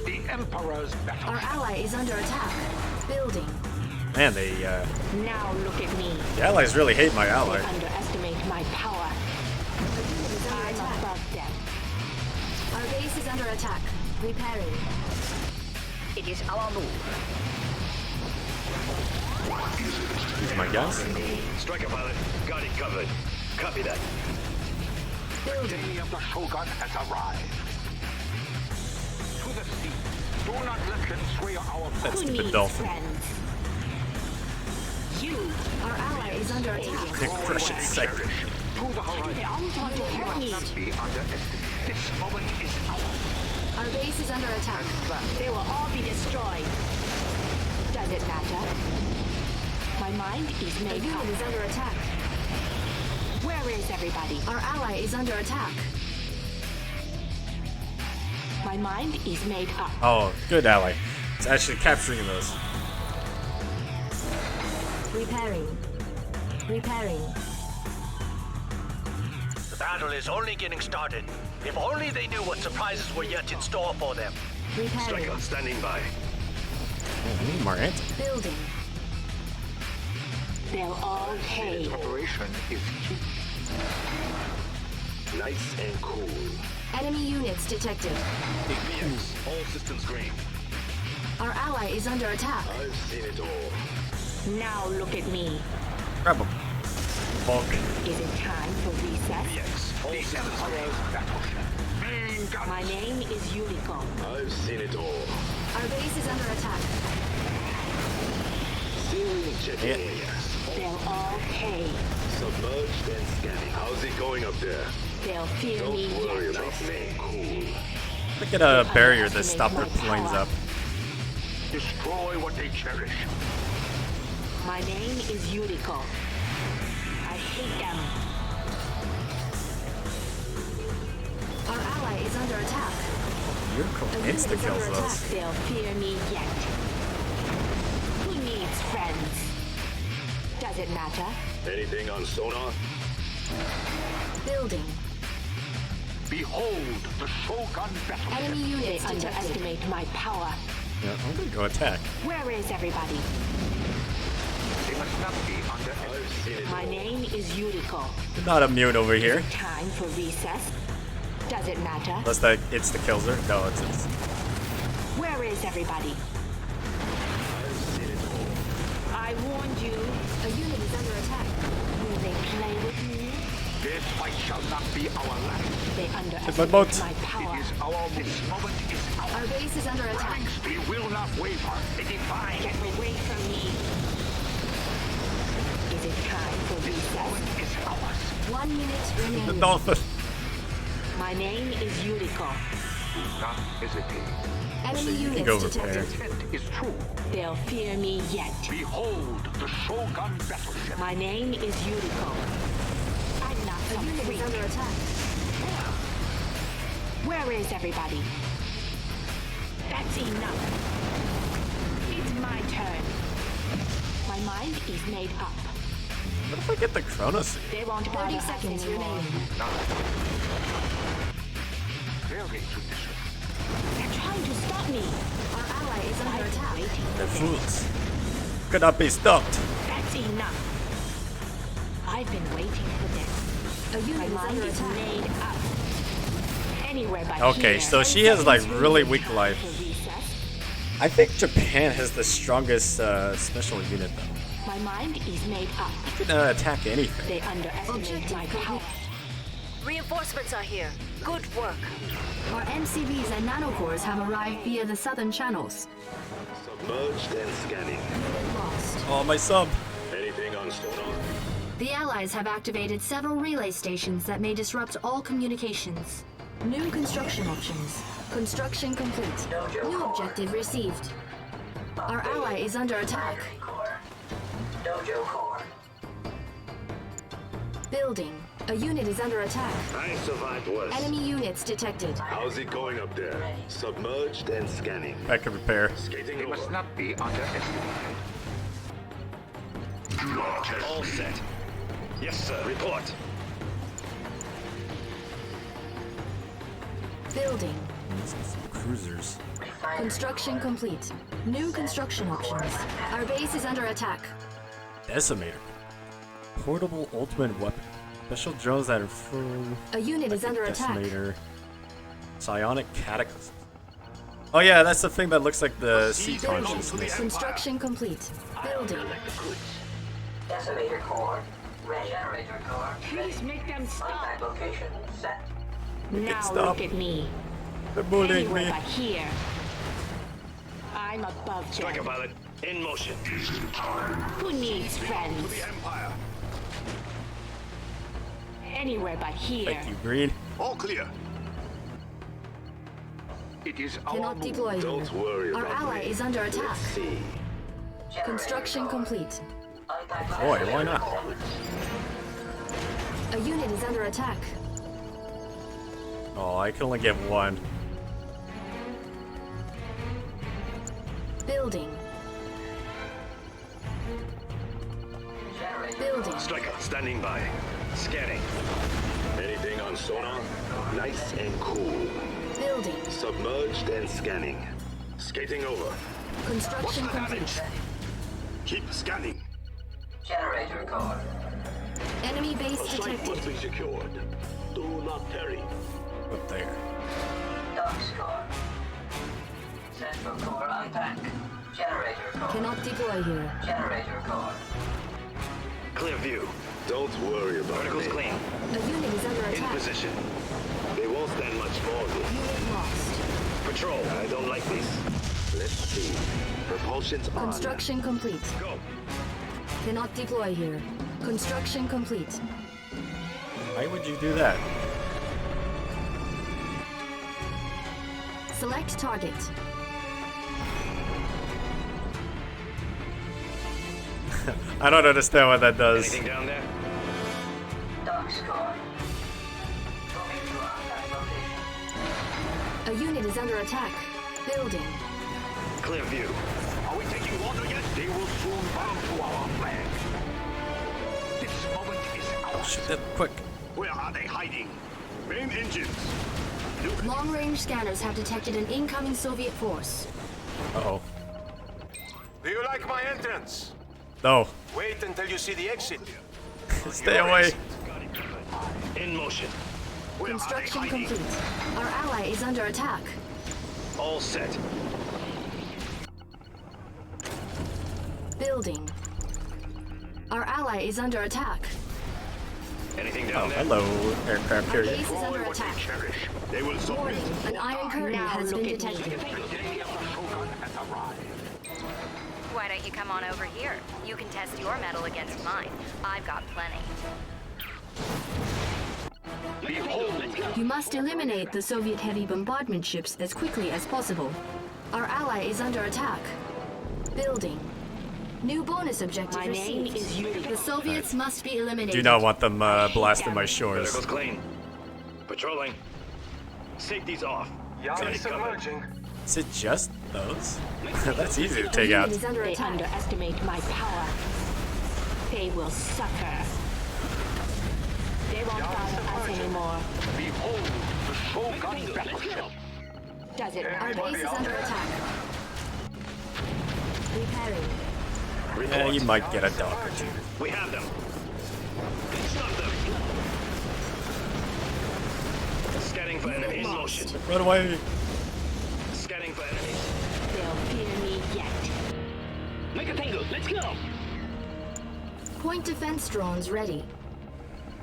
The Emperor's battle. Our ally is under attack. Building. Man, they, Now look at me. the allies really hate my ally. They underestimate my power. I'm above them. Our base is under attack. Repairing. It is our move. Use my guns. Striker pilot, got it covered. Copy that. Building. The of the Shogun has arrived. the sea. Do not let them sway our That stupid dolphin. You, our ally, is under attack. Crush its sector. To the horizon. You must not be underestimated. This moment is ours. Our base is under attack. They will all be destroyed. Does it matter? My mind is The made unit up. is under attack. Where is everybody? Our ally is under attack. My mind is made up. Oh, good ally. It's actually capturing those. Repairing. Repairing. The battle is only getting started. If only they knew what surprises were yet in store for them. Repairing. Striker standing by. Oh, we need more anti. Building. They'll all pay. Operation is key. Nice and cool. Enemy units detected. APX, all systems green. Our ally is under attack. I've seen it all. Now look at me. Grab him. Bulk. Is it time for recess? APX, all systems green. My name is Yuriko. I've seen it all. Our base is under attack. Ceiling checking. They'll all pay. Submerged and scanning. How's it going up there? They'll fear Don't me worry yet. about me. Cool. Look at a barrier that stopped their planes up. Destroy what they cherish. My name is Yuriko. I hate them. Our ally is under attack. You're cool. Insta kills those. They'll fear me yet. Who needs friends? Does it matter? Anything on sonar? Building. Behold the Shogun battle. Enemy They units detected. underestimate my power. Yeah, I'm gonna go attack. Where is everybody? They must not be underestimated. My name is Yuriko. You're not immune over here. Time for recess. Does it matter? Unless that it's the kills her. No, it's Where is everybody? I warned you. A unit is under attack. Will they play with me? This fight shall not be our last. They my underestimate boat. my power. It is our this moment is Our ours. base is under attack. We will not waver. They defy. Get away from me. Is it time for recess? Is ours. 1 minute the remaining. dolphin. My name is Yuriko. Do not hesitate. Enemy You units go detected. repair. Intent is true. They'll fear me yet. Behold the Shogun battleship. My name is Yuriko. I'm not A some unit freak. is under attack. Where is everybody? That's enough. It's my turn. My mind is made up. What if I get the Chronos? They won't 30 bother us seconds anymore. remaining. Very judicious. They're trying to stop me. Our ally is under attack. They're fools. Cannot be stopped. That's enough. I've been waiting for this. A My unit is mind under is attack. made up. Anywhere but Okay, here. so she has like really weak life. For recess. I think Japan has the strongest special unit though. My mind is made up. You can attack anything. They underestimate my power. Reinforcements are here. Good work. Our MCVs and nanocores have arrived via the southern channels. Submerged and scanning. Unit lost. Oh, my sub. Anything on sonar? The Allies have activated several relay stations that may disrupt all communications. New construction options. Construction complete. New objective received. Our ally is under attack. Dojo Core. Building. A unit is under attack. I survived worse. Enemy units detected. How's it going up there? Submerged and scanning. I can repair. Skating They over. must not be underestimated. All set. Yes, sir. Report. Building. Cruisers. Construction complete. New construction options. Our base is under attack. Decimator. Portable ultimate weapon. Special drones that are full. A unit is under attack. Decimator. Psionic cataclysm. Oh yeah, that's the thing that looks like the sea Building. consciousness. Construction complete. Building. Decimator Core. Ready. Generator Core. Please make them stop. Contact location set. Now stop. look at me. They're bullying Anywhere me. but here. I'm above Striker pilot, in motion. Who needs friends? The Empire. Anywhere but here. Thank you, Green. All clear. It is Cannot deploy here. Don't worry Our about ally me. is under attack. Let's see. Construction complete. Boy, why not? A unit is under attack. Oh, I can only get one. Building. Building. Striker, standing by. Scanning. Anything on sonar? Nice and cool. Building. Submerged and scanning. Skating over. Construction complete. Keep scanning. Generator core. Enemy base The site must detected. be secured. Do not tarry. Up there. Dock score. Central core unpack. Generator core. Cannot deploy here. Generator core. Clear view. Don't worry about Vertical's me. clean. A unit is under In attack. position. They won't stand much more of this. Unit lost. Patrol. I don't like this. Let's see. Propulsion's on. Construction complete. Go. Cannot deploy here. Construction complete. Why would you do that? Select target. I don't understand what that does. Anything down there? Dock score. Moving to unpack location. A unit is under attack. Building. Clear view. Are we taking water yet? They will soon bow to our flag. This moment is ours. Shoot them quick. Where are they hiding? Main engines. Long-range scanners have detected an incoming Soviet force. Uh-oh. Do you like my entrance? No. Wait until you see the exit. Stay away. In motion. Construction complete. Our ally is under attack. All set. Building. Our ally is under attack. Anything Oh, down there? hello, aircraft Our carrier. base is under attack. They will Warning, an iron curtain Now has been look at me. detected. Why don't you come on over here? You can test your metal against mine. I've got plenty. You must eliminate the Soviet heavy bombardment ships as quickly as possible. Our ally is under attack. Building. New bonus objective My name received. is Yuri. The Soviets must be eliminated. Do not want them blasting my shores. Vertical's clean. Patrolling. Safety's off. Yari submerging. Is it just those? That's easy to take Unit out. is under They attack. underestimate my power. They will suffer. They won't bother us anymore. Behold the Shogun battleship. Does it Our matter? base is under attack. Repairing. Yeah, you might get a dock or two. We have them. Stop them. Scanning for enemy in motion. Run away. Scanning for enemies. They'll fear me yet. Make a tango. Let's go. Point defense drones ready.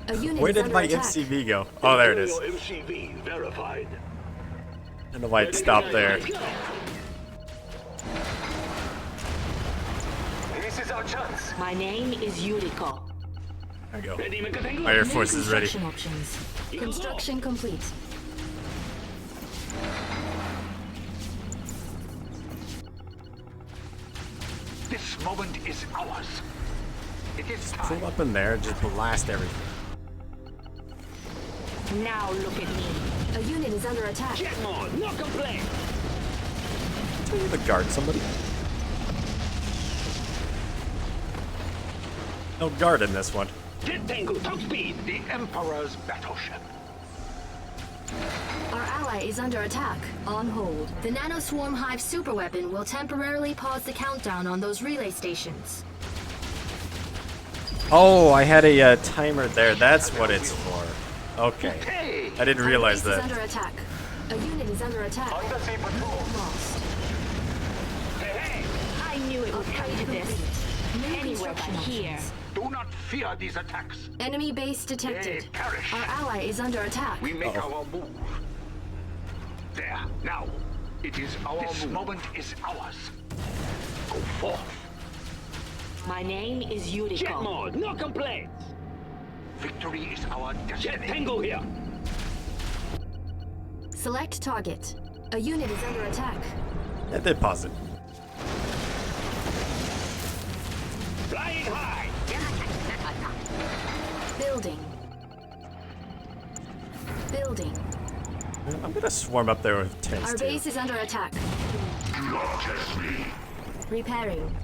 A unit Where is did under my attack. MCV go? Oh, there it is. Your MCV verified. I don't know why it stopped there. This is our chance. My name is Yuriko. There you go. Ready, make a tango. My Air Force is ready. Construction options. Construction complete. This moment is ours. It is Pull time. up in there and just blast everything. Now look at me. A unit is under attack. Jet mode. No complaint. Tell you to guard somebody. No guard in this one. Jet tango. Top speed. The Emperor's battleship. Our ally is under attack. On hold. The nanoswarm hive superweapon will temporarily pause the countdown on those relay stations. Oh, I had a timer there. That's what it's for. Okay. I didn't realize Our base that. is under attack. A unit is under attack. Undersea patrol. Lost. I knew it would come to this. New Anywhere but construction here. options. Do not fear these attacks. Enemy base detected. They perish. Our ally is under attack. We make our move. There, now. It is our This moment is ours. Go forth. My name is Yuriko. Jet mode, no complaints. Victory is our destiny. Jet Tango here. Select target. A unit is under attack. Yeah, they pause it. Flying high. Building. Building. I'm gonna swarm up there with tanks Our too. base is under attack. Do not test me. Repairing.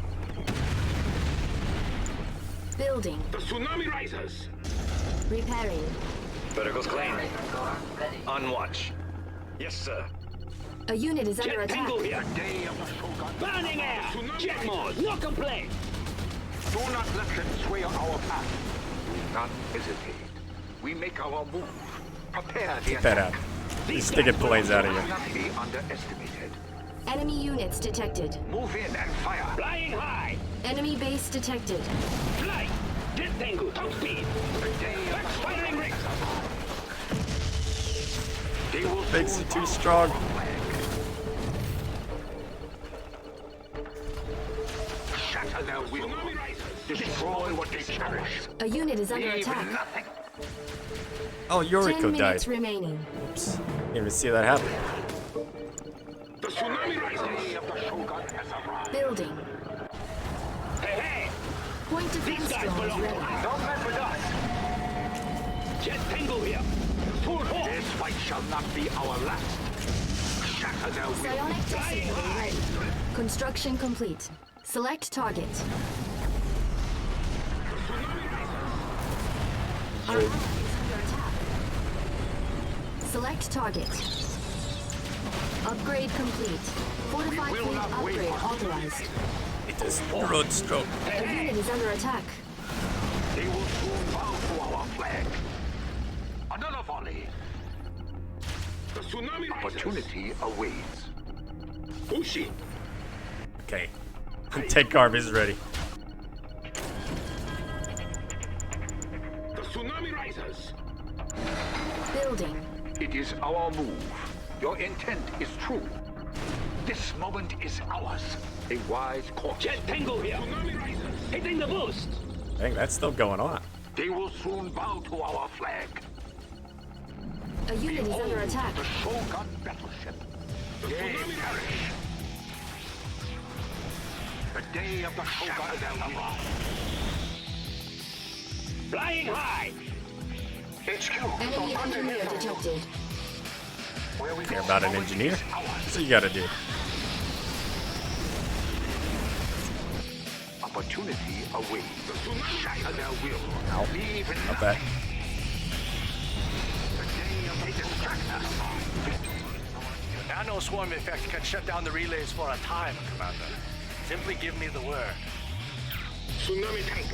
Building. The tsunami rises. Repairing. Vertical's clean. On watch. Yes, sir. A unit is under Jet attack. Tango here. Burning air. Jet mode, no complaints. Do not let them sway our path. Do not hesitate. We make our move. Prepare the Get that out. attack. These sticky planes out of Do here. not be underestimated. Enemy units detected. Move in and fire. Flying high. Enemy base detected. Flight. Jet Tango, top speed. Backfiring rig. They will Makes you too strong. shatter their will. Destroy what they cherish. A unit is under Leave attack. nothing. Oh, 10 Yuriko minutes died. remaining. Oops. Didn't even see that happen. The tsunami rises. Building. Hey, hey. Point defense These guys drone belong to ready. us. Don't mess with us. Jet Tango here. Full force. This fight shall not be our last. Shatter their will. Psionic decimator ready. Construction complete. Select target. Our ally is under attack. Select target. Upgrade complete. Fortified We will fleet not upgrade waver. authorized. It is road stroke. A unit is under attack. They will soon bow to our flag. Another volley. The tsunami rises. Opportunity awaits. Bushi. Okay. Tank arm is ready. The tsunami rises. Building. It is our move. Your intent is true. This moment is ours. A wise course. Jet Tango here. Hitting the boost. Dang, that's still going on. They will soon bow to our flag. A unit is under attack. The Shogun battleship. They perish. The day of the Shogun has arrived. Flying high. HQ. Enemy engineer detected. Care about an engineer? That's what you gotta do. Opportunity awaits. Shatter their will. Ow. Leave in Not bad. They distract us. Nano swarm effect can shut down the relays for a time, Commander. Simply give me the word. Tsunami tank.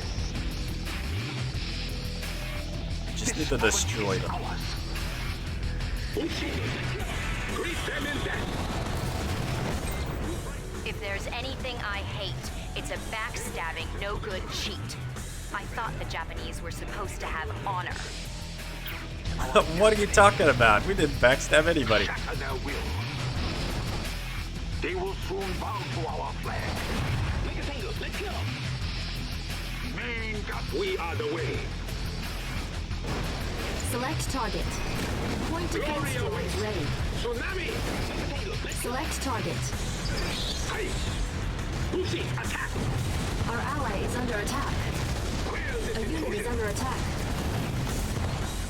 Just need to destroy them. Bushi. Greet them in death. If there's anything I hate, it's a backstabbing, no-good cheat. I thought the Japanese were supposed to have honor. What are you talking about? We didn't backstab anybody. Shatter their will. They will soon bow to our flag. Make a tango. Let's go. Main gut. We are the way. Select target. Point defense drone is ready. Tsunami. Make a tango. Let's go. Select target. Ice. Bushi. Attack. Our ally is under attack. A unit is under attack.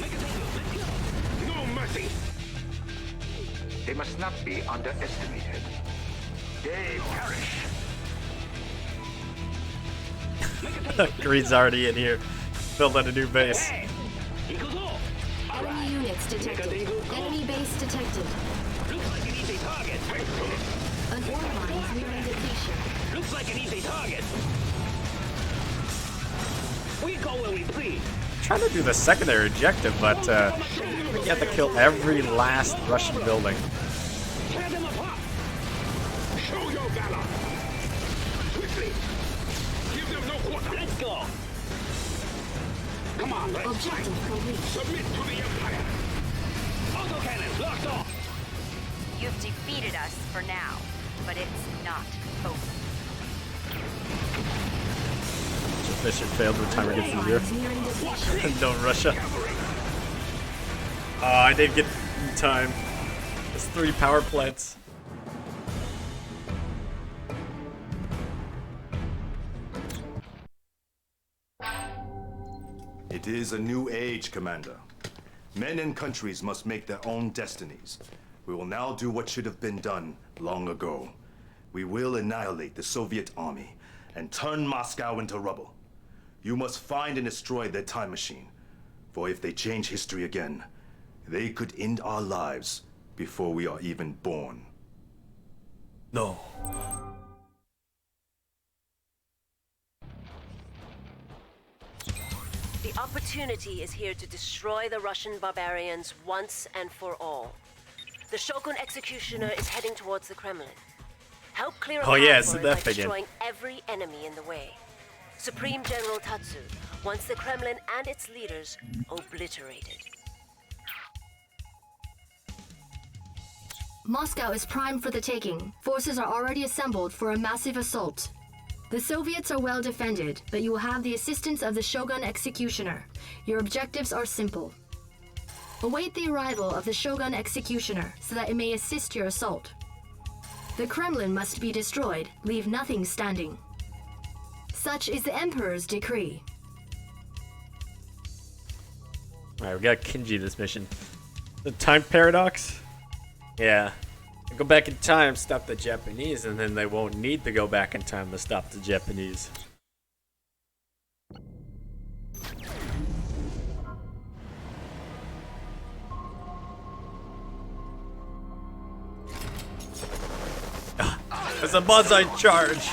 Make a tango. Let's go. No mercy. They must not be underestimated. They perish. Green's already in here, building a new base. Enemy units detected. Enemy base detected. Looks like an easy target. An ore mine is nearing depletion. Looks like an easy target. We go where we please. Trying to do the secondary objective, but you have to kill every last Russian building. Tear them apart. Show your valor. Swiftly. Give them no quarter. Let's go. Come on, let's fight. Objective complete. Submit to the Empire. Autocannons locked off. have defeated us for now, but it's not over. Mission failed, the timer gets easier. No, Russia. Oh, I didn't get in time. There's 3 power plants. It is a new age, Commander. Men and countries must make their own destinies. We will now do what should have been done long ago. We will annihilate the Soviet army and turn Moscow into rubble. You must find and destroy their time machine. For if they change history again, they could end our lives before we are even born. No. The opportunity is here to destroy the Russian barbarians once and for all. The Shogun Executioner is heading towards the Kremlin. Help clear a path for it by destroying every enemy in the way. Supreme General Tatsu wants the Kremlin and its leaders obliterated. Moscow is primed for the taking. Forces are already assembled for a massive assault. The Soviets are well defended, but you will have the assistance of the Shogun Executioner. Your objectives are simple. Await the arrival of the Shogun Executioner so that it may assist your assault. The Kremlin must be destroyed, leave nothing standing. Such is the Emperor's decree. Alright, we got Kinji this mission. The time paradox? Yeah. Go back in time, stop the Japanese, and then they won't need to go back in time to stop the Japanese. There's a bullseye charge!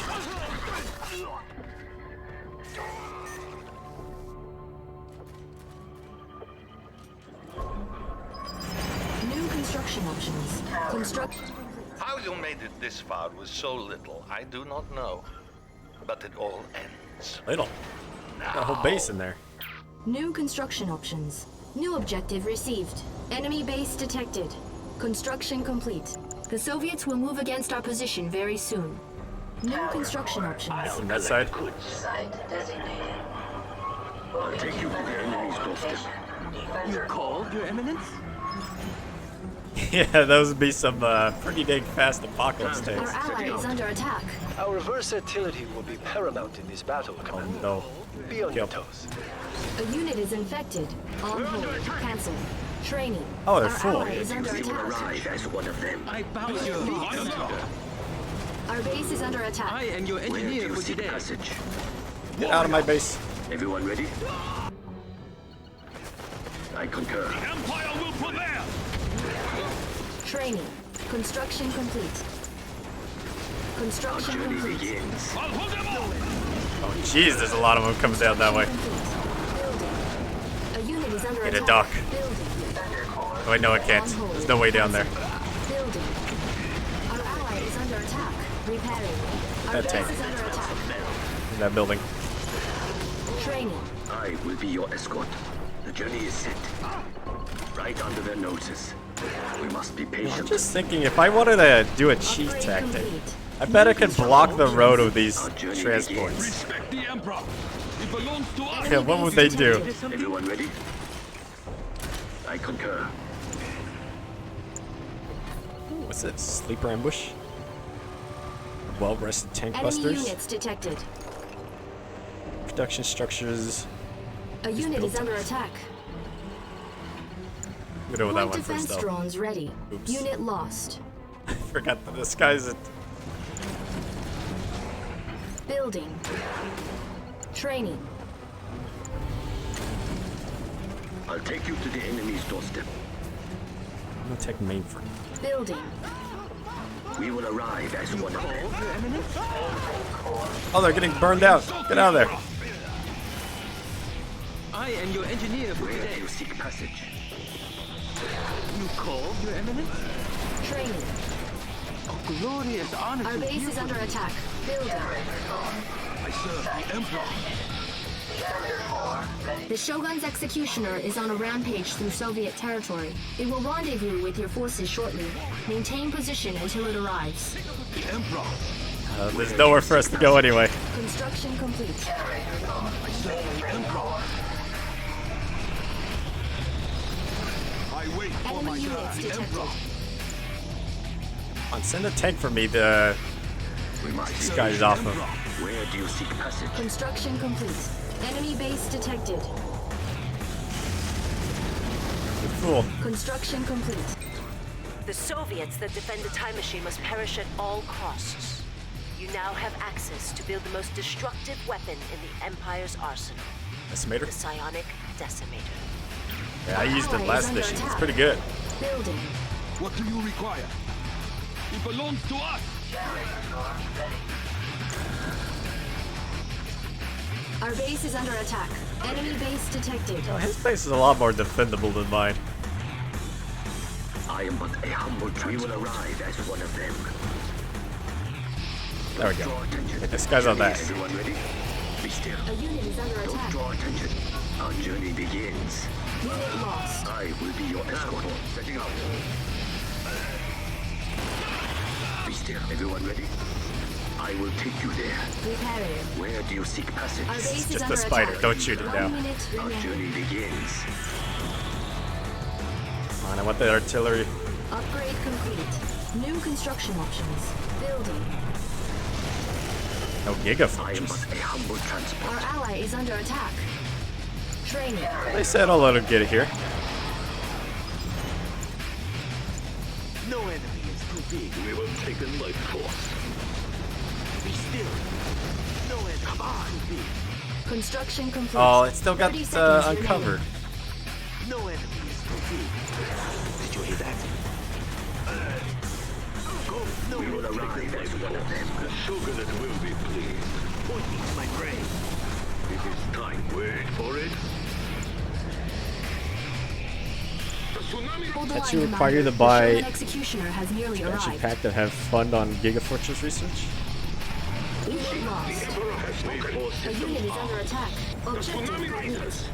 New construction options. How you made it this far with so little, I do not know. But it all ends. Little. Got a whole base in there. New construction options. New objective received. Enemy base detected. Construction complete. The Soviets will move against our position very soon. New construction options. On that side. Site designated. I'll take you to the enemy's doorstep. You called, Your Eminence? Yeah, those would be some pretty dang fast apocalypse tanks. Our ally is under attack. Our versatility will be paramount in this battle, Commander. No. Be on your toes. A unit is infected. On hold. Cancel. Training. Oh, they're Our full. ally is under You will attack. arrive as one of them. I bow to your feet. Our base is under attack. I am your Where do engineer you for seek today. passage? Get out of my base. Everyone ready? I concur. Empire will prevail! Training. Construction complete. Construction Journey complete. begins. I'll hold them all! Oh, jeez, there's a lot of them coming down that way. A unit is under Get attack. a dock. Building. Oh, wait, no, I can't. There's no way down there. Building. Our ally is under attack. Repairing. Our That base tank. is under attack. In that building. Training. I will be your escort. The journey is set. Right under their noses. We must be I'm patient. just thinking, if I wanted to do a cheat tactic, I bet I could block the road with these transports. Respect the Emperor! It belongs to us! Yeah, what would they do? Everyone ready? I concur. What's it? Sleeper ambush? Well-rested tank Enemy busters? units detected. Production structures. A unit is under attack. I'm gonna go with that Point one defense first, though. drones ready. Oops. Unit lost. I forgot that this guy's a... Building. Training. I'll take you to the enemy's doorstep. I'm gonna take mainframe. Building. We will arrive as one of them. Oh, they're getting burned out. Get out of there. I am your engineer for Where today. do you seek passage? You called, Your Eminence? Training. A glorious honor Our to base you is under attack. Building. I serve the Emperor! The Shogun's executioner is on a rampage through Soviet territory. It will rendezvous with your forces shortly. Maintain position until it arrives. The Emperor. There's nowhere for us to go anyway. Construction complete. The Emperor. I wait for my Enemy units turn. The detected. Emperor. On, send a tank for me to these guys off of. Where do you seek passage? Construction complete. Enemy base detected. Cool. Construction complete. The Soviets that defend the time machine must perish at all costs. You now have access to build the most destructive weapon in the Empire's arsenal. Decimator? The Psionic Decimator. Yeah, I used it last mission. It's pretty good. Building. What do you require? It belongs to us. Our base is under attack. Enemy base detected. Oh, his base is a lot more defendable than mine. I am but a humble transport. We will arrive as one of them. There we go. This guy's on that. Everyone ready? Be still. A unit is under Don't attack. draw attention. Our journey begins. Unit lost. I will be your escort. Setting out. Be still. Everyone ready? I will take you there. Repairing. Where do you seek passage? Our base is Just under a spider. attack. Don't shoot it 1 down. minute Our remaining. journey begins. Come on, I want the artillery. Upgrade complete. New construction options. Building. No I am gigaforges. but a humble transport. Our ally is under attack. Training. They said I'll let him get it here. No enemy is too big. We will take them by force. Be still. No enemy is too big. Construction complete. Oh, it's still got 30 seconds uncovered. remaining. No enemy is too big. Did you hear that? Go. No We will arrive as one of them. The Shogunate will be pleased. Point me to my grave. It is time. Wait for it. Hold the That line, you require Commander. you to The buy Shogun executioner has nearly expansion arrived. pack that have fund on gigafortress research. Unit lost. A unit is under attack. Objective complete.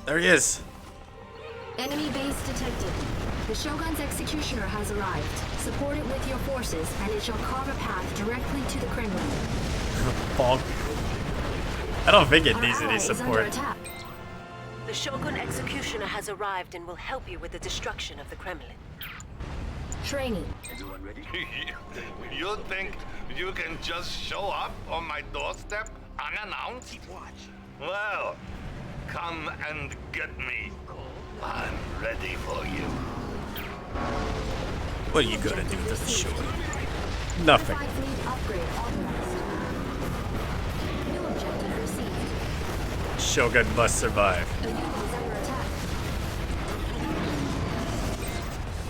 There he is. Enemy base detected. The Shogun's executioner has arrived. Support it with your forces, and it shall carve a path directly to the Kremlin. Bonk. I don't think it Our needs ally any is under support. attack. The Shogun Executioner has arrived and will help you with the destruction of the Kremlin. Training. Everyone ready? You think you can just show up on my doorstep unannounced? Well, come and get me. I'm ready for you. What are you gonna do to the Shogun? Nothing. Unified fleet upgrade authorized. New objective received. Shogun must survive. A unit is under attack.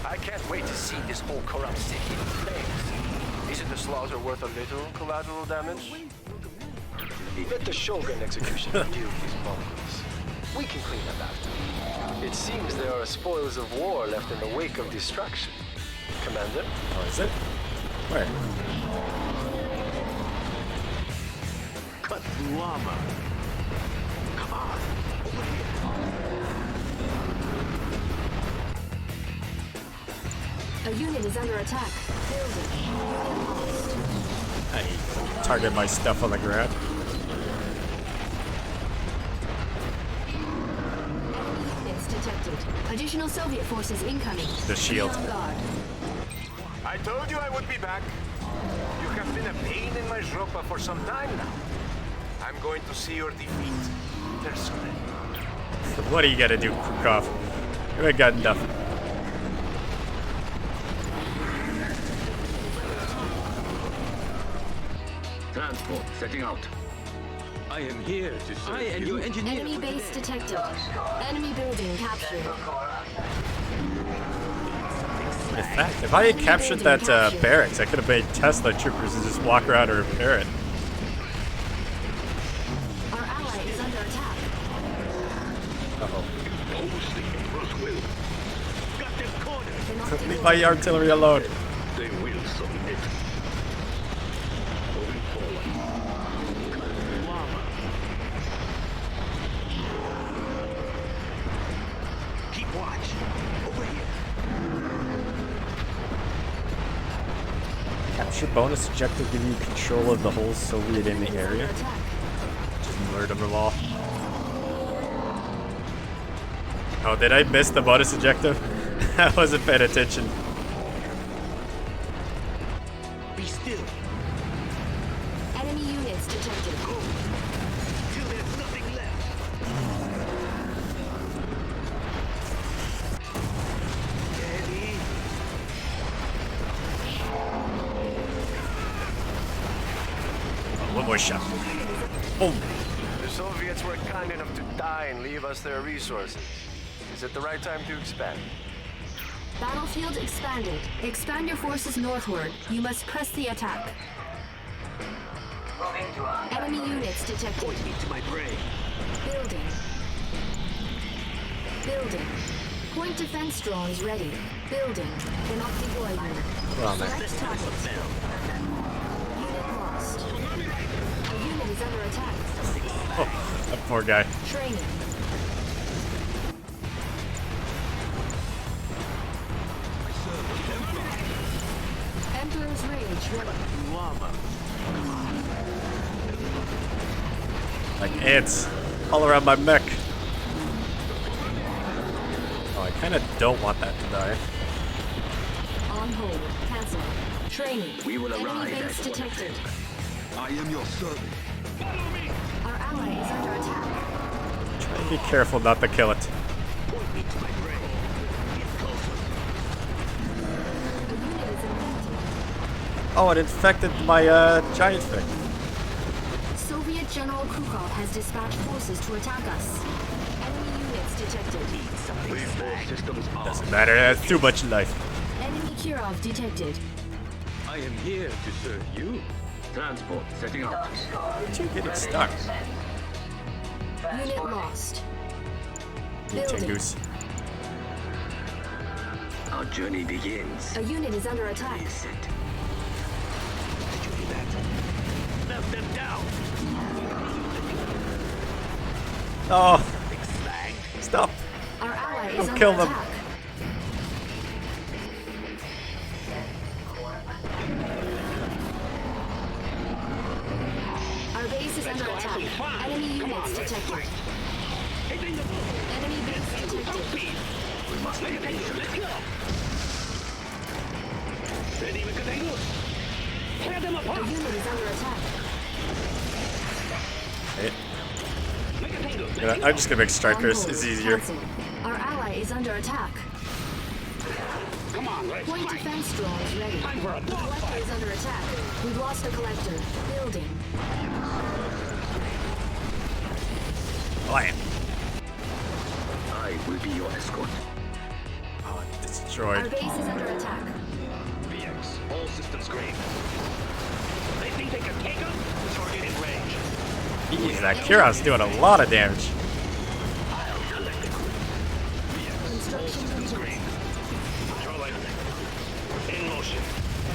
I can't wait to see this whole corrupt city in flames. Isn't the slaughter worth a little collateral damage? Let the Shogun executioner deal with these mongrels. We can clean them after. It seems there are spoils of war left in the wake of destruction. Commander? Oh, is it? Where? Cut through armor. Come on. Over here. A unit is under attack. Building. Unit lost. I target my stuff on the ground. Enemy units detected. Additional Soviet forces incoming. The shield. Be on guard. I told you I would be back. You have been a pain in my zhropa for some time now. I'm going to see your defeat personally. What are you gonna do, Krukov? You ain't got nothing. Transport setting out. I am here to serve I and your engineer. Enemy base detected. Enemy building captured. In fact, if I had captured that barracks, I could have made Tesla troopers and just walk around and repair it. Our ally is under attack. Uh-oh. Got them cornered. Leave my artillery alone. They will submit. Moving forward. your bonus objective give you control of the whole Soviet in the area? Just murder them all. Oh, did I miss the bonus objective? I wasn't paying attention. Be still. Enemy units detected. Till there's nothing left. Steady. Oh, one more shot. Boom. The Soviets were kind enough to die and leave us their resources. Is it the right time to expand? Battlefield expanded. Expand your forces northward. You must press the attack. Enemy units detected. Point me to my brain. Building. Building. Point defense drones ready. Building. Cannot deploy unit. Well, man. Select target. Unit lost. A unit is under attack. Oh, that poor guy. Training. Emperor's Rage ready. Like ants all around my mech. Oh, I kind of don't want that to die. On hold. Cancel. Training. We will Enemy arrive base at detected. I am your servant. Our ally is under attack. Try to be careful not to kill it. Point me to my brain. Get closer. A unit is infected. Oh, it infected my giant thing. Soviet General Krukov has dispatched forces to attack us. Enemy units detected. Please, all systems off. Doesn't matter, it has too much life. Enemy Kirov detected. I am here to serve you. Transport setting up. You're getting stuck. Unit lost. You Building. Goose. Our journey begins. A unit is under attack. Set. Did you hear that? Left them down. Oh, Big slag. stop. Our ally is Don't under kill them. attack. Our base is under attack. Enemy units detected. Enemy base detected. We must be patient. Let's go. Ready, we can tango. Tear them A apart. unit is under attack. Hey, Make a tango. yeah, I'm just gonna make strikers. On hold. It's easier. Cancel. Our ally is under attack. Come on, let's Point fight. defense drones ready. Time for a The collector dogfight. is under attack. We've lost a collector. Building. Blam. I will be your escort. Oh, Our destroyed. base is under attack. VX, all systems green. They think they can take us? Target in range. Jeez, that Kirov's doing a lot of damage. I'll collect the crew. VX, all systems green. Controlling. In motion.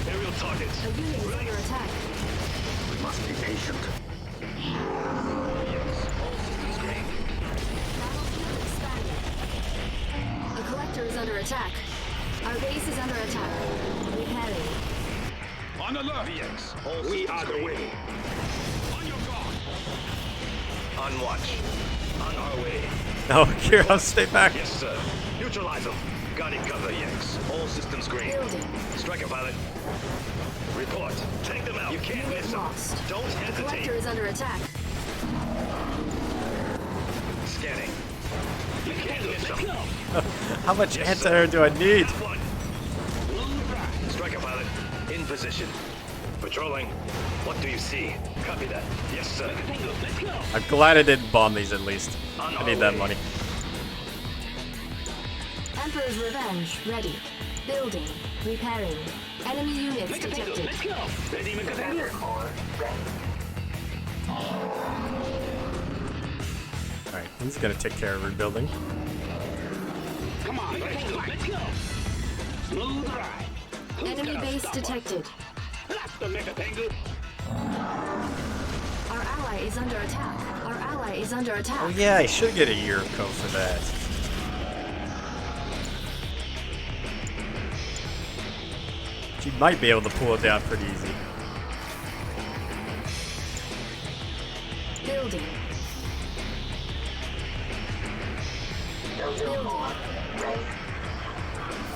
Aerial targets. A unit is under attack. We must be patient. VX, all systems green. Battlefield expanded. A collector is under attack. Our base is under attack. Repairing. On alert. VX, all We systems are the green. way. On your guard. On watch. On our way. No, Kirov, stay back. Yes, sir. Neutralize them. Got it covered. VX, all systems green. Building. Striker pilot. Report. Take them out. You can't miss Unit them. lost. Don't A collector hesitate. is under attack. Scanning. You can't miss them. How much anti-air do I need? Got one. Striker pilot, in position. Patrolling. What do you see? Copy that. Yes, sir. Let's go. I'm glad I didn't bomb these at least. I need that money. Emperor's Revenge ready. Building. Repairing. Enemy units detected. Let's go. Ready, make a tango. Alright, he's gonna take care of rebuilding. Come on, let's go. Smooth ride. Enemy base detected. That's the make a tango. Our ally is under attack. Our ally is under attack. Oh yeah, I should get a Yuriko for that. She might be able to pull it down pretty easy. Building. Dojo core ready.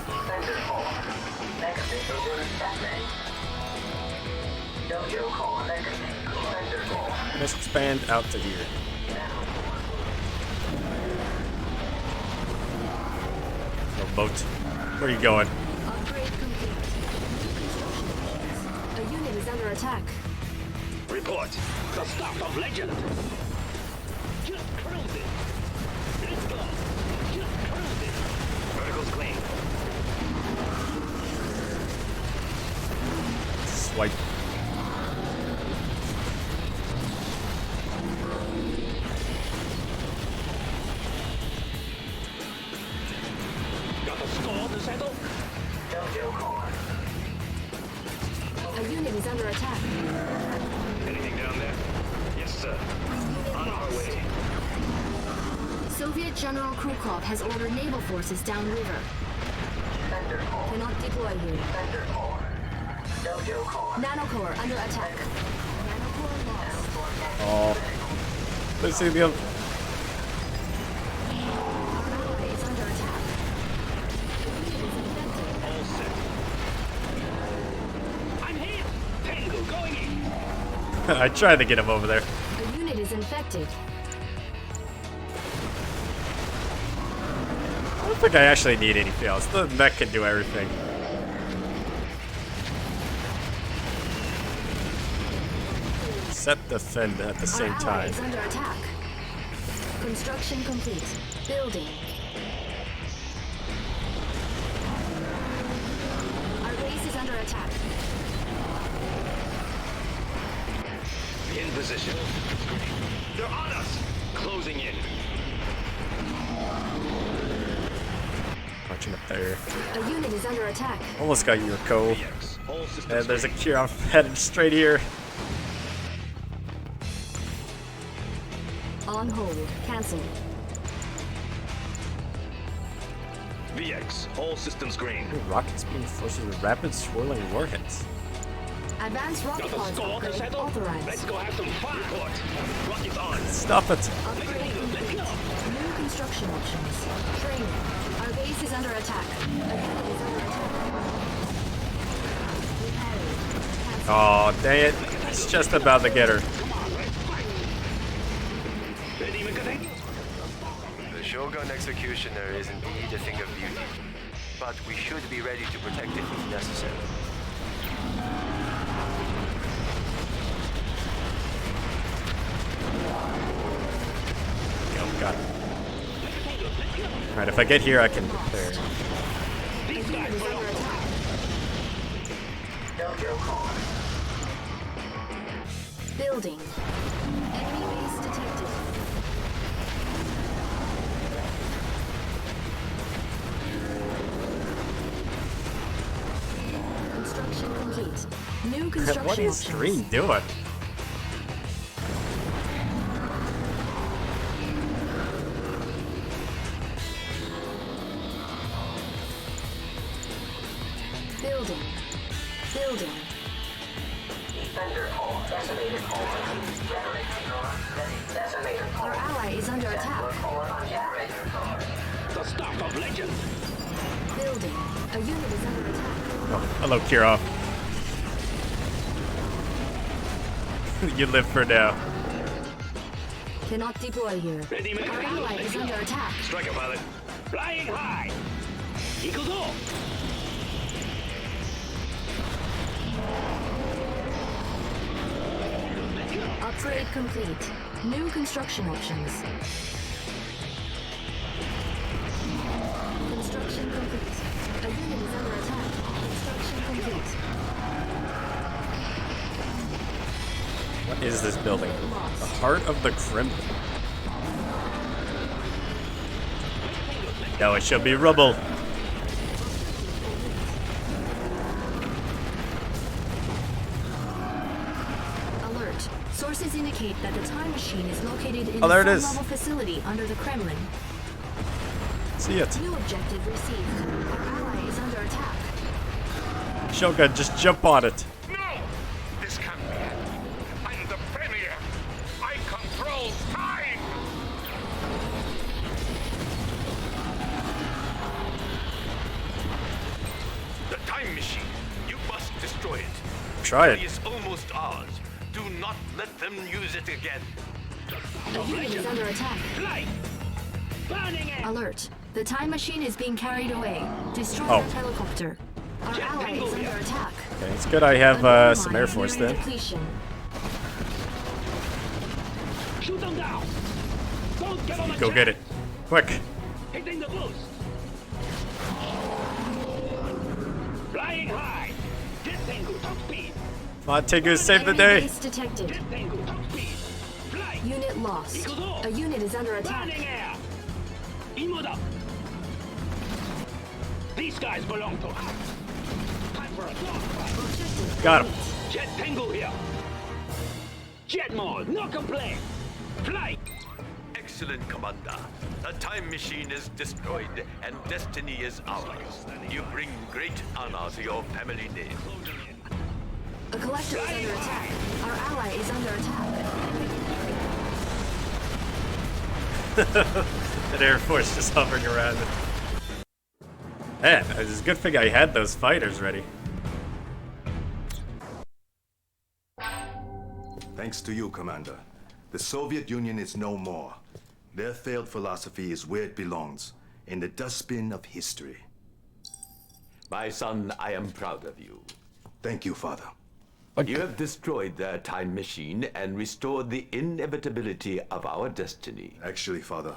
Defender core. Mega missile set. Dojo core mega defender core. Let's expand out to here. Oh, boat. Where are you going? Upgrade complete. A unit is under attack. Report. The stuff of legend. Just cruise it. Let's go. Just cruise it. Vertical's clean. Swipe. Got the score to settle? Dojo core. A unit is under attack. Anything down there? Yes, sir. On our way. Soviet General Krukov has ordered naval forces downriver. Defender core. Cannot deploy here. Defender core. Dojo core. Nanocore under attack. Nanocore lost. Oh. Let's see the other. Ally is under attack. All set. I'm here. Tango going in. I tried to get him over there. A unit is infected. I don't think I actually need anything else. The mech can do everything. Set defend at the same Our ally time. is under attack. Construction complete. Building. Our base is under attack. In position. They're on us. Closing in. Watching up there. A unit is under attack. Almost got Yurko. All systems And there's a green. Kirov headed straight here. On hold. Cancel. VX. All systems green. Rockets being forces with rapid swirling warheads. Advanced rocket Got the pods score to upgrade settle? authorized. Let's go have some fun. Report. Rockets on. Stop it. Upgrade complete. New construction options. Training. Our base is under attack. A unit is under attack. Repairing. Oh, dang it. It's just about to get her. The Shogun Executioner is indeed a thing of beauty, but we should be ready to protect it if necessary. Oh, God. Alright, if I get here, I can repair. A unit is under attack. Dojo core. Building. Enemy base detected. Construction complete. New construction What is options. Green doing? Building. Building. Defender core. Decimator core. Generator core. Decimator core. Our ally is under attack. Core on generator core. The stuff of legend. Building. A unit is under attack. Oh, hello, Kirov. You live for now. Cannot deploy here. Ready, Our ally is under attack. Striker pilot. Flying high. Equals all. Upgrade complete. New construction options. Construction complete. A unit is under attack. Construction complete. What is this building? The heart of the Kremlin. No, it should be rubble. Alert. Sources indicate that the time machine is located in Oh, there a it is. level facility under the Kremlin. See it. New objective received. Our ally is under attack. Shogun, just jump on it. No! This can't be it. I'm the Premier. I control time! The time machine. You must destroy it. Try it. It is almost ours. Do not let them use it again. The unit is under attack. Alert. The time machine is being carried away. Destroy Oh. that helicopter. Our ally is under attack. Okay, it's good I have some Air Force Nearing then. depletion. Shoot them down! Don't get on the Go jet. get it. Quick. Hitting the boost! Flying high! Jet Tengu, top speed! Come on, Tengu, save the Enemy day. base detected. Jet Tengu, top speed! Fly! Unit lost. A unit is under attack. Running air! Imoda! These guys belong to us. Time for a dogfight. Got him. Jet Tengu here! Jet mode, no complaint! Fly! Excellent, Commander. The time machine is destroyed, and destiny is ours. You bring great honor to your family name. A collector is under attack. Our ally is under attack. An Air Force just hovering around it. Man, it's a good thing I had those fighters ready. Thanks to you, Commander. The Soviet Union is no more. Their failed philosophy is where it belongs, in the dustbin of history. My son, I am proud of you. Thank you, Father. You have destroyed their time machine and restored the inevitability of our destiny. Actually, Father,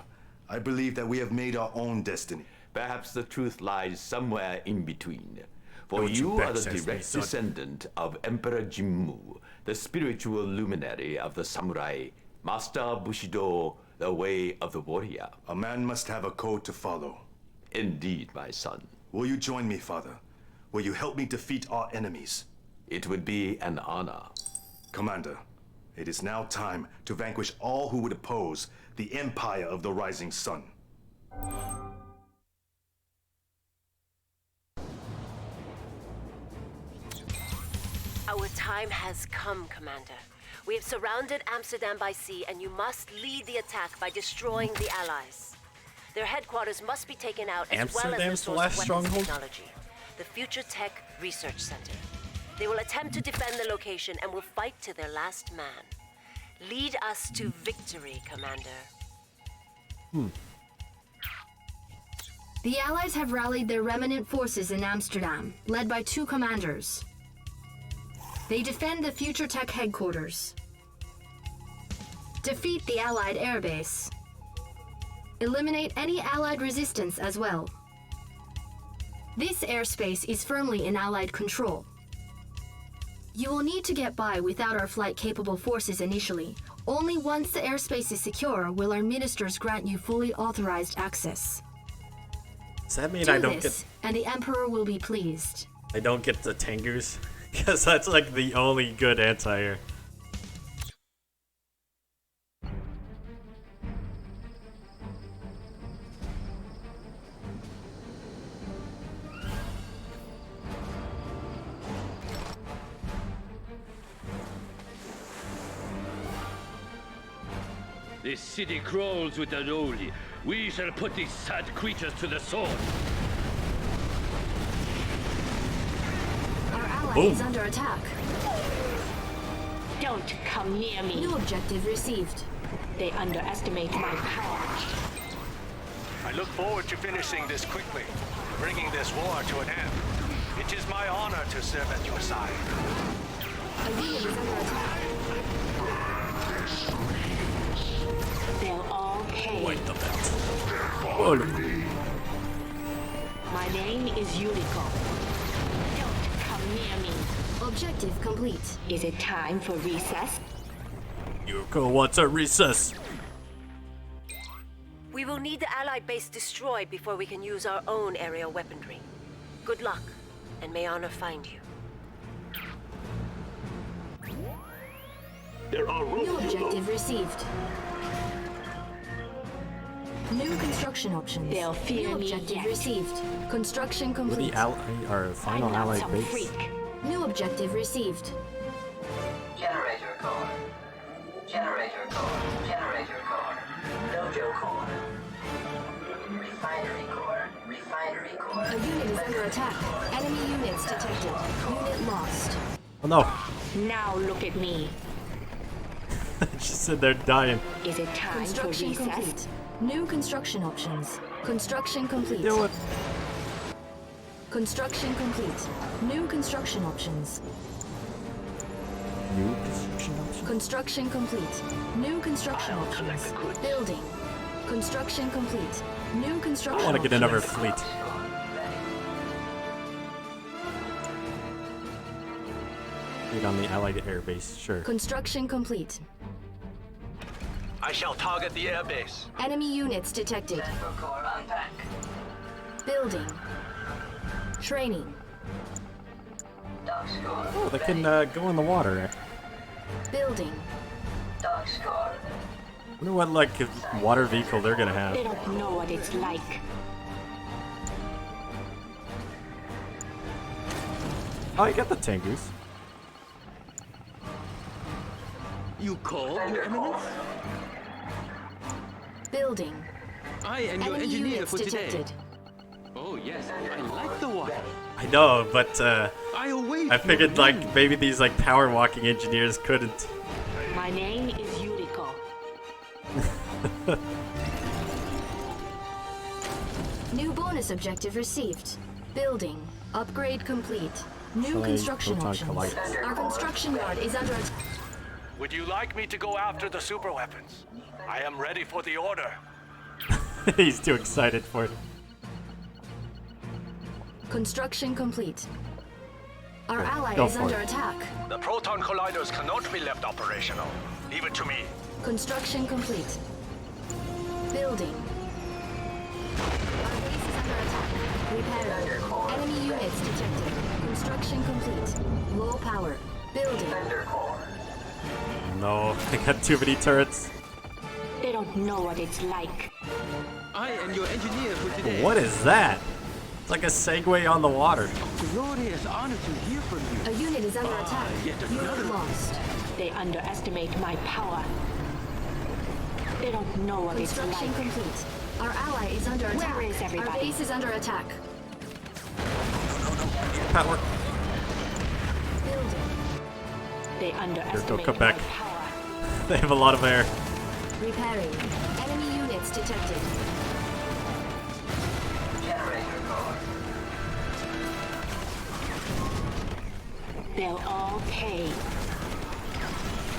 I believe that we have made our own destiny. Perhaps the truth lies somewhere in between. For Don't you are the backsass me, direct son. descendant of Emperor Jimmu, the spiritual luminary of the samurai, Master Bushido, the way of the warrior. A man must have a code to follow. Indeed, my son. Will you join me, Father? Will you help me defeat our enemies? It would be an honor. Commander, it is now time to vanquish all who would oppose the Empire of the Rising Sun. Our time has come, Commander. We have surrounded Amsterdam by sea, and you must lead the attack by destroying the Allies. Their headquarters must be taken out, as well as their Amsterdam's the source last of weapons stronghold? technology, the Future Tech Research Center. They will attempt to defend the location and will fight to their last man. Lead us to victory, Commander. The Allies have rallied their remnant forces in Amsterdam, led by 2 commanders. They defend the Future Tech headquarters. Defeat the Allied airbase. Eliminate any Allied resistance as well. This airspace is firmly in Allied control. You will need to get by without our flight-capable forces initially. Only once the airspace is secure will our ministers grant you fully authorized access. Does that mean Do I don't this, get and the Emperor will be pleased. I don't get the Tengus? Because that's like the only good anti-air. This city crawls with the lowly. We shall put these sad creatures to the sword. Our ally Boom. is under attack. Don't come near me. New objective received. They underestimate my power. I look forward to finishing this quickly, bringing this war to an end. It is my honor to serve at your side. A unit is under attack. They'll all pay. Wait the belt. My name is Yuriko. Don't come near me. Objective complete. Is it time for recess? Yuriko wants a recess. We will need the Allied base destroyed before we can use our own aerial weaponry. Good luck, and may honor find you. There are New objective received. New construction. construction options. They'll fear New me objective yet. received. Construction We're complete. the our final I'm not allied some base. freak. New objective received. Generator core. Generator core. Generator core. Dojo core. Refinery core. Refinery core. A unit is under attack. Enemy units detected. Unit lost. Oh no. Now look at me. She's sitting there dying. Is it time for Construction recess? complete. New construction options. Construction complete. Do it. Construction complete. New construction options. New construction option. Construction complete. New construction options. Building. Construction complete. New construction I want to get another options. fleet. Fleet on the allied air base, sure. Construction complete. I shall target the airbase. Enemy units detected. Core unpack. Building. Training. Dock score. Oh, they can go in the water. Building. Dock score. Wonder what like water vehicle they're gonna have. They don't know what it's like. Oh, you got the Tengus. You called, Your Eminence? Building. I am your Enemy engineer units for today. detected. Oh yes, I like the water. I know, but I await I figured your like maybe these like power walking engineers couldn't. My name is Yuriko. New bonus objective received. Building. Upgrade complete. New Solaz construction proton options. colliders. Our construction yard is under attack. Would you like me to go after the super weapons? I am ready for the order. He's too excited for it. Construction complete. Our ally go is for under it. attack. The proton colliders cannot be left operational. Leave it to me. Construction complete. Building. Our base is under attack. Repairing. Enemy units detected. Construction complete. Low power. Building. No, they got too many turrets. They don't know what it's like. I am your engineer for today. What is that? It's like a Segway on the water. Glorious honor to hear from you. A unit is under attack. Yet Unit another. lost. They underestimate my power. They don't know what it's Construction like. complete. Our ally is under attack. Where is Our everybody? base is under attack. Power. Building. They Here, underestimate go, come back. my power. They have a lot of air. Repairing. Enemy units detected. Generator core. They'll all pay.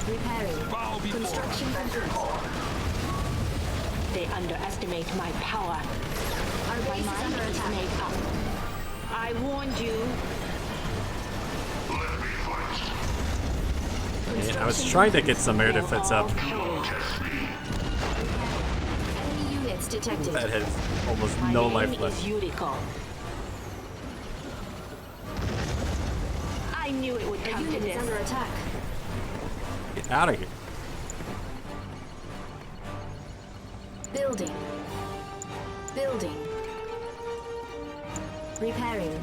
Repairing. Construction complete. They underestimate my power. Our My base is mind under is attack. made up. I warned you. Yeah, I was trying to get some air defense up. Enemy units detected. That has almost My no name life is left. Yuriko. I knew it would A come to unit is this. under attack. Get out of here. Building. Building. Repairing.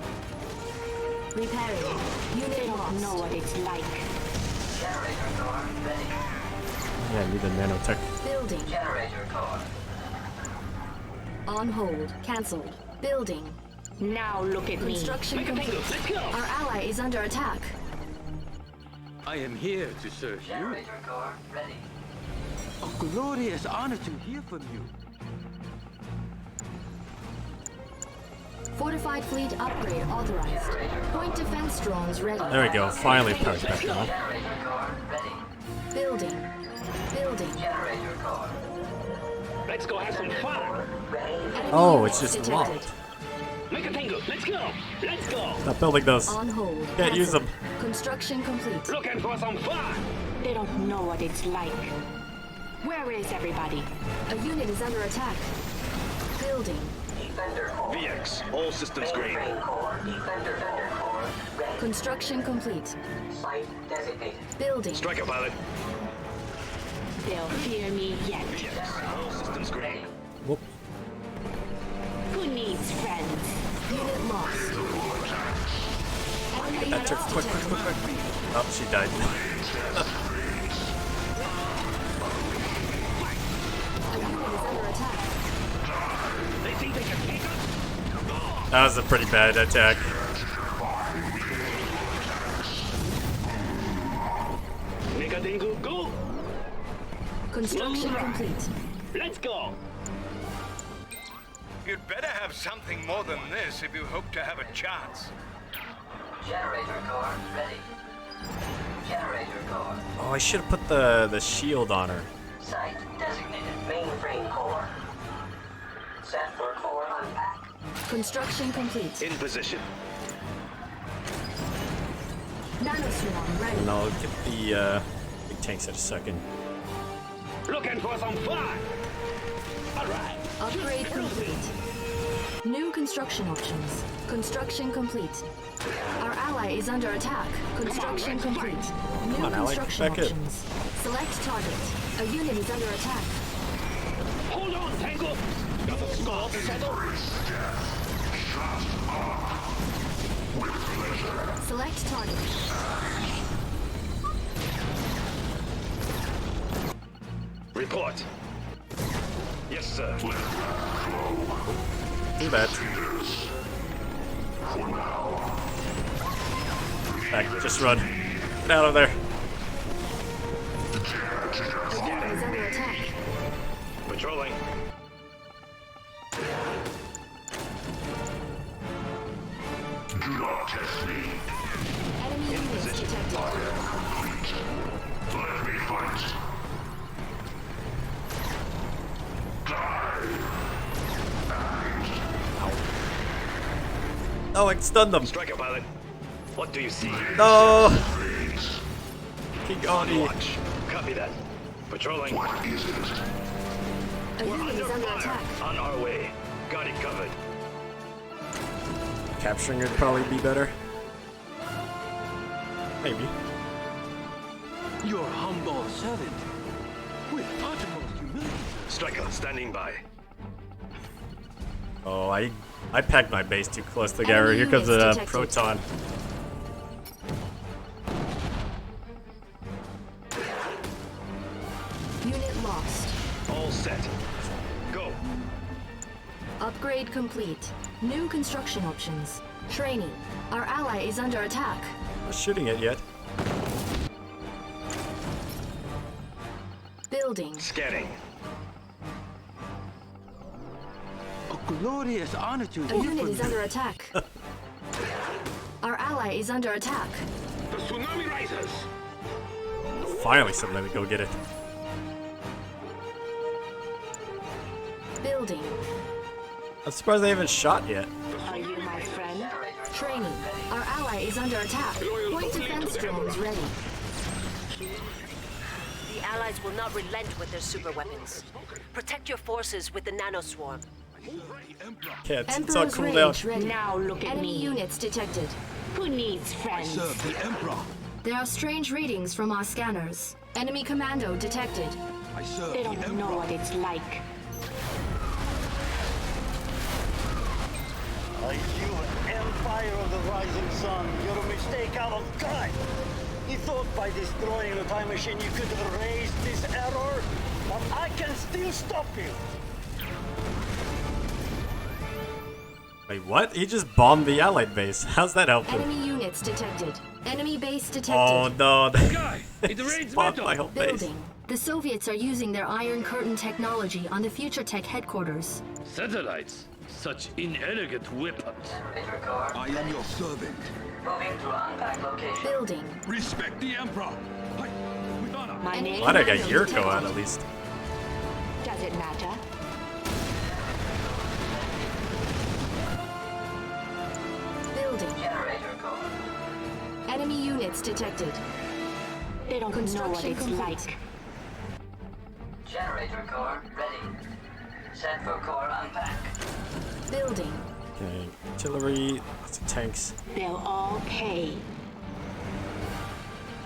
Repairing. Unit They don't lost. know what it's like. Generator core ready. Yeah, I need a nanotech. Building. Generator core. On hold. Cancelled. Building. Now look at me. Construction Make a complete. tango, let's go. Our ally is under attack. I am here to serve you. Generator core ready. A glorious honor to hear from you. Fortified fleet upgrade authorized. Point defense drones ready. There we go. Finally powered back on. Generator core ready. Building. Building. Generator core. Let's go have some fun. Enemy Oh, units it's just detected. locked. Make a tango. Let's go. Let's go. Stop building those. On hold. Can't use them. Construction complete. Looking for some fun. They don't know what it's like. Where is everybody? A unit is under attack. Building. Defender core. VX, all systems green. Mainframe core. Defender core ready. Construction complete. Site designated. Building. Striker pilot. They'll fear me yet. VX, all systems green. Whoop. needs friends? Unit lost. Enemy That took units quick. detected. Oh, she died. A unit is under attack. They think they can beat us? That was a pretty bad attack. Megadengu, go! Construction complete. Let's go! You'd better have something more than this if you hope to have a chance. Generator core ready. Generator core. Oh, I should have put the shield on her. Site designated mainframe core. Set for core unpack. Construction complete. In position. Nanoswarm ready. And I'll get the big tanks in a second. Looking for some fun! Alright! Upgrade complete. New construction options. Construction complete. Our ally is under attack. Construction complete. New Come on, ally, construction back in. options. Select target. A unit is under attack. Hold on, Tango! Got the score settled? Select target. Report. Yes, sir. Do that. Back, just run. Get out of there. A unit is under attack. Patrolling. Do not test me. Enemy units detected. Let me fight. Die. Oh, I stunned them. Striker pilot. What do you see? No. King Oni. Watch. Copy that. Patrolling. What is it? A We're unit is under under fire. attack. On our way. Got it covered. Capturing it would probably be better. Maybe. Your humble servant. With uttermost humility. Striker, standing by. Oh, I packed my base too close together. Enemy Here comes units a detected. proton. Unit lost. All set. Go. Upgrade complete. New construction options. Training. Our ally is under attack. Not shooting it yet. Building. Scanning. A glorious honor to A hear unit from is you. under attack. Our ally is under attack. The tsunami rises! Finally, somebody go get it. Building. I'm surprised they haven't shot yet. Are you my friend? Training. Our ally is under attack. Point defense drones ready. The Allies will not relent with their super weapons. Protect your forces with the nanoswarm. Can't. It's on Emperor's cooldown. Rage ready. Now look at Enemy me. units detected. Who needs friends? Serve the Emperor. There are strange readings from our scanners. Enemy commando detected. I serve They the don't Emperor. know what it's like. Are you Empire of the Rising Sun? You're a mistake out of time. You thought by destroying the time machine you could erase this error, but I can still stop you. Wait, what? He just bombed the allied base. How's that helping? Enemy units detected. Enemy base detected. Oh no! Guy, it They rains bombed metal. my whole base. Building. The Soviets are using their Iron Curtain technology on the Future Tech headquarters. Satellites. Such inelegant weapons. Generator core. I am your servant. Moving to unpack location. Building. Respect the Emperor. Hi, with honor. My name? Glad I got Commando Yurko detected. out at least. Does it matter? Building. Generator core. Enemy units detected. They don't know what Construction it's complete. like. Generator core ready. Set for core unpack. Building. Okay, artillery, some tanks. They'll all pay.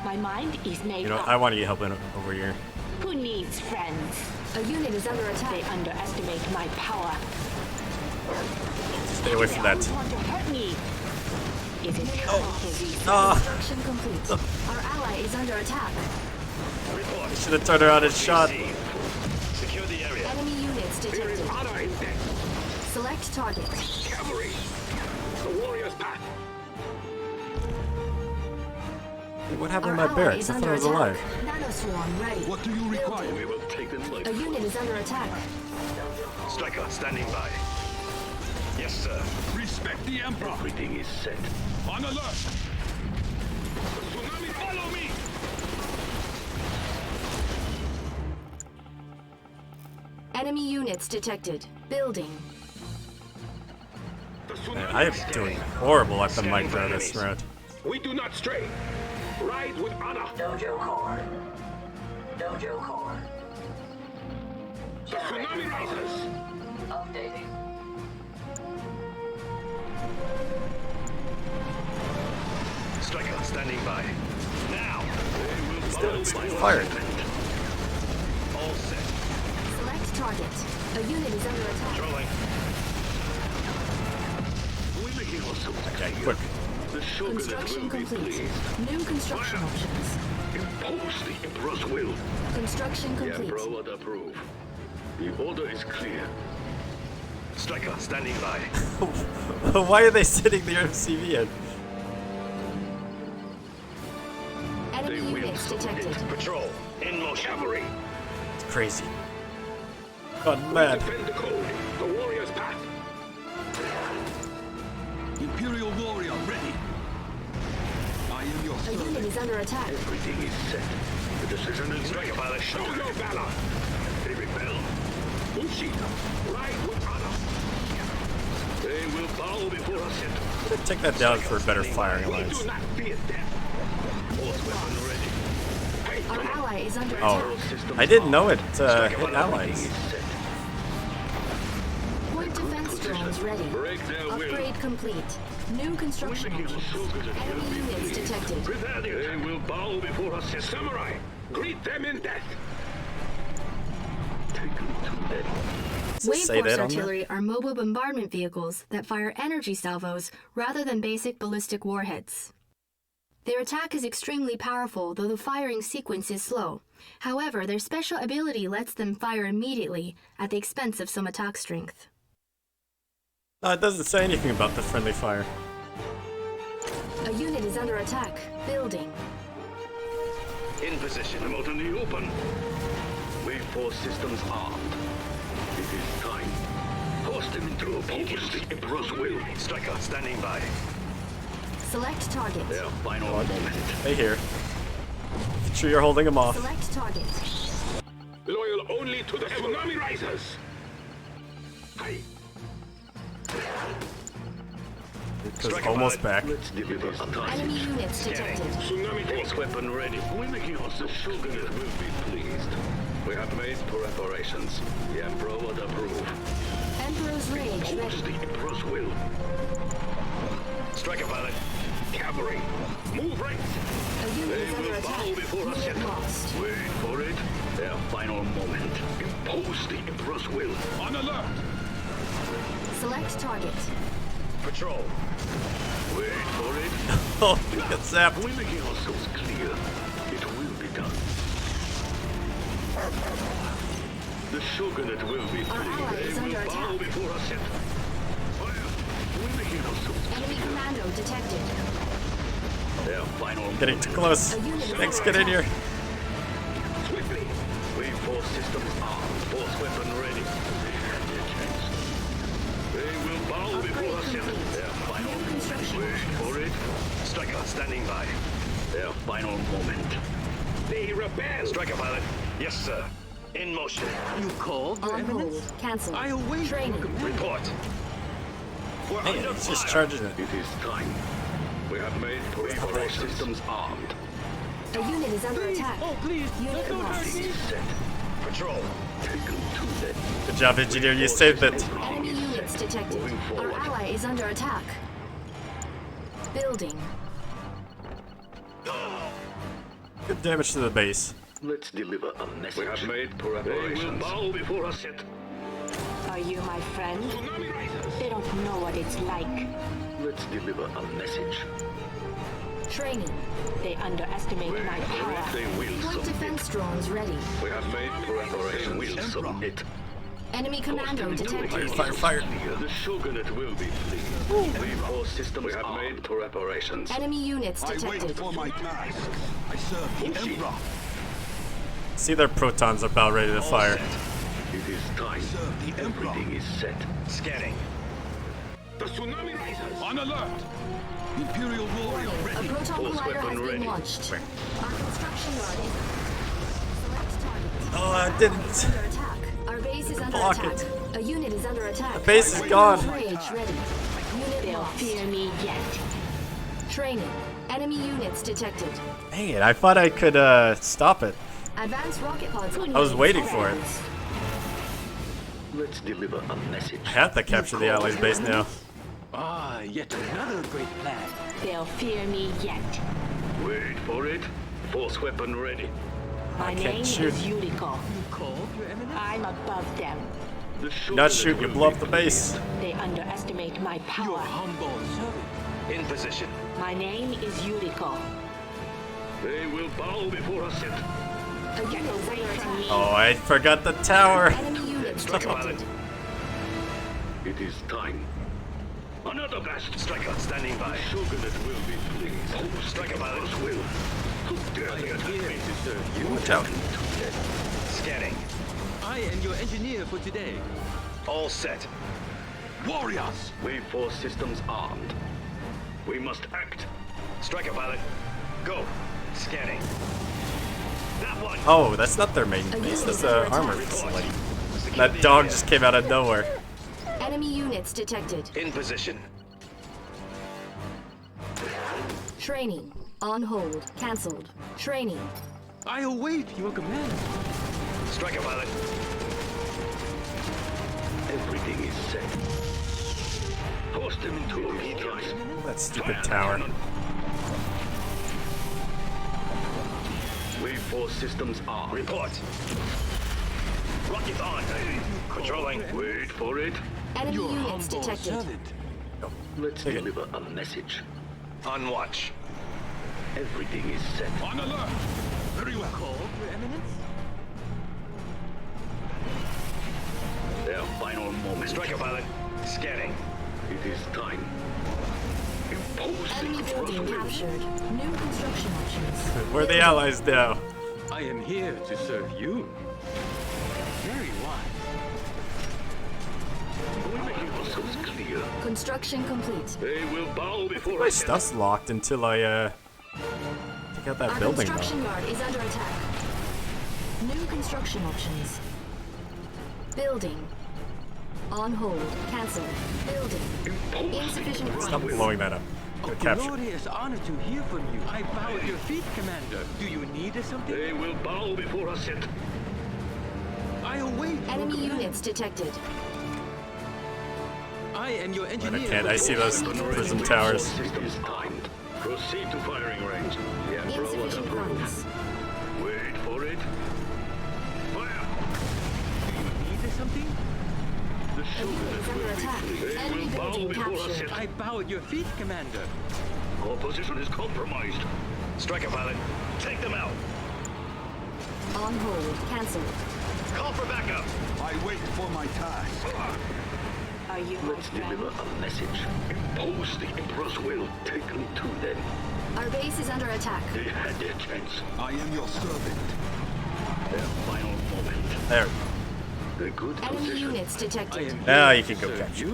My mind is made You know, up. I want to get help in over here. Who needs friends? A unit is under attack. They underestimate my power. Stay away from that. Want to hurt me? Is it Construction complete. Our ally is under attack. Should have turned around and shot. Secure the area. Enemy units There is detected. honor in death. Select target. Cavalry. The warrior's path. What happened to Our my ally barracks? is I thought under I was attack. alive. Nanoswarm ready. What do you require? We will take them A later. unit is under attack. Striker, standing by. Yes, sir. Respect the Emperor. Everything is set. On alert. Tsunami, follow me. Enemy units detected. Building. Man, I am doing horrible at the micro this round. We do not stray. Ride with honor. Dojo core. Dojo core. The tsunami rises. Updating. Striker, standing by. Now! Fired. All set. Select target. A unit is under attack. Rolling. Okay, quick. The Shogunate Construction will be complete. pleased. New construction options. Impose the Emperor's will. Construction The complete. Emperor would approve. The order is clear. Striker, standing by. Why are they sitting the MCV in? Enemy units detected. Patrol, in motion. Cavalry. It's crazy. Gone mad. Defend the code. The warrior's path. Imperial warrior ready. I am your A unit is under attack. Everything is set. The decision is Striker pilot, Show shoulder. your valor. They rebel. Uchi. Ride with honor. They will bow before us yet. Take that down for a better firing We alliance. do not fear death. Force weapon ready. Hey, Our ally is under Oh, attack. I didn't know it hit allies. Point defense drones ready. Break their will. Upgrade complete. New construction options. Enemy units detected. Prepare the attack. They will bow before us yet. Samurai. Greet them in death. Take them to death. Does it say Wave Force that on there? artillery are mobile bombardment vehicles that fire energy salvos rather than basic ballistic warheads. Their attack is extremely powerful, though the firing sequence is slow. However, their special ability lets them fire immediately at the expense of some attack strength. No, it doesn't say anything about the friendly fire. A unit is under attack. Building. In position. I'm out in the open. Wave force systems armed. It is time. Force them into obedience to the Emperor's will. Striker, standing by. Select target. Their final moment. Hey here. Make sure you're holding them off. Select target. Loyal only to the tsunami risers. Hey. Because almost back. Let's deliver a time. Enemy units detected. Tsunami force weapon ready. We're making us the Shogunate will be pleased. We have made preparations. The Emperor would approve. Emperor's Rage Impose ready. the Emperor's will. Striker pilot. Cavalry. Move right. A unit They is under will bow attack. before us Unit yet. lost. Wait for it. Their final moment. Impose the Emperor's will. On alert. Select target. Patrol. Wait for it. Oh, we got zapped. We're making ourselves clear. It will be done. The Shogunate will be Our free. ally They is will under bow attack. before us yet. Fire. We're making ourselves Enemy clear. commando detected. Their final Getting too close. A unit is Thanks, under get in here. attack. Swiftly. Wave force systems armed. Force weapon ready. They will bow before us yet. Their final moment. Wait for it. Striker, standing by. Their final moment. They rebel. Striker pilot. Yes, sir. In motion. You called, Your On Eminence? hold. Cancel. I await Training. Report. We're Hey, under it's just fire. charging it. It is time. We have made preparations. Systems armed. A unit is under attack. Oh, please. Unit Don't hurt lost. me. Set. Patrol. Taken to death. Good job, engineer. You saved it. Enemy units detected. Moving Our forward. ally is under attack. Building. Good damage to the base. Let's deliver a message. We have made preparations. They will bow before us yet. A Are you my friend? They don't know what it's like. Let's deliver a message. Training. They underestimate my power. They will Point defense drones ready. We have made preparations. They will submit. Enemy commando detected. Fire. The Shogunate will be fleeing. We force systems we have made preparations. Enemy units I detected. wait for my task. I serve the Emperor. See, their protons are about ready to fire. It is time. Everything is set. Scanning. The tsunami risers. On alert. Imperial warrior A ready. proton Force collider has weapon been ready. launched. Our construction yard is... Select target. Oh, I didn't. Under attack. Our base is under Block attack. it. A unit is under attack. The base is gone. Rage ready. Unit They'll lost. fear me yet. Training. Enemy units detected. Dang it, I thought I could stop it. Advanced rocket pods. I was waiting for it. Let's deliver a message. I have to capture the Allies base now. Ah, yet another great plan. They'll fear me yet. Wait for it. Force weapon ready. My can't name shoot. is Yuriko. You called, Your Eminence? I'm above them. The Not Shogunate shoot, you will blow be up the base. They underestimate my Your power. humble servant. In position. My name is Yuriko. They will bow before us. A unit is under attack. Oh, I forgot the tower. Enemy units detected. It is time. Another blast. Striker standing by. Shogunate will be pleased. Striker pilot. Will. How dare they attack Here me? to serve you. Watch out. Scanning. I am your engineer for today. All set. Warriors. Wave force systems armed. We must act. Striker pilot. Go. Scanning. That one. Oh, that's not their main base. That's the armor facility. That dog just came out of nowhere. Enemy units detected. In position. Training. On hold. Cancelled. Training. I await your command. Striker pilot. Everything is set. Force them into obedience. That stupid tower. Wave force systems armed. Report. Rockets on. Controlling. Wait for it. Enemy Your units humble detected. servant. Let's deliver a message. On watch. Everything is set. On alert. Very well. Called, Your Eminence? Their final moment. Striker pilot. Scanning. It is time. Impose Enemy the building will. captured. New construction options. Where are the Allies now? I am here to serve you. Very wise. Our muscles clear. Construction complete. They will bow before My us. stuff's locked until I take out that Our building construction though. yard is under attack. New construction options. Building. On hold. Cancel. Building. Insufficient Stop funds. blowing that up. A Good capture. glorious honor to hear from you. I bow at your feet, Commander. Do you need something? They will bow before us yet. I await your Enemy command. units detected. I am your Wait, engineer. I can't. I see those prism Wave towers. force systems timed. Proceed to firing range. The Emperor will Insufficient approve. funds. Wait for it. Fire! Need something? The A unit is Shogunate under will be attack. free. They Enemy will bow building before us captured. yet. I bow at your feet, Commander. Our position is compromised. Striker pilot. Take them out. On hold. Cancel. Call for backup. I wait for my task. Are you my Let's friend? deliver a message. Impose the Emperor's will. Take them to them. Our base is under attack. They had their chance. I am your servant. Their final moment. There. The good Enemy position. units detected. Now you can go capture.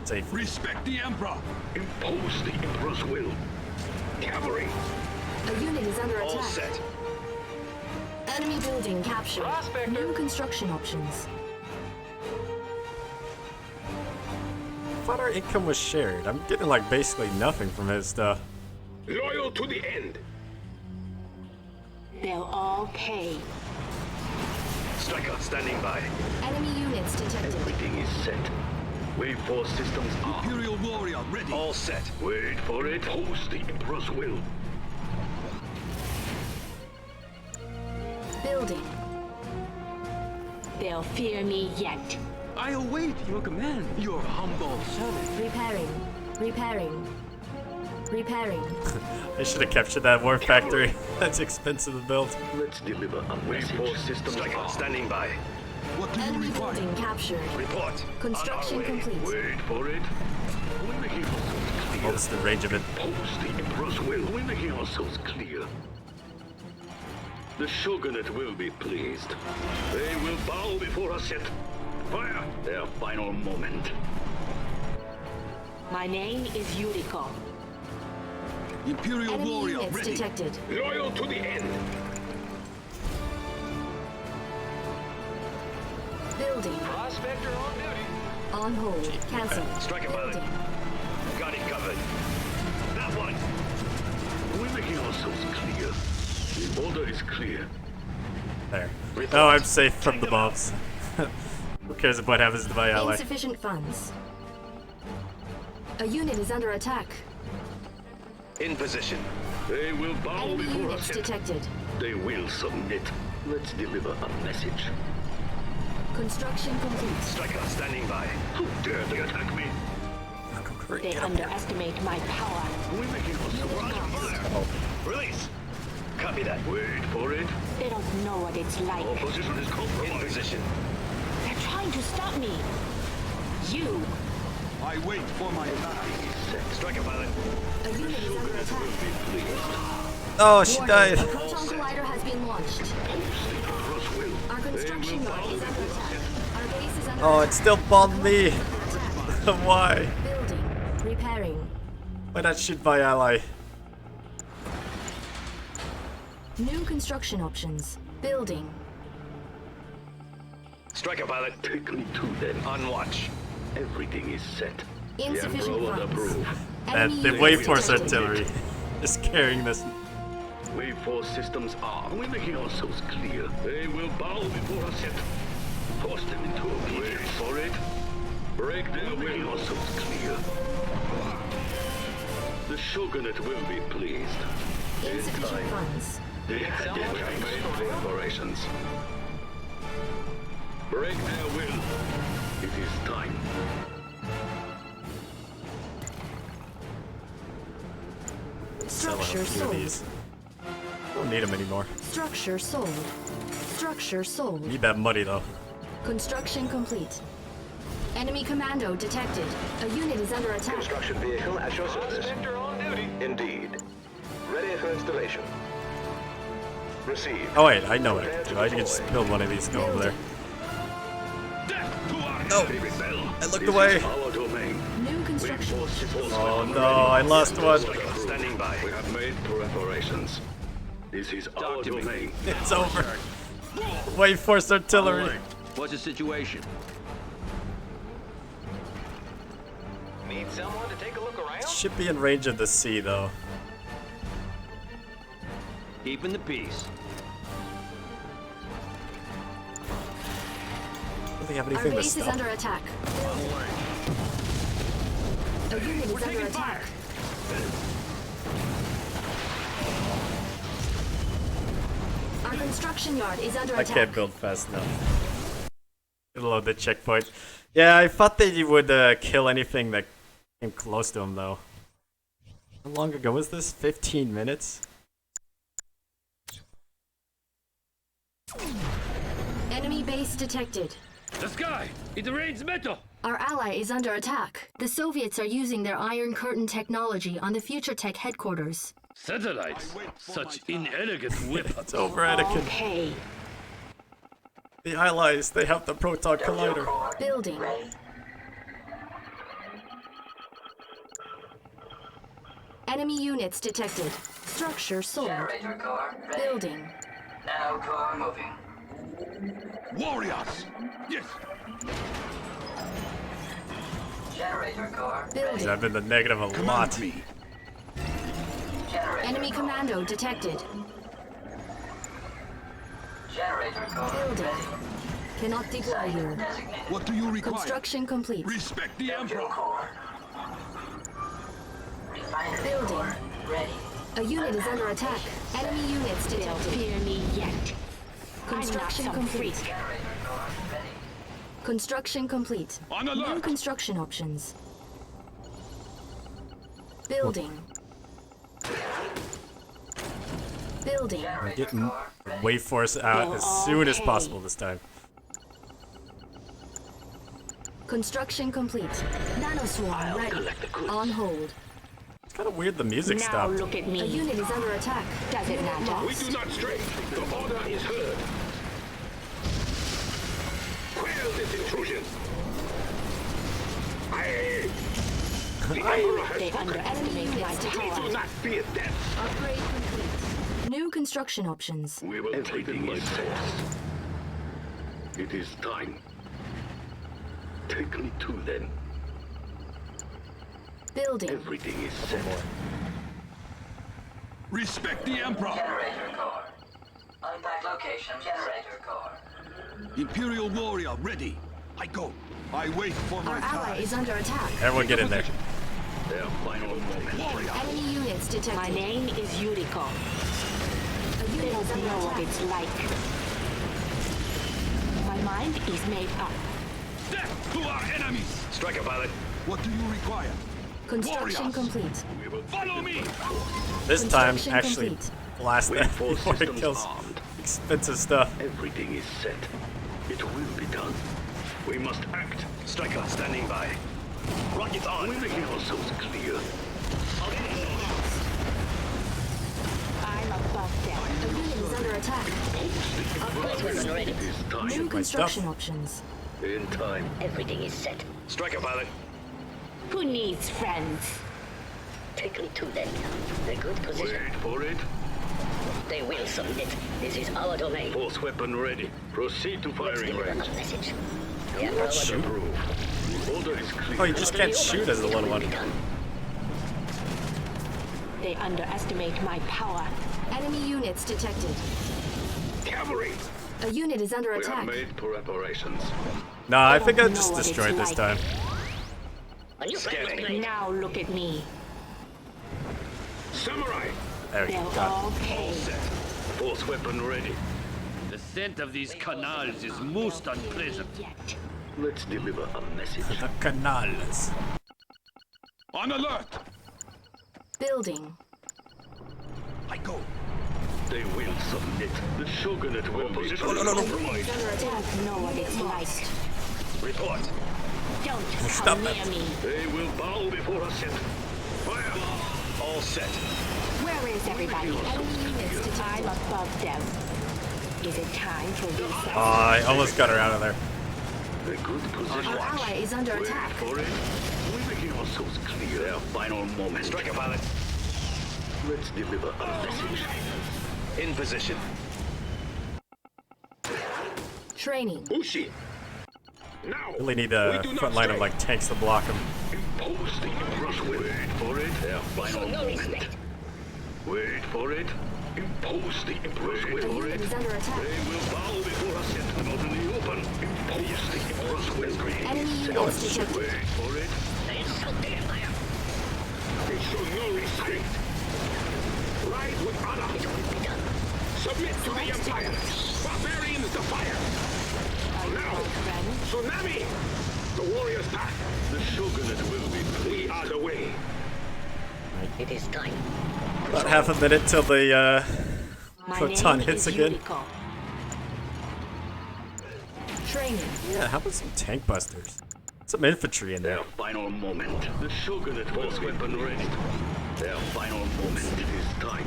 Safe. Respect the Emperor. Impose the Emperor's will. Cavalry. A unit is under All attack. set. Enemy building captured. Prospector. New construction options. I thought our income was shared. I'm getting like basically nothing from his stuff. Loyal to the end. They'll all pay. Striker standing by. Enemy units detected. Everything is set. Wave force systems armed. Imperial warrior ready. All set. Wait for it. Impose the Emperor's will. Building. They'll fear me yet. I await your command, your humble servant. Repairing. I should have captured that war factory. That's expensive to build. Let's deliver a message. Force systems standing by. Enemy building captured. Report. Construction complete. Wait for it. When the heat is clear. What's the range of it? Post the Emperor's will. When the heat is clear. The Shogunate will be pleased. They will bow before us at fire. Their final moment. My name is Yuriko. Imperial Enemy warrior units ready. detected. Loyal to the end. Building. Prospector on duty. On hold. Cancel. Strike a pilot. Building. Got it covered. That one. When the heat is clear. The order is clear. There. Now I'm safe from the bombs. Who cares what happens to my ally? Insufficient funds. A unit is under attack. In position. They will bow Enemy before units us. detected. They will submit. Let's deliver a message. Construction complete. Striker standing by. Who dare they attack me? They underestimate my power. Release. Copy that. Wait for it. They don't know what it's like. All position is compromised. In position. They're trying to stop me. You. I wait for my time. Striker pilot. A unit is under attack. Oh, she died. A proton collider has been launched. Our construction yard is under attack. Our base is under Oh, attack. it still bombed me. Why? Building. Repairing. Why not shoot my ally? New construction options. Building. Striker pilot. Take me to them. On watch. Everything is set. Insufficient the funds. approve. That the Waveforce artillery is carrying this. Waveforce systems armed. When the Hinosos clear, they will bow before us yet. Force them into obedience. Wait for it. Break their will. Hinosos clear. The Shogunate will be pleased. Insufficient funds. They had their operations. Break their will. It is time. Structure sold. Don't need them anymore. Structure sold. Structure sold. Need that money though. Construction complete. Enemy commando detected. A unit is under attack. Construction vehicle at your service. Prospector on duty. Indeed. Ready for installation. Received. Oh wait, I know what I can do. I can just build one of these and go over there. No! I looked away. New construction. Oh no, I lost one. Standing by. We have made preparations. This is our domain. It's over. Waveforce artillery. What's the situation? Need someone to take a look around? Should be in range of the sea though. Keeping the peace. Do they have Our anything to base is stop? under attack. A unit is under attack. Our construction yard is under I attack. can't build fast enough. Load the checkpoint. Yeah, I thought that you would kill anything that came close to him though. How long ago was this? 15 minutes? Enemy base detected. The sky! It rains metal! Our ally is under attack. The Soviets are using their Iron Curtain technology on the Future Tech headquarters. Satellites! Such inelegant weapons. It's over, Anakin. Okay. The allies, they have the proton collider. Building. Enemy units detected. Structure sold. Generator core ready. Building. Now core moving. Warriors! Yes! Generator core Building. I've been the negative a lot. Enemy commando detected. Generator core Building. Cannot deploy here. What do you require? Construction complete. Respect the Emperor. Building. Ready. A unit is under attack. Enemy units detected. Fear me yet. Construction I'm not some complete. freak. Construction complete. On alert. New construction options. Building. Building. We're getting wave force out as soon as possible this time. Construction complete. Nanoswarm ready. On hold. It's kind of weird the music stopped. Look at me. A unit is under attack. Does it matter? We do not stray. The order is heard. Quell this intrusion. Aye. The Emperor has They spoken. underestimate my We do power. not fear death. Upgrade complete. New construction options. We will take it by force. It is time. Take me to them. Building. Everything is set. Respect the Emperor. Generator core. Unpack location. Generator core. Imperial warrior ready. I go. I wait for my Our ally time. is under attack. Everyone get in there. Their final moment. Enemy units detected. My name is Yuriko. A They unit is don't under know what attack. it's like. My mind is made up. Death to our enemies. Striker pilot. What do you require? Construction Warriors. complete. Follow me. This time, Construction actually, complete. blast that Force before it systems kills armed. expensive stuff. Everything is set. It will be done. We must act. Striker standing by. Rocket on. We're making ourselves clear. I'm above them. A unit is under attack. Upgrade It is time. New construction options. In time. Everything is set. Striker pilot. Who needs friends? Take me to them. A good position. Wait for it. They will submit. This is our domain. Force weapon ready. Proceed to firing Deliver range. a message. The Can't Emperor shoot. Approved. Order is clear. Oh, you just can't shoot as a little one. They underestimate my power. Enemy units detected. Cavalry. A unit is under We are attack. made for reparations. No, I think I don't just know what it's destroyed this like. time. A new Scanning. plane. Now look at me. Samurai. There we They'll go. all pay. Force weapon ready. The scent of these canals is most unpleasant. Yet. Let's deliver a message. The canals. On alert. Building. I go. They will submit. The shogunate will be Enemy is under attack. Don't know what it's like. Report. Don't Stop come it. near me. They will bow before us in fire. All set. Where is everybody? Enemy units detected. I'm above them. Is it time for reset? Oh, I almost got her out of there. A good position. Our ally is under Wait attack. for it. We're making ourselves clear. Their final moment. Striker pilot. Let's deliver a message. In position. Training. Ushi. Now. Really need a We do not front line of stray. like tanks to block them. Impose the Emperor's will. Wait for it. Their final moment. Wait for it. Impose the Emperor's A will. unit is under attack. They will bow before us in out in the open. Impose the Emperor's will. Enemy units detected. Wait for it. They insult the Empire. They show no restraint. Rise with honor. It will be done. Submit to the Empire. Barbarians to fire. Now. Tsunami. The warrior's path. The shogunate will be We pleased. are the way. It is time. About half a minute till the My proton name hits is again. Yuriko. Training. Yeah, how about some tank busters? Some infantry in there. Their final moment. The shogunate force weapon ready. Their final moment. It is time.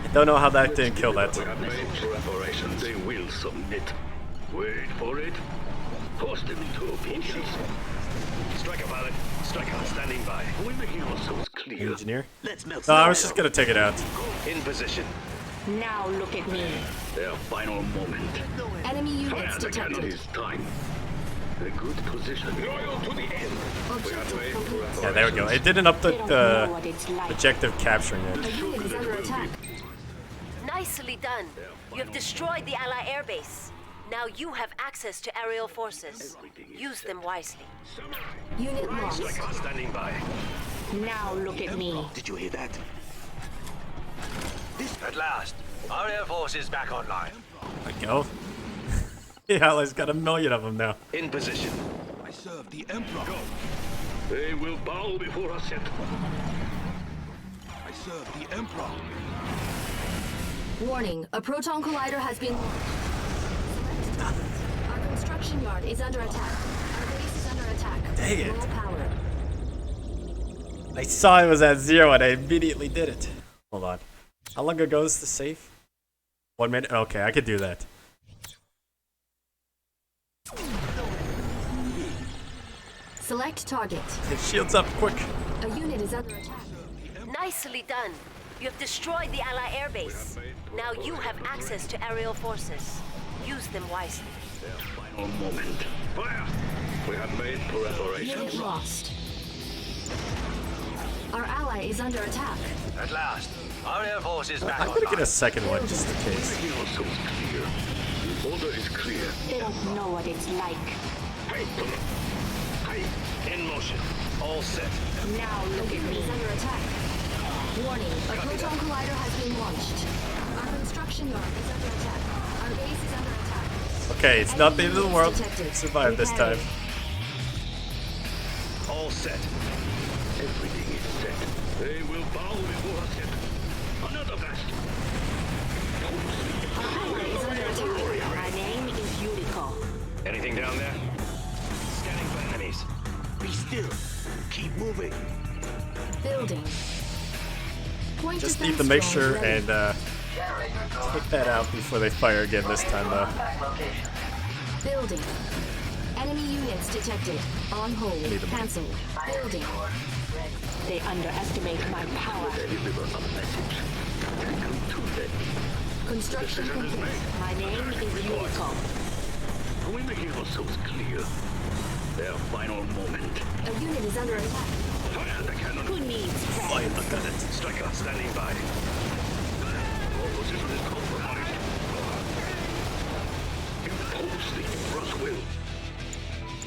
I don't know how that didn't kill that. We have made preparations. They will submit. Wait for it. Force them into pieces. Striker pilot. Striker standing by. We're making ourselves clear. Engineer? Let's melt. No, I was just gonna take it out. In position. Now look at me. Their final moment. Enemy units Fire the cannon. It detected. is time. A good position. Loyal to the end. We have made preparations. Yeah, there we go. It didn't up They don't know what it's like. objective capturing it. A unit is under attack. Nicely done. You have destroyed the Ally airbase. Now you have access to aerial forces. Use them wisely. Unit lost. Striker standing by. Now look at me. Did you hear that? At last, our air force is back online. There we go. The Allies got 1 million of them now. In position. I serve the Emperor. Go. They will bow before us yet. I serve the Emperor. Warning, a proton collider has been launched. Our construction yard is under attack. Our base is under attack. Dang it. Low power. I saw it was at 0 and I immediately did it. Hold on. How long ago is the save? 1 minute? Okay, I could do that. Select target. It shields up quick. A unit is under attack. Nicely done. You have destroyed the Ally airbase. Now you have access to aerial forces. Use them wisely. Final moment. Fire! We have made preparations. Unit lost. Our ally is under attack. At last, our air force is back. I'm gonna get a second one just in case. Also clear. The order is clear. They don't know what it's like. In motion. All set. Now look at me. Is under attack. Warning, a proton collider has been launched. Our construction yard is under attack. Our base is under attack. Okay, it's not the end of the world. Survive this time. All set. Everything is set. They will bow before us yet. Another blast. Our ally is under attack. My name is Yuriko. Anything down there? Scanning for enemies. Be still. Keep moving. Building. Point Just defense need to make drone sure ready. and take that out before they fire again this time though. Building. Enemy units detected. On hold. Cancel. Building. They underestimate my power. Construction complete. My name is Yuriko. Are we making ourselves clear? Their final moment. A unit is under attack. Fire the cannon. Who needs Fire the cannon. Striker standing by. All position is compromised. Impose the Emperor's will.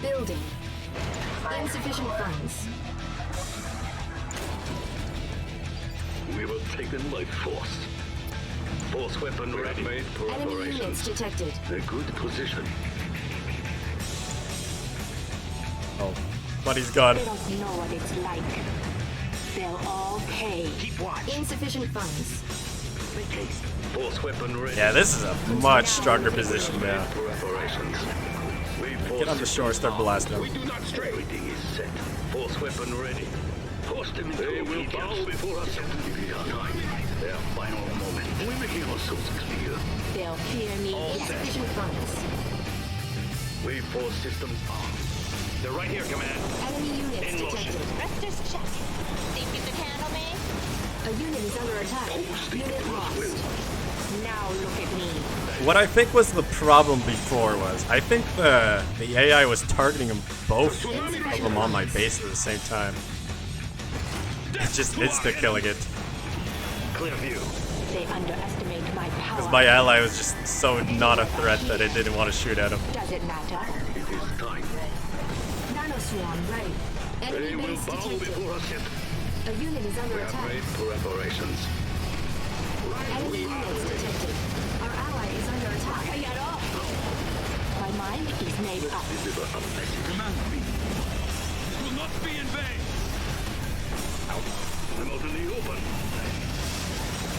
Building. Insufficient funds. We will take them by force. Force weapon ready. Made Enemy units detected. A good position. Oh, buddy's gone. They don't know what it's like. They'll all pay. Keep watch. Insufficient funds. Make haste. Force weapon ready. Yeah, this is a much stronger position now. Preparations. Get on the shore, start blasting them. We do not stray. Everything is set. Force weapon ready. Force them into They will bow before us. Their final moment. We're making ourselves clear. They'll fear me. Insufficient funds. Wave force systems on. They're right here, Command. Enemy units In motion. detected. Rector's check. Think you can handle me? A unit is under attack. Unit lost. Now look at me. What I think was the problem before was I think the AI was targeting them both of them on my base at the same time. It's just insta killing it. Clear view. They underestimate my power. Because my ally was just so not a threat that I didn't want to shoot at him. Does it matter? It is time. Nanoswarm ready. Enemy They will base bow detected. before us yet. A unit is under We have attack. made preparations. Enemy units detected. Our ally is under attack. Get off! My mind is made up. Deliver a message. Command me. It will not be in vain. I'm out in the open.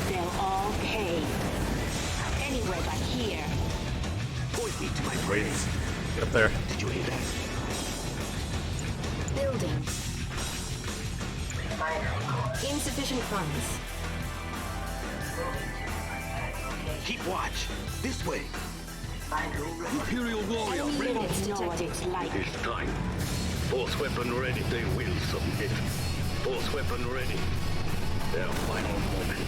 They'll all pay. Anywhere but here. Point me to my Wait, brains. get up there. Did you hear that? Building. Insufficient funds. Keep watch. This way. Imperial warrior. Enemy They units don't know what detected. it's like. It is time. Force weapon ready. They will submit. Force weapon ready. Their final moment.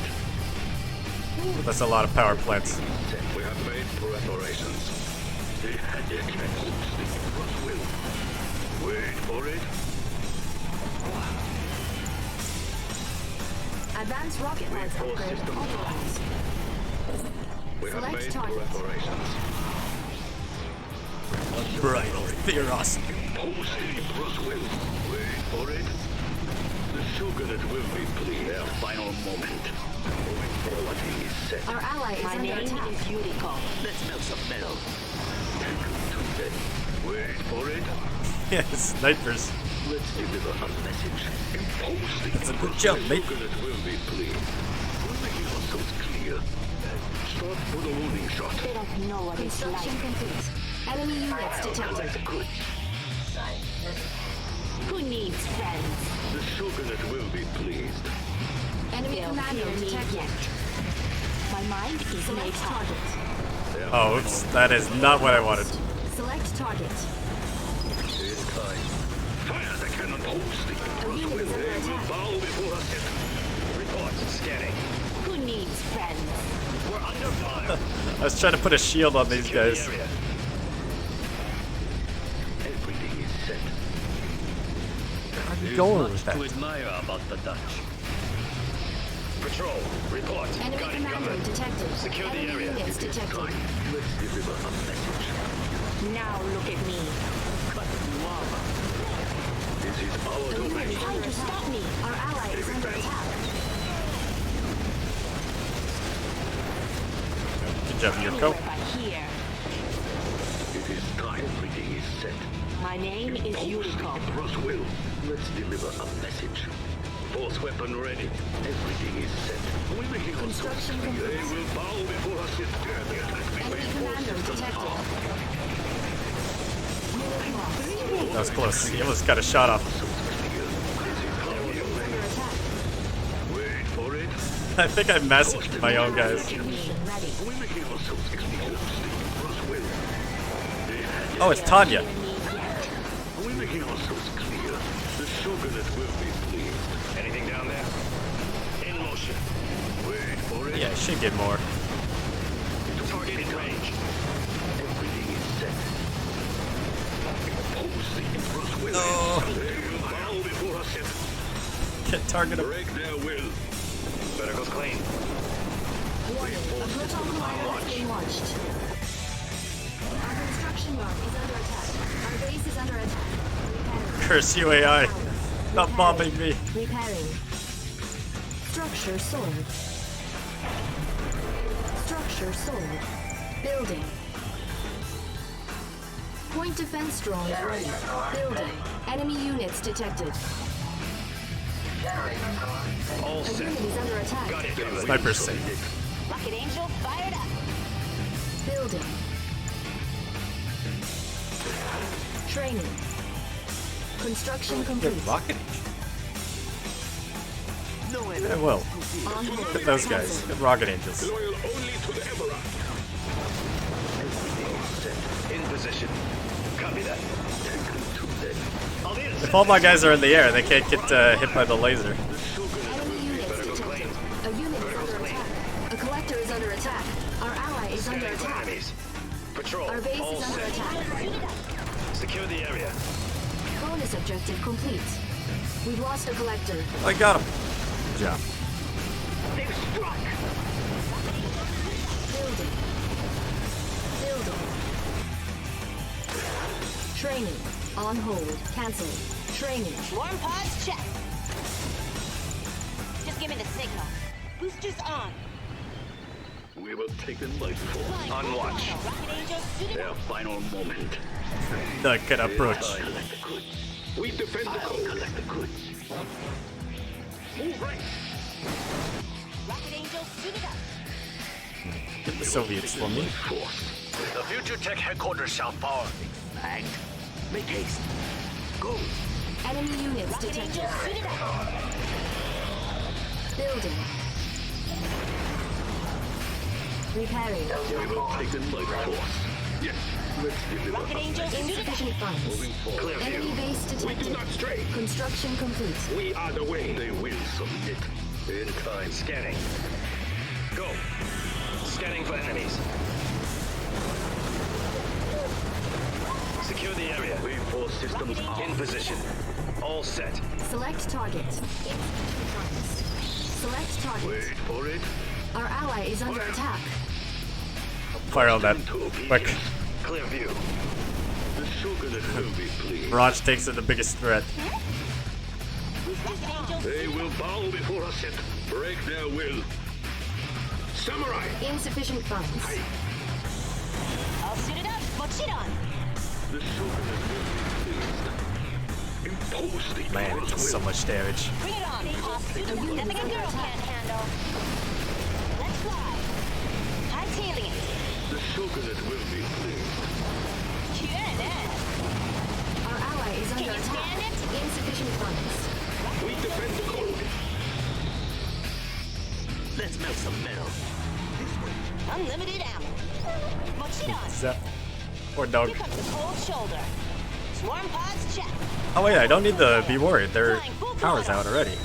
That's a lot of power plants. We have made preparations. They had their chance. The Emperor's will. Wait for it. Advanced rocket launch upgrade authorized. We have Select made target. preparations. Unbridled ferocity. Post the Emperor's will. Wait for it. The Shogunate will be pleased. Their final moment. Everything is set. Our ally is My under name attack. is Yuriko. Let's melt some metal. Wait for it. Yeah, snipers. Let's deliver a message. Impose the That's a good job, mate. Shogunate will be pleased. We're making ourselves clear. Start for the loading shot. They don't know what it's like. Construction complete. Enemy units detected. The goods. Who needs friends? The Shogunate will be pleased. Enemy They'll commander fear me detected. yet. My mind is Select made up. target. Oh, oops. That is not what I wanted. Select target. In time. Fire the cannon post. A unit is under attack. Bow before us. Reports scanning. Who needs friends? We're under fire. I was trying to put a shield on these Secure the guys. area. Everything is set. I'm going with that. To admire about the Dutch. Patrol, report. Enemy Got it commander covered. detected. Secure the Enemy area. units detected. Let's deliver a message. Now look at me. This is our The unit domain. is under attack. Our ally is under attack. Good job, Yurko. Anywhere but here. It is time. Everything is set. My name is Yuriko. Emperor's will. Let's deliver a message. Force weapon ready. Everything is set. We're making Construction ourselves clear. complete. They will bow before us in dare the attack. Enemy commander detected. Unit lost. That was close. He almost got a shot off. Unit is under attack. Wait for it. I think I messaged my own guys. Execution ready. We're making ourselves exposed. Emperor's will. Oh, it's Tanya. We're making ourselves clear. The Shogunate will be pleased. Anything down there? In motion. Wait for it. Yeah, I should get more. Target in range. Everything is set. Impose the Emperor's will. No. They will bow before us in. Can't target him. Break their will. Better go clean. Warning, a proton collider has been launched. Our construction yard is under attack. Our base is under attack. Repairing. Curse you, AI. Not bombing me. Repairing. Structure sold. Structure sold. Building. Point defense drone ready. Building. Enemy units detected. All A set. unit is under attack. Got it covered. Sniper's safe. Rocket Angel fired up. Building. Training. Construction complete. Rocket. Yeah, well. On hold. Look at those guys. Good rocket angels. Loyal only to the Emperor. Everything is set. In position. Copy that. I'll need a If all my guys are in the air, they can't get hit by the laser. Enemy units detected. A unit is under attack. A collector is under attack. Our ally is under Scanning for attack. enemies. Patrol. Our base all is under set. attack. Secure the area. Bonus objective complete. We've lost a collector. I got him. Good job. They've struck. Building. Building. Training. On hold. Cancel. Training. Swarm pods check. Just give me the signal. Boosters on. We will take them by force. On watch. Rocket Angel suited Their up. final moment. I can approach. Collect the goods. We defend the code. Collect the goods. Move right. Rocket Angel suited up. Get the Soviets for me. The Future Tech headquarters shall fall. Act. Make haste. Go. Enemy units Rocket detected. Angel suited up. Building. Repairing. We will take them by force. Yes. Let's deliver. Rocket Angel suited up. Insufficient funds. Moving forward. Clear Enemy view. base We do detected. not stray. Construction complete. We are the way. They will submit. In time. Scanning. Go. Scanning for enemies. Secure the area. We force systems In on. position. All set. Select target. Select target. Wait for it. Our ally is under attack. Fire on that. Quick. Clear view. The Shogunate will be pleased. Mirage takes it the biggest threat. Rocket Angel They will bow before us and break their will. Samurai! Insufficient funds. all suited up. The shogunate will be pleased. Impose the Man, Emperor's it's so will. much damage. Bring it on, Pop. Nothing a girl can't handle. Let's fly. Hightailing it. The shogunate will be pleased. Our ally is under attack. Insufficient funds. We defend the code. Let's melt some metal. Unlimited ammo. Mochidon. Zap. Poor dog. Here comes the cold shoulder. Swarm pods check. Oh wait, I don't need to be worried. Their power's out already.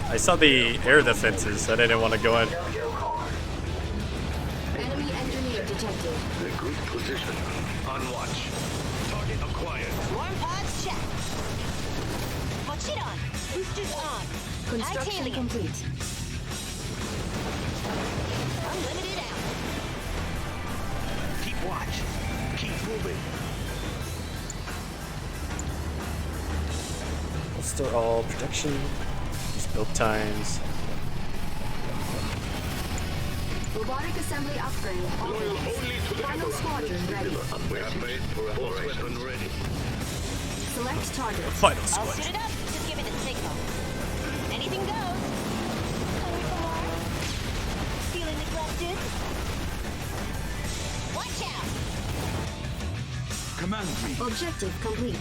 I saw the air defenses, so I didn't want to go in. Enemy engineer detected. A good position. On watch. Target acquired. Swarm pods check. Mochidon. Boosters on. Construction Hightailing it. complete. Unlimited ammo. Keep watch. Keep moving. Store all protection. Use build times. Robotic assembly upgrade. Final squadron ready. We have made preparation. Weapon ready. Select target. Final I'll squad. suit it up. Just give me the signal. Anything goes. Hungry for more? Feeling neglected? Watch out! Command me. Objective complete.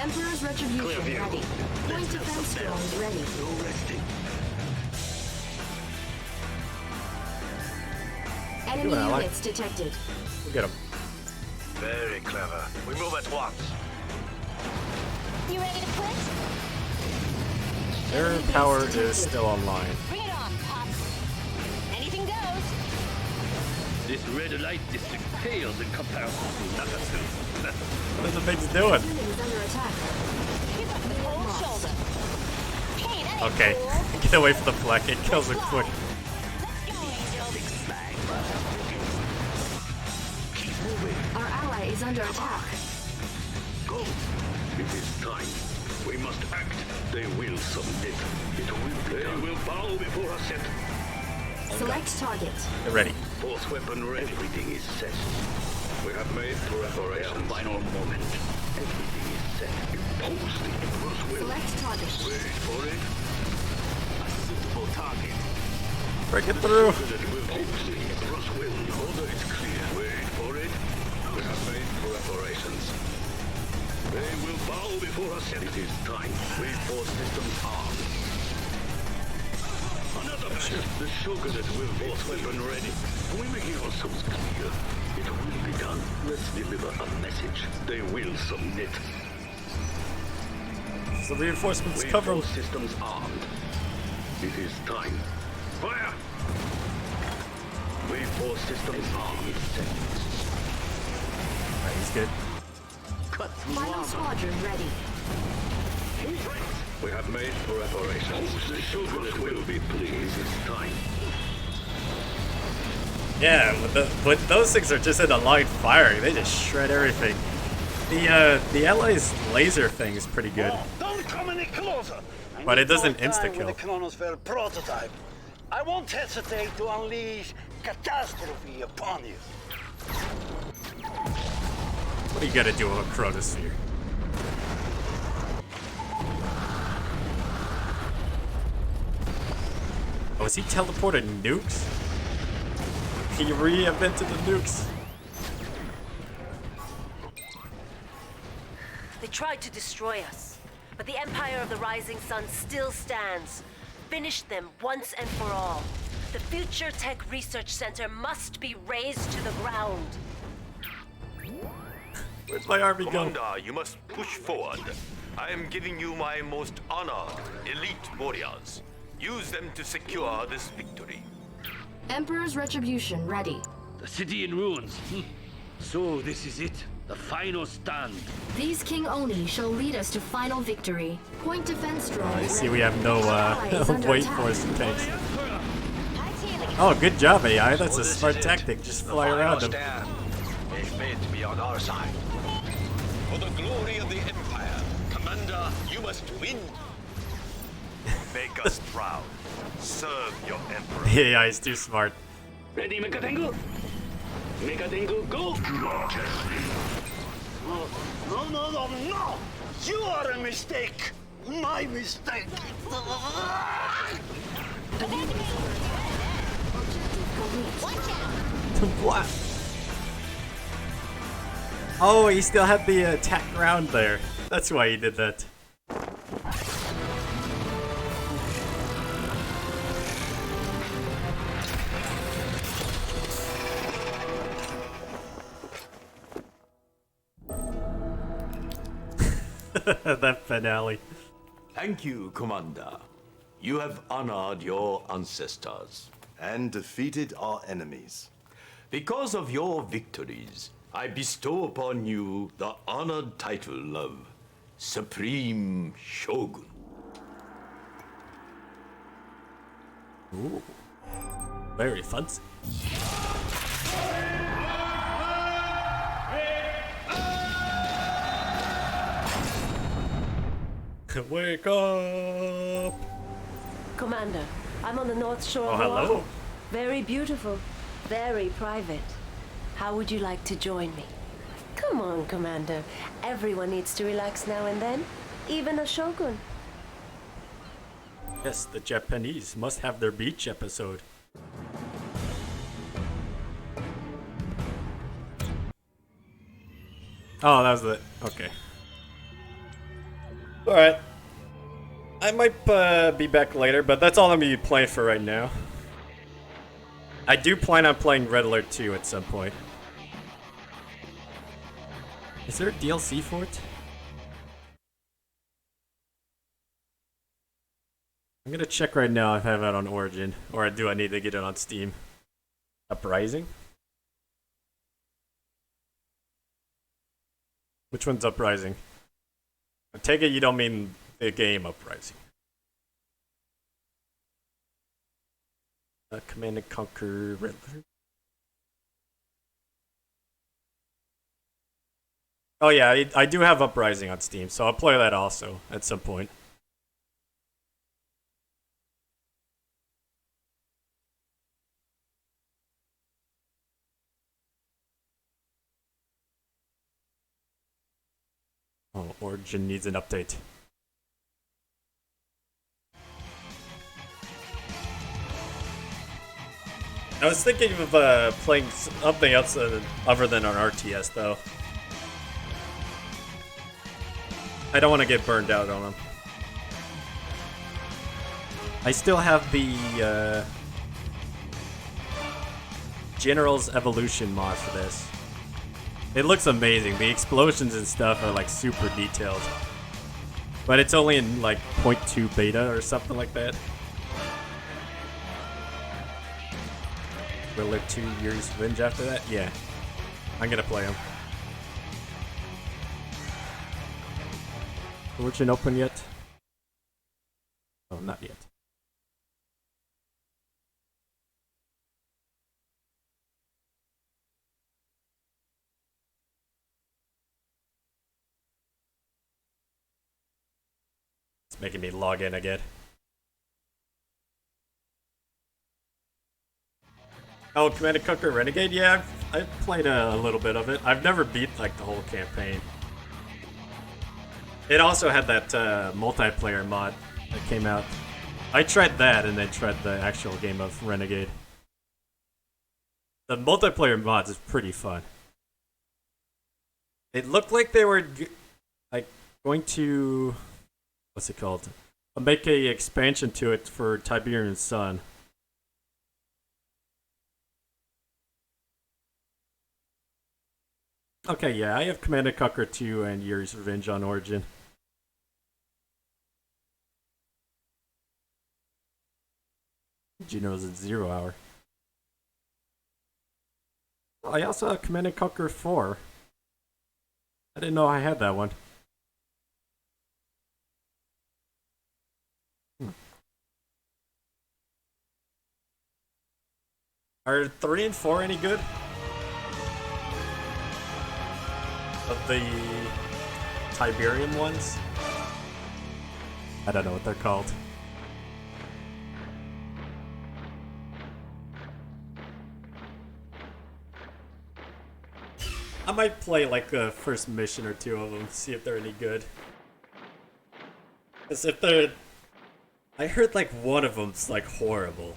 Emperor's retribution ready. Point defense drones ready. No resting. Enemy Good, I like- units detected. We'll get him. Very clever. We move at once. You ready to quit? Their power is still online. Bring it on, Pop. Anything goes. This red light district pales in comparison to Nakatsu. What is the thing's doing? Unit is under attack. Here comes the cold shoulder. Hey, that ain't Okay, cool. get away from the flak. It kills it quick. Keep moving. Our ally is under attack. Go. It is time. We must act. They will submit. It will be done. They will bow before us set. Select target. Get ready. Force weapon ready. Everything is set. We have made preparation. Final moment. Everything is set. Impose the Emperor's will. Select target. Wait for it. A suitable target. Break it through. Impose the Emperor's will. The order is clear. Wait for it. We have made preparations. They will bow before us. It is time. We force systems armed. Another battle. The shogunate will force weapon ready. We making ourselves clear. It will be done. Let's deliver a message. They will submit. So the reinforcements We cover them. force systems armed. It is time. Fire! We force systems armed. Alright, he's good. Cut through Final lava. squadron ready. We have made preparations. The shogunate will be pleased. It is time. Yeah, but those things are just in a line firing. They just shred everything. The Allies' laser thing is pretty good, Don't come any closer. but it doesn't Time insta with kill. the Chronosphere prototype. I won't hesitate to unleash catastrophe upon you. What are you gonna do with a Chronosphere? Oh, is he teleported nukes? He reinvented the nukes. They tried to destroy us, but the Empire of the Rising Sun still stands. Finish them once and for all. The Future Tech Research Center must be razed to the ground. Where's my army go? Commander, you must push forward. I am giving you my most honored, elite warriors. Use them to secure this victory. Emperor's retribution ready. The city in ruins. So this is it. The final stand. These King Oni shall lead us to final victory. Point defense drones I see ready. we have no Ally is under weight attack. force tanks. Oh, good job, AI. That's a smart tactic. Just fly around them. It's meant to be on our side. For the glory of the Empire, Commander, you must win. Make us proud. Serve your Emperor. The AI is too smart. Ready, Mekatengu? Mecha Dengu, go! Do not test me. No! You are a mistake! My mistake! What? Oh, he still had the attack round there. That's why he did that. That finale. Thank you, Commander. You have honored your ancestors. And defeated our enemies. Because of your victories, I bestow upon you the honored title of Supreme Shogun. Ooh. Very fancy. Wake up! Commander, I'm on the north shore Oh, of hello. Oahu. Very beautiful, very private. How would you like to join me? Come on, Commander. Everyone needs to relax now and then, even a shogun. Yes, the Japanese must have their beach episode. Oh, that was it. Okay. Alright. I might be back later, but that's all I'm going to be playing for right now. I do plan on playing Red Alert 2 at some point. Is there a DLC for it? I'm gonna check right now if I have it on Origin, or do I need to get it on Steam? Uprising? Which one's Uprising? I take it you don't mean the game Uprising. Command & Conquer Red Alert. Oh yeah, I do have Uprising on Steam, so I'll play that also at some point. Oh, Origin needs an update. I was thinking of playing something else other than on RTS, though. I don't want to get burned out on them. I still have the General's Evolution mod for this. It looks amazing. The explosions and stuff are like super detailed. But it's only in like 0.2 beta or something like that. Will live 2 years Revenge after that? Yeah. I'm gonna play them. Origin open yet? Oh, not yet. It's making me log in again. Oh, Command & Conquer Renegade? Yeah, I've played a little bit of it. I've never beat like the whole campaign. It also had that multiplayer mod that came out. I tried that and then tried the actual game of Renegade. The multiplayer mods is pretty fun. It looked like they were like going to, what's it called? Make a expansion to it for Tiberian Sun. Okay, yeah, I have Command & Conquer 2 and Yuri's Revenge on Origin. Geno's at 0 hour. I also have Command & Conquer 4. I didn't know I had that one. Are 3 and 4 any good? Of the Tiberium ones? I don't know what they're called. I might play like the first mission or two of them, see if they're any good. Cause if they're, I heard like one of them's like horrible.